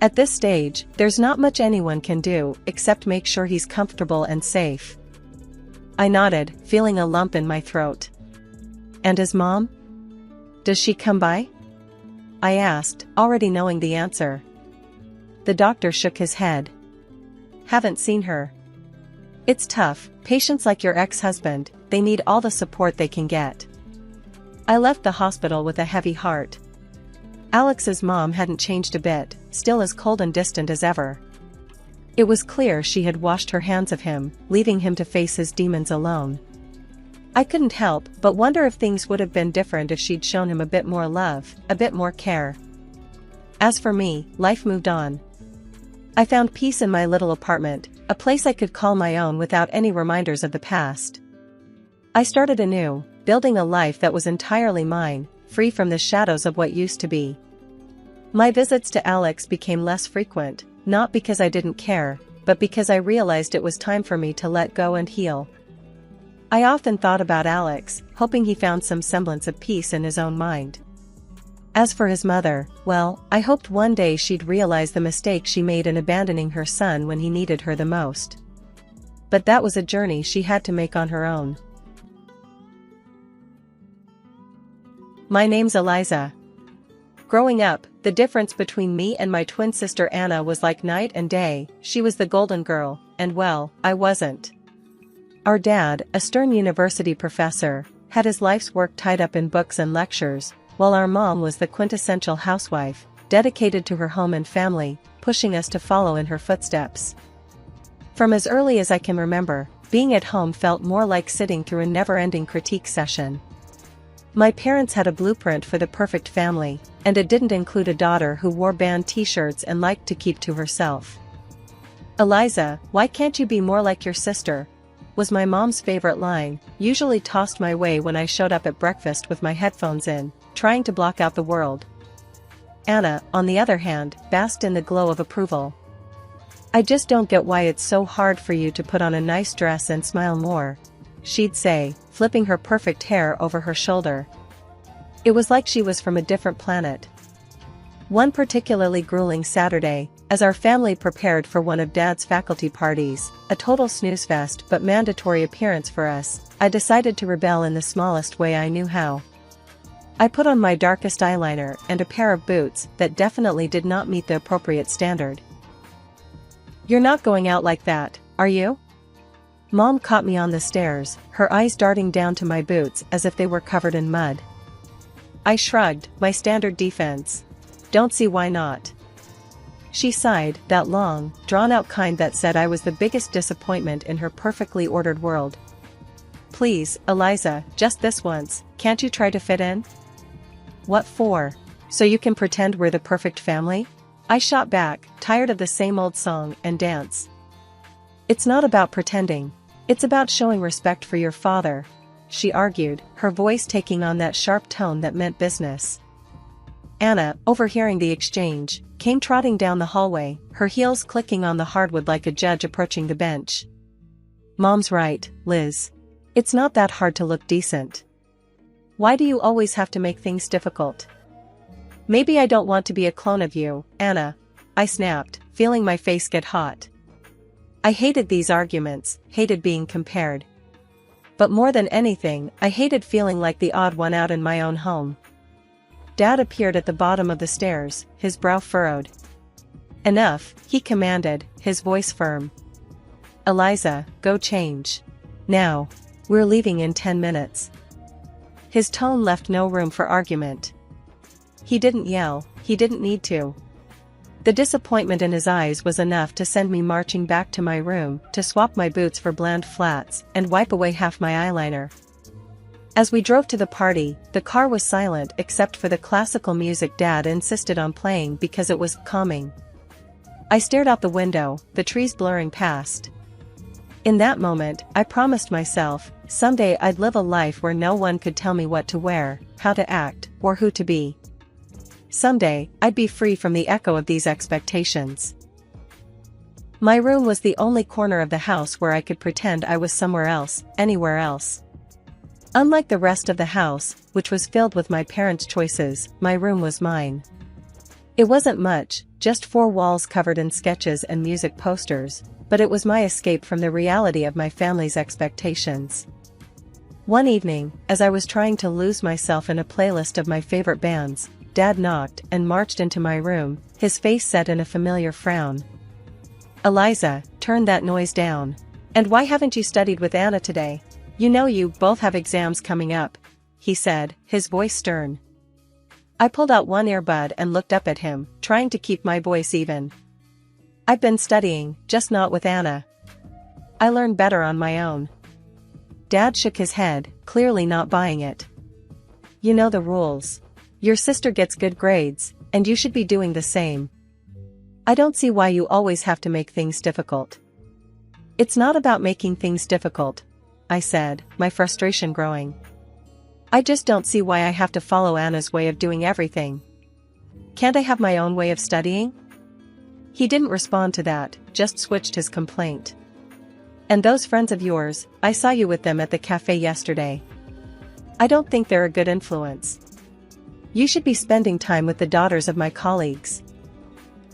At this stage, there's not much anyone can do except make sure he's comfortable and safe. I nodded, feeling a lump in my throat. "And his mom? Does she come by?" I asked, already knowing the answer. The doctor shook his head. "Haven't seen her. It's tough, patients like your ex-husband, they need all the support they can get." I left the hospital with a heavy heart. Alex's mom hadn't changed a bit, still as cold and distant as ever. It was clear she had washed her hands of him, leaving him to face his demons alone. I couldn't help but wonder if things would have been different if she'd shown him a bit more love, a bit more care. As for me, life moved on. I found peace in my little apartment, a place I could call my own without any reminders of the past. I started anew, building a life that was entirely mine, free from the shadows of what used to be. My visits to Alex became less frequent, not because I didn't care, but because I realized it was time for me to let go and heal. I often thought about Alex, hoping he found some semblance of peace in his own mind. As for his mother, well, I hoped one day she'd realize the mistake she made in abandoning her son when he needed her the most. But that was a journey she had to make on her own. My name's Eliza. Growing up, the difference between me and my twin sister Anna was like night and day. She was the golden girl, and well, I wasn't. Our dad, a stern university professor, had his life's work tied up in books and lectures, while our mom was the quintessential housewife, dedicated to her home and family, pushing us to follow in her footsteps. From as early as I can remember, being at home felt more like sitting through a never-ending critique session. My parents had a blueprint for the perfect family, and it didn't include a daughter who wore band t-shirts and liked to keep to herself. "Eliza, why can't you be more like your sister?" was my mom's favorite line, usually tossed my way when I showed up at breakfast with my headphones in, trying to block out the world. Anna, on the other hand, basked in the glow of approval. "I just don't get why it's so hard for you to put on a nice dress and smile more," she'd say, flipping her perfect hair over her shoulder. It was like she was from a different planet. One particularly grueling Saturday, as our family prepared for one of Dad's faculty parties, a total snooze fest but mandatory appearance for us, I decided to rebel in the smallest way I knew how. I put on my darkest eyeliner and a pair of boots that definitely did not meet the appropriate standard. "You're not going out like that, are you?" Mom caught me on the stairs, her eyes darting down to my boots as if they were covered in mud. I shrugged, my standard defense. "Don't see why not." She sighed, that long, drawn-out kind that said I was the biggest disappointment in her perfectly ordered world. "Please, Eliza, just this once, can't you try to fit in?" "What for?" So you can pretend we're the perfect family? I shot back, tired of the same old song and dance. It's not about pretending. It's about showing respect for your father, she argued, her voice taking on that sharp tone that meant business. Anna, overhearing the exchange, came trotting down the hallway, her heels clicking on the hardwood like a judge approaching the bench. Mom's right, Liz. It's not that hard to look decent. Why do you always have to make things difficult? Maybe I don't want to be a clone of you, Anna, I snapped, feeling my face get hot. I hated these arguments, hated being compared. But more than anything, I hated feeling like the odd one out in my own home. Dad appeared at the bottom of the stairs, his brow furrowed. Enough, he commanded, his voice firm. Eliza, go change. Now. We're leaving in 10 minutes. His tone left no room for argument. He didn't yell, he didn't need to. The disappointment in his eyes was enough to send me marching back to my room to swap my boots for bland flats and wipe away half my eyeliner. As we drove to the party, the car was silent except for the classical music Dad insisted on playing because it was calming. I stared out the window, the trees blurring past. In that moment, I promised myself, someday I'd live a life where no one could tell me what to wear, how to act, or who to be. Someday, I'd be free from the echo of these expectations. My room was the only corner of the house where I could pretend I was somewhere else, anywhere else. Unlike the rest of the house, which was filled with my parents' choices, my room was mine. It wasn't much, just 4 walls covered in sketches and music posters, but it was my escape from the reality of my family's expectations. One evening, as I was trying to lose myself in a playlist of my favorite bands, Dad knocked and marched into my room, his face set in a familiar frown. Eliza, turn that noise down. And why haven't you studied with Anna today? You know you both have exams coming up, he said, his voice stern. I pulled out one earbud and looked up at him, trying to keep my voice even. I've been studying, just not with Anna. I learn better on my own. Dad shook his head, clearly not buying it. You know the rules. Your sister gets good grades, and you should be doing the same. I don't see why you always have to make things difficult. It's not about making things difficult, I said, my frustration growing. I just don't see why I have to follow Anna's way of doing everything. Can't I have my own way of studying? He didn't respond to that, just switched his complaint. And those friends of yours, I saw you with them at the cafe yesterday. I don't think they're a good influence. You should be spending time with the daughters of my colleagues.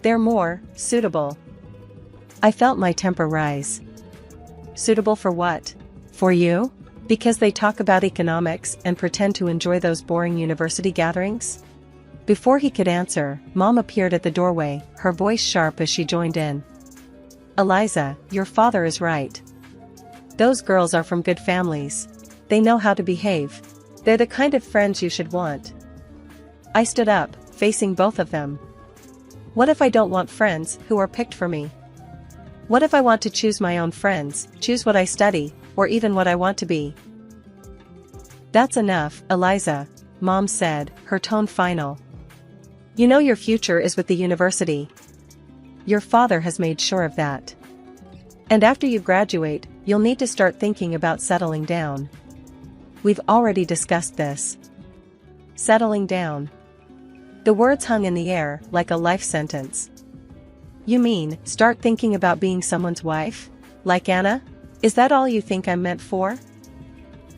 They're more suitable. I felt my temper rise. Suitable for what? For you? Because they talk about economics and pretend to enjoy those boring university gatherings? Before he could answer, Mom appeared at the doorway, her voice sharp as she joined in. Eliza, your father is right. Those girls are from good families. They know how to behave. They're the kind of friends you should want. I stood up, facing both of them. What if I don't want friends who are picked for me? What if I want to choose my own friends, choose what I study, or even what I want to be? That's enough, Eliza, Mom said, her tone final. You know your future is with the university. Your father has made sure of that. And after you graduate, you'll need to start thinking about settling down. We've already discussed this. Settling down. The words hung in the air like a life sentence. You mean, start thinking about being someone's wife? Like Anna? Is that all you think I'm meant for?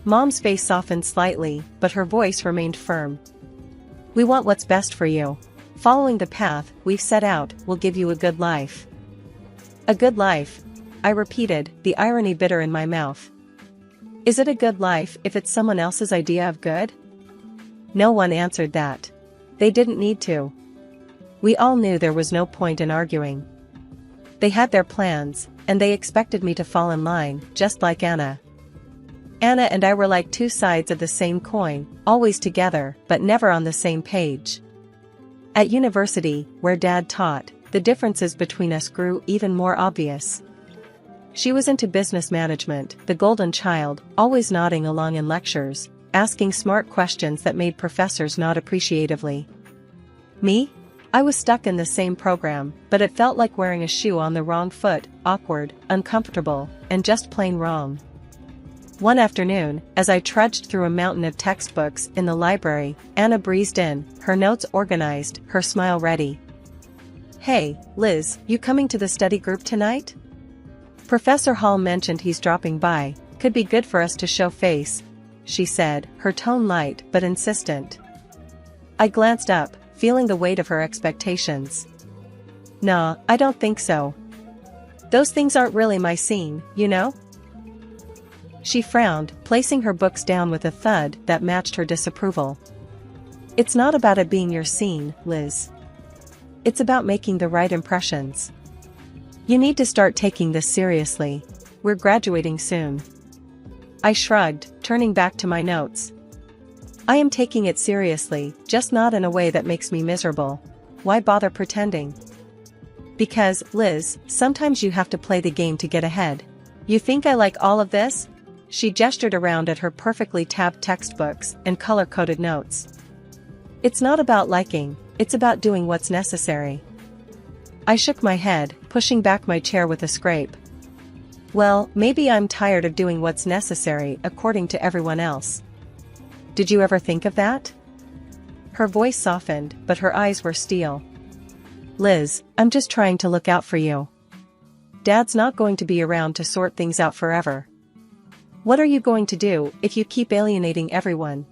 Mom's face softened slightly, but her voice remained firm. We want what's best for you. Following the path we've set out will give you a good life. A good life, I repeated, the irony bitter in my mouth. Is it a good life if it's someone else's idea of good? No one answered that. They didn't need to. We all knew there was no point in arguing. They had their plans, and they expected me to fall in line, just like Anna. Anna and I were like two sides of the same coin, always together, but never on the same page. At university, where Dad taught, the differences between us grew even more obvious. She was into business management, the golden child, always nodding along in lectures, asking smart questions that made professors nod appreciatively. Me? I was stuck in the same program, but it felt like wearing a shoe on the wrong foot, awkward, uncomfortable, and just plain wrong. One afternoon, as I trudged through a mountain of textbooks in the library, Anna breezed in, her notes organized, her smile ready. "Hey, Liz, you coming to the study group tonight? Professor Hall mentioned he's dropping by, could be good for us to show face," she said, her tone light but insistent. I glanced up, feeling the weight of her expectations. "Nah, I don't think so. Those things aren't really my scene, you know?" She frowned, placing her books down with a thud that matched her disapproval. "It's not about it being your scene, Liz. It's about making the right impressions. You need to start taking this seriously. We're graduating soon." I shrugged, turning back to my notes. "I am taking it seriously, just not in a way that makes me miserable. Why bother pretending?" "Because, Liz, sometimes you have to play the game to get ahead. You think I like all of this?" She gestured around at her perfectly tabbed textbooks and color-coded notes. "It's not about liking, it's about doing what's necessary." I shook my head, pushing back my chair with a scrape. "Well, maybe I'm tired of doing what's necessary according to everyone else. Did you ever think of that?" Her voice softened, but her eyes were steel. "Liz, I'm just trying to look out for you. Dad's not going to be around to sort things out forever. What are you going to do if you keep alienating everyone?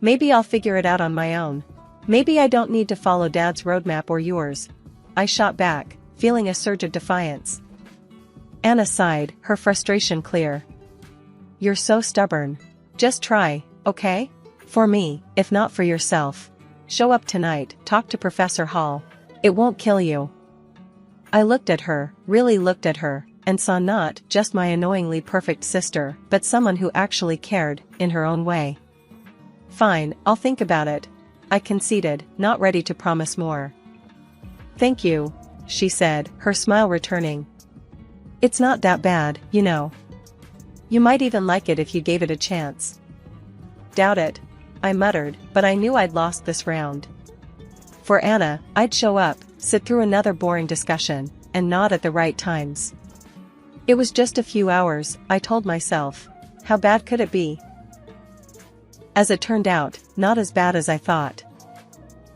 Maybe I'll figure it out on my own. Maybe I don't need to follow Dad's roadmap or yours." I shot back, feeling a surge of defiance. Anna sighed, her frustration clear. "You're so stubborn. Just try, okay? For me, if not for yourself. Show up tonight, talk to Professor Hall. It won't kill you." I looked at her, really looked at her, and saw not just my annoyingly perfect sister, but someone who actually cared, in her own way. "Fine, I'll think about it," I conceded, not ready to promise more. "Thank you," she said, her smile returning. "It's not that bad, you know. You might even like it if you gave it a chance." "Doubt it," I muttered, but I knew I'd lost this round. For Anna, I'd show up, sit through another boring discussion, and nod at the right times. It was just a few hours, I told myself. How bad could it be? As it turned out, not as bad as I thought.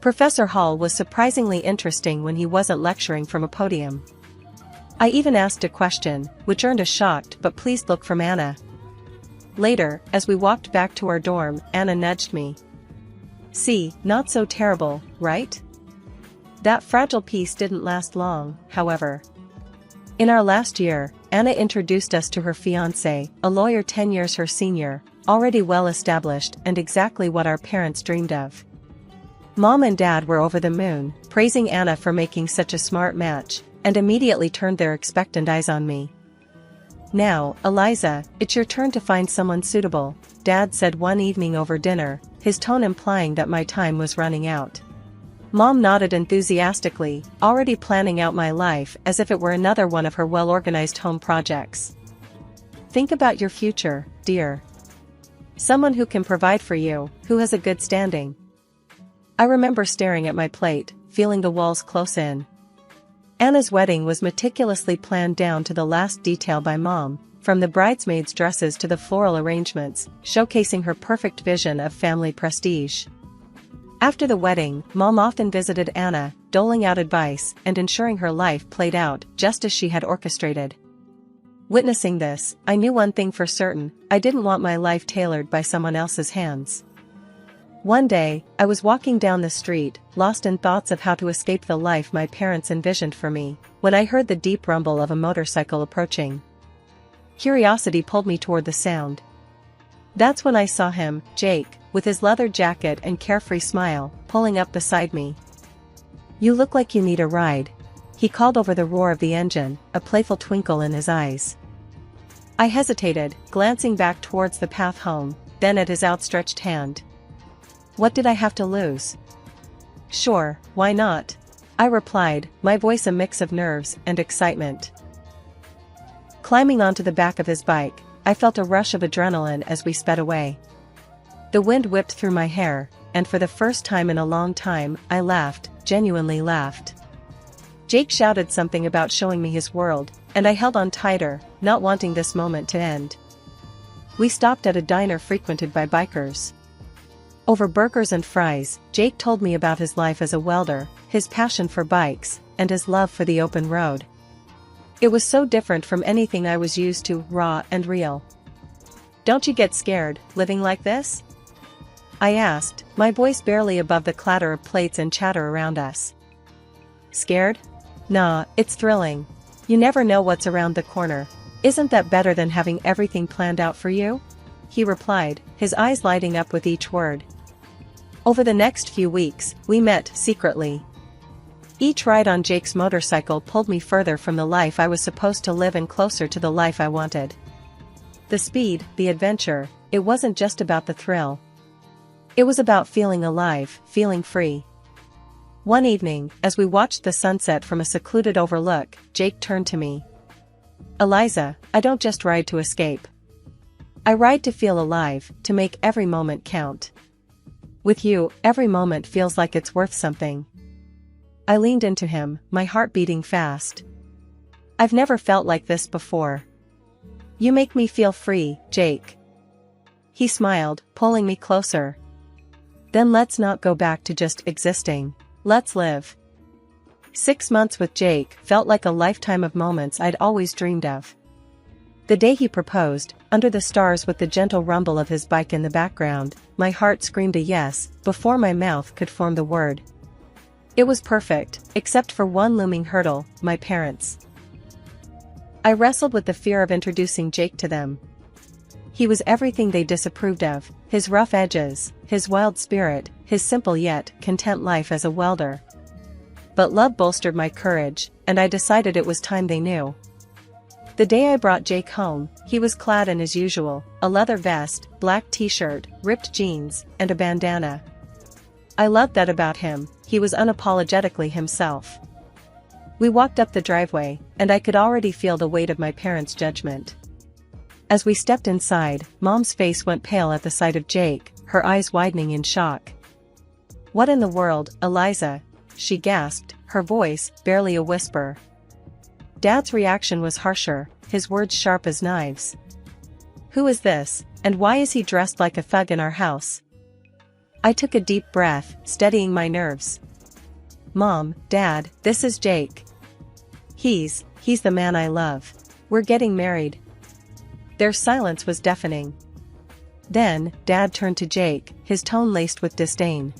Professor Hall was surprisingly interesting when he wasn't lecturing from a podium. I even asked a question, which earned a shocked but pleased look from Anna. Later, as we walked back to our dorm, Anna nudged me. "See, not so terrible, right?" That fragile piece didn't last long, however. In our last year, Anna introduced us to her fiancé, a lawyer 10 years her senior, already well established and exactly what our parents dreamed of. Mom and Dad were over the moon, praising Anna for making such a smart match, and immediately turned their expectant eyes on me. "Now, Eliza, it's your turn to find someone suitable," Dad said one evening over dinner, his tone implying that my time was running out. Mom nodded enthusiastically, already planning out my life as if it were another one of her well-organized home projects. "Think about your future, dear. Someone who can provide for you, who has a good standing." I remember staring at my plate, feeling the walls close in. Anna's wedding was meticulously planned down to the last detail by Mom, from the bridesmaids' dresses to the floral arrangements, showcasing her perfect vision of family prestige. After the wedding, Mom often visited Anna, doling out advice and ensuring her life played out just as she had orchestrated. Witnessing this, I knew one thing for certain: I didn't want my life tailored by someone else's hands. One day, I was walking down the street, lost in thoughts of how to escape the life my parents envisioned for me, when I heard the deep rumble of a motorcycle approaching. Curiosity pulled me toward the sound. That's when I saw him, Jake, with his leather jacket and carefree smile, pulling up beside me. "You look like you need a ride," he called over the roar of the engine, a playful twinkle in his eyes. I hesitated, glancing back towards the path home, then at his outstretched hand. What did I have to lose? "Sure, why not?" I replied, my voice a mix of nerves and excitement. Climbing onto the back of his bike, I felt a rush of adrenaline as we sped away. The wind whipped through my hair, and for the first time in a long time, I laughed, genuinely laughed. Jake shouted something about showing me his world, and I held on tighter, not wanting this moment to end. We stopped at a diner frequented by bikers. Over burgers and fries, Jake told me about his life as a welder, his passion for bikes, and his love for the open road. It was so different from anything I was used to, raw and real. "Don't you get scared, living like this?" I asked, my voice barely above the clatter of plates and chatter around us. "Scared? Nah, it's thrilling. You never know what's around the corner. Isn't that better than having everything planned out for you?" he replied, his eyes lighting up with each word. Over the next few weeks, we met secretly. Each ride on Jake's motorcycle pulled me further from the life I was supposed to live and closer to the life I wanted. The speed, the adventure, it wasn't just about the thrill. It was about feeling alive, feeling free. One evening, as we watched the sunset from a secluded overlook, Jake turned to me. "Eliza, I don't just ride to escape. I ride to feel alive, to make every moment count. With you, every moment feels like it's worth something." I leaned into him, my heart beating fast. "I've never felt like this before. You make me feel free, Jake." He smiled, pulling me closer. "Then let's not go back to just existing. Let's live." 6 months with Jake felt like a lifetime of moments I'd always dreamed of. The day he proposed, under the stars with the gentle rumble of his bike in the background, my heart screamed a yes, before my mouth could form the word. It was perfect, except for one looming hurdle, my parents. I wrestled with the fear of introducing Jake to them. He was everything they disapproved of, his rough edges, his wild spirit, his simple yet content life as a welder. But love bolstered my courage, and I decided it was time they knew. The day I brought Jake home, he was clad in his usual, a leather vest, black t-shirt, ripped jeans, and a bandana. I loved that about him, he was unapologetically himself. We walked up the driveway, and I could already feel the weight of my parents' judgment. As we stepped inside, Mom's face went pale at the sight of Jake, her eyes widening in shock. "What in the world, Eliza?" she gasped, her voice barely a whisper. Dad's reaction was harsher, his words sharp as knives. "Who is this, and why is he dressed like a thug in our house?" I took a deep breath, steadying my nerves. "Mom, Dad, this is Jake. He's the man I love. We're getting married." Their silence was deafening. Then, Dad turned to Jake, his tone laced with disdain.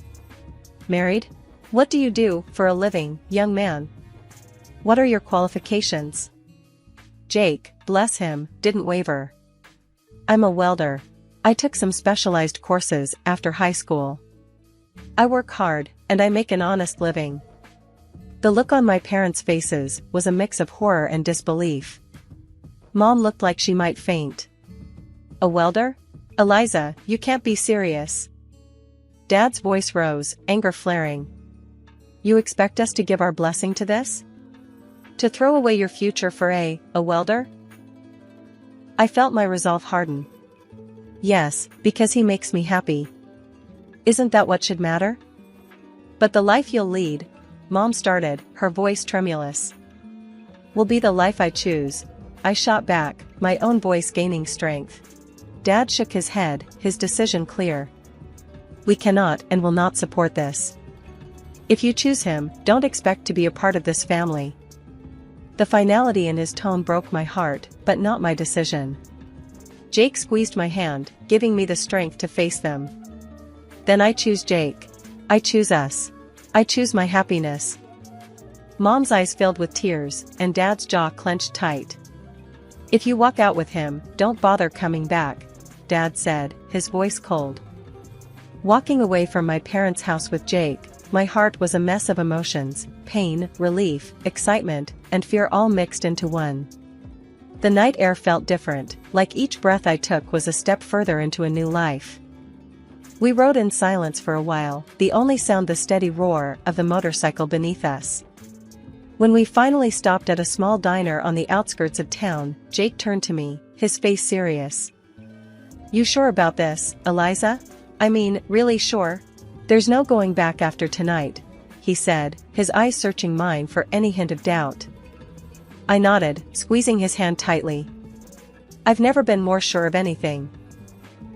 "Married? What do you do for a living, young man? What are your qualifications?" Jake, bless him, didn't waver. "I'm a welder. I took some specialized courses after high school. I work hard, and I make an honest living." The look on my parents' faces was a mix of horror and disbelief. Mom looked like she might faint. "A welder? Eliza, you can't be serious." Dad's voice rose, anger flaring. "You expect us to give our blessing to this? To throw away your future for a welder?" I felt my resolve harden. "Yes, because he makes me happy. Isn't that what should matter?" "But the life you'll lead," Mom started, her voice tremulous. "Will be the life I choose," I shot back, my own voice gaining strength. Dad shook his head, his decision clear. "We cannot and will not support this. If you choose him, don't expect to be a part of this family." The finality in his tone broke my heart, but not my decision. Jake squeezed my hand, giving me the strength to face them. "Then I choose Jake. I choose us. I choose my happiness." Mom's eyes filled with tears, and Dad's jaw clenched tight. "If you walk out with him, don't bother coming back," Dad said, his voice cold. Walking away from my parents' house with Jake, my heart was a mess of emotions, pain, relief, excitement, and fear all mixed into one. The night air felt different, like each breath I took was a step further into a new life. We rode in silence for a while, the only sound the steady roar of the motorcycle beneath us. When we finally stopped at a small diner on the outskirts of town, Jake turned to me, his face serious. "You sure about this, Eliza? I mean, really sure?" "There's no going back after tonight," he said, his eyes searching mine for any hint of doubt. I nodded, squeezing his hand tightly. "I've never been more sure of anything.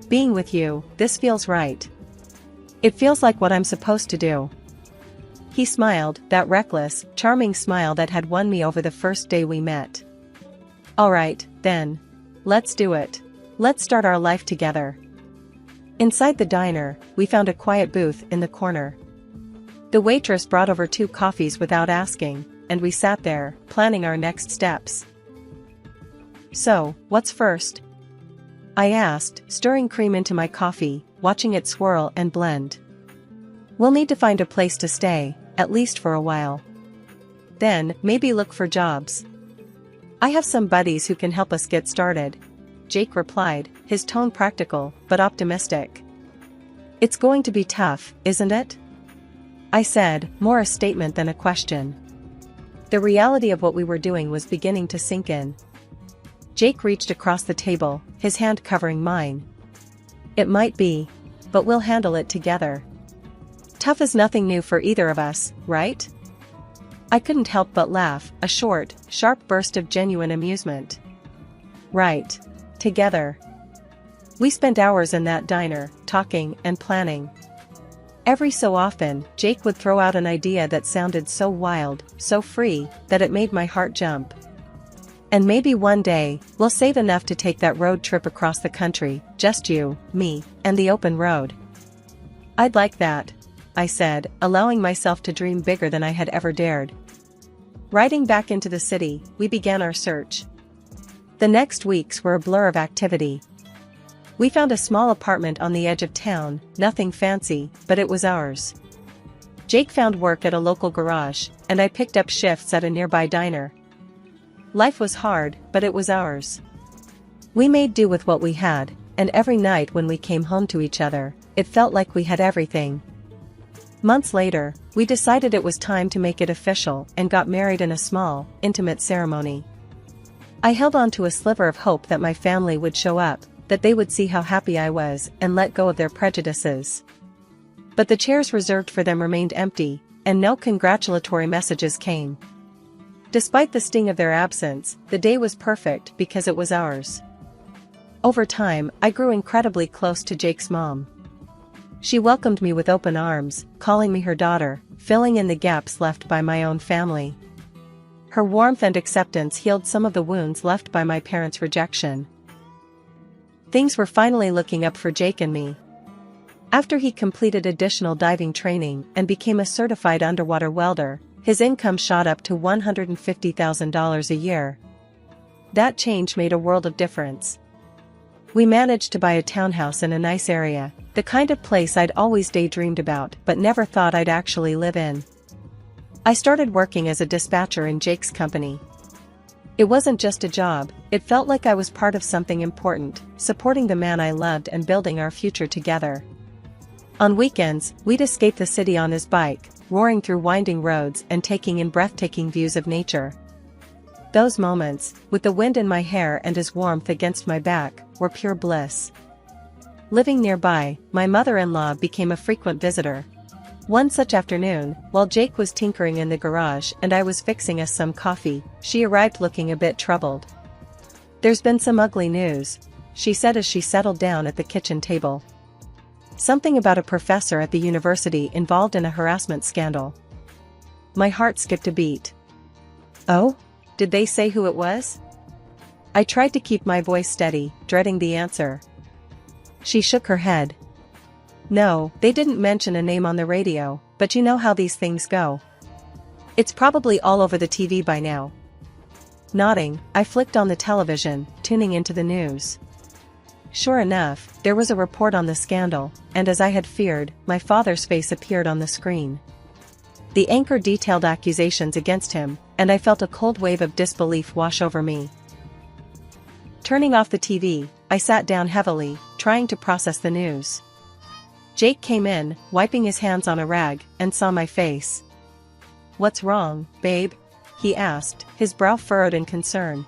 Being with you, this feels right. It feels like what I'm supposed to do." He smiled, that reckless, charming smile that had won me over the first day we met. "All right, then. Let's do it. Let's start our life together." Inside the diner, we found a quiet booth in the corner. The waitress brought over 2 coffees without asking, and we sat there, planning our next steps. "So, what's first?" I asked, stirring cream into my coffee, watching it swirl and blend. "We'll need to find a place to stay, at least for a while. Then, maybe look for jobs. I have some buddies who can help us get started," Jake replied, his tone practical, but optimistic. "It's going to be tough, isn't it?" I said, more a statement than a question. The reality of what we were doing was beginning to sink in. Jake reached across the table, his hand covering mine. "It might be. But we'll handle it together. Tough is nothing new for either of us, right?" I couldn't help but laugh, a short, sharp burst of genuine amusement. "Right. Together." We spent hours in that diner, talking and planning. Every so often, Jake would throw out an idea that sounded so wild, so free, that it made my heart jump. "And maybe one day, we'll save enough to take that road trip across the country, just you, me, and the open road." "I'd like that," I said, allowing myself to dream bigger than I had ever dared. Riding back into the city, we began our search. The next weeks were a blur of activity. We found a small apartment on the edge of town, nothing fancy, but it was ours. Jake found work at a local garage, and I picked up shifts at a nearby diner. Life was hard, but it was ours. We made do with what we had, and every night when we came home to each other, it felt like we had everything. Months later, we decided it was time to make it official and got married in a small, intimate ceremony. I held on to a sliver of hope that my family would show up, that they would see how happy I was and let go of their prejudices. But the chairs reserved for them remained empty, and no congratulatory messages came. Despite the sting of their absence, the day was perfect because it was ours. Over time, I grew incredibly close to Jake's mom. She welcomed me with open arms, calling me her daughter, filling in the gaps left by my own family. Her warmth and acceptance healed some of the wounds left by my parents' rejection. Things were finally looking up for Jake and me. After he completed additional diving training and became a certified underwater welder, his income shot up to $150,000 a year. That change made a world of difference. We managed to buy a townhouse in a nice area, the kind of place I'd always daydreamed about but never thought I'd actually live in. I started working as a dispatcher in Jake's company. It wasn't just a job, it felt like I was part of something important, supporting the man I loved and building our future together. On weekends, we'd escape the city on his bike, roaring through winding roads and taking in breathtaking views of nature. Those moments, with the wind in my hair and his warmth against my back, were pure bliss. Living nearby, my mother-in-law became a frequent visitor. One such afternoon, while Jake was tinkering in the garage and I was fixing us some coffee, she arrived looking a bit troubled. "There's been some ugly news," she said as she settled down at the kitchen table. "Something about a professor at the university involved in a harassment scandal." My heart skipped a beat. "Oh? Did they say who it was?" I tried to keep my voice steady, dreading the answer. She shook her head. "No, they didn't mention a name on the radio, but you know how these things go. It's probably all over the TV by now." Nodding, I flicked on the television, tuning into the news. Sure enough, there was a report on the scandal, and as I had feared, my father's face appeared on the screen. The anchor detailed accusations against him, and I felt a cold wave of disbelief wash over me. Turning off the TV, I sat down heavily, trying to process the news. Jake came in, wiping his hands on a rag, and saw my face. "What's wrong, babe?" he asked, his brow furrowed in concern.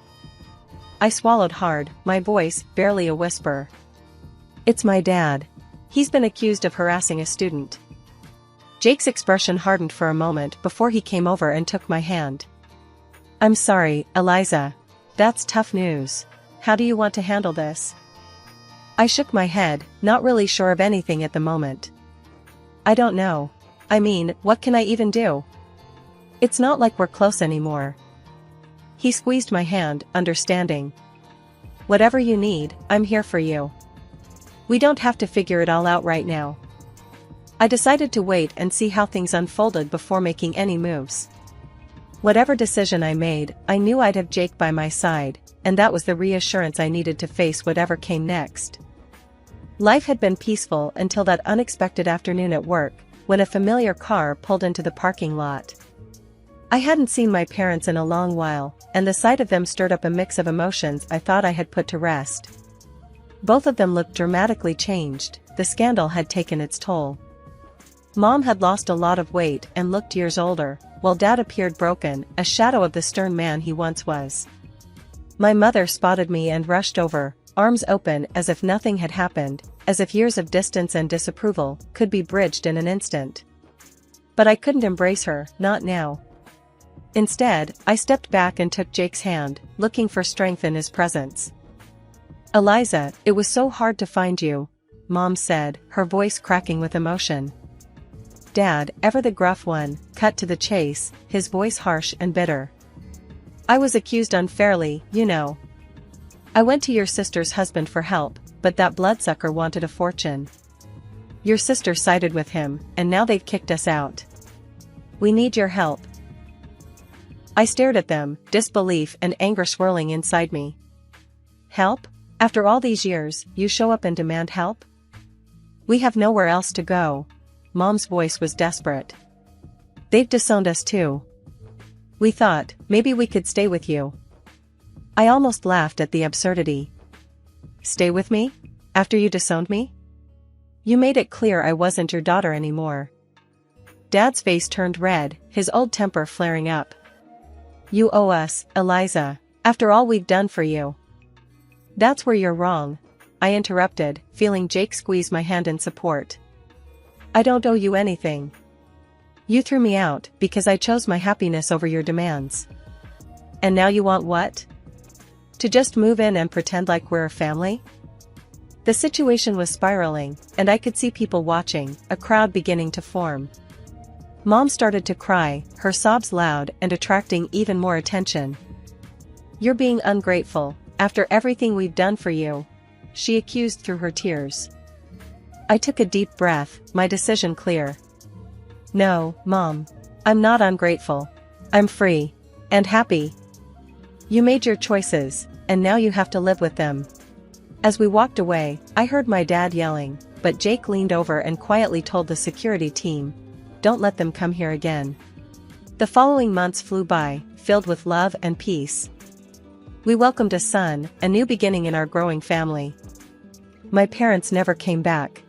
I swallowed hard, my voice barely a whisper. "It's my dad. He's been accused of harassing a student." Jake's expression hardened for a moment before he came over and took my hand. "I'm sorry, Eliza. That's tough news. How do you want to handle this?" I shook my head, not really sure of anything at the moment. "I don't know. I mean, what can I even do? It's not like we're close anymore." He squeezed my hand, understanding. "Whatever you need, I'm here for you. We don't have to figure it all out right now." I decided to wait and see how things unfolded before making any moves. Whatever decision I made, I knew I'd have Jake by my side, and that was the reassurance I needed to face whatever came next. Life had been peaceful until that unexpected afternoon at work, when a familiar car pulled into the parking lot. I hadn't seen my parents in a long while, and the sight of them stirred up a mix of emotions I thought I had put to rest. Both of them looked dramatically changed. The scandal had taken its toll. Mom had lost a lot of weight and looked years older, while Dad appeared broken, a shadow of the stern man he once was. My mother spotted me and rushed over, arms open as if nothing had happened, as if years of distance and disapproval could be bridged in an instant. But I couldn't embrace her, not now. Instead, I stepped back and took Jake's hand, looking for strength in his presence. "Eliza, it was so hard to find you," Mom said, her voice cracking with emotion. Dad, ever the gruff one, cut to the chase, his voice harsh and bitter. "I was accused unfairly, you know. I went to your sister's husband for help, but that bloodsucker wanted a fortune. Your sister sided with him, and now they've kicked us out. We need your help." I stared at them, disbelief and anger swirling inside me. "Help? After all these years, you show up and demand help? We have nowhere else to go." Mom's voice was desperate. "They've disowned us too. We thought, maybe we could stay with you." I almost laughed at the absurdity. "Stay with me? After you disowned me? You made it clear I wasn't your daughter anymore." Dad's face turned red, his old temper flaring up. "You owe us, Eliza, after all we've done for you." "That's where you're wrong," I interrupted, feeling Jake squeeze my hand in support. "I don't owe you anything. You threw me out because I chose my happiness over your demands. And now you want what? To just move in and pretend like we're a family?" The situation was spiraling, and I could see people watching, a crowd beginning to form. Mom started to cry, her sobs loud and attracting even more attention. "You're being ungrateful, after everything we've done for you," she accused through her tears. I took a deep breath, my decision clear. "No, Mom. I'm not ungrateful. I'm free. And happy. You made your choices, and now you have to live with them." As we walked away, I heard my dad yelling, but Jake leaned over and quietly told the security team, "Don't let them come here again." The following months flew by, filled with love and peace. We welcomed a son, a new beginning in our growing family. My parents never came back.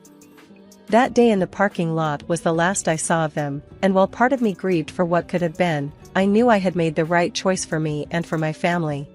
That day in the parking lot was the last I saw of them, and while part of me grieved for what could have been, I knew I had made the right choice for me and for my family.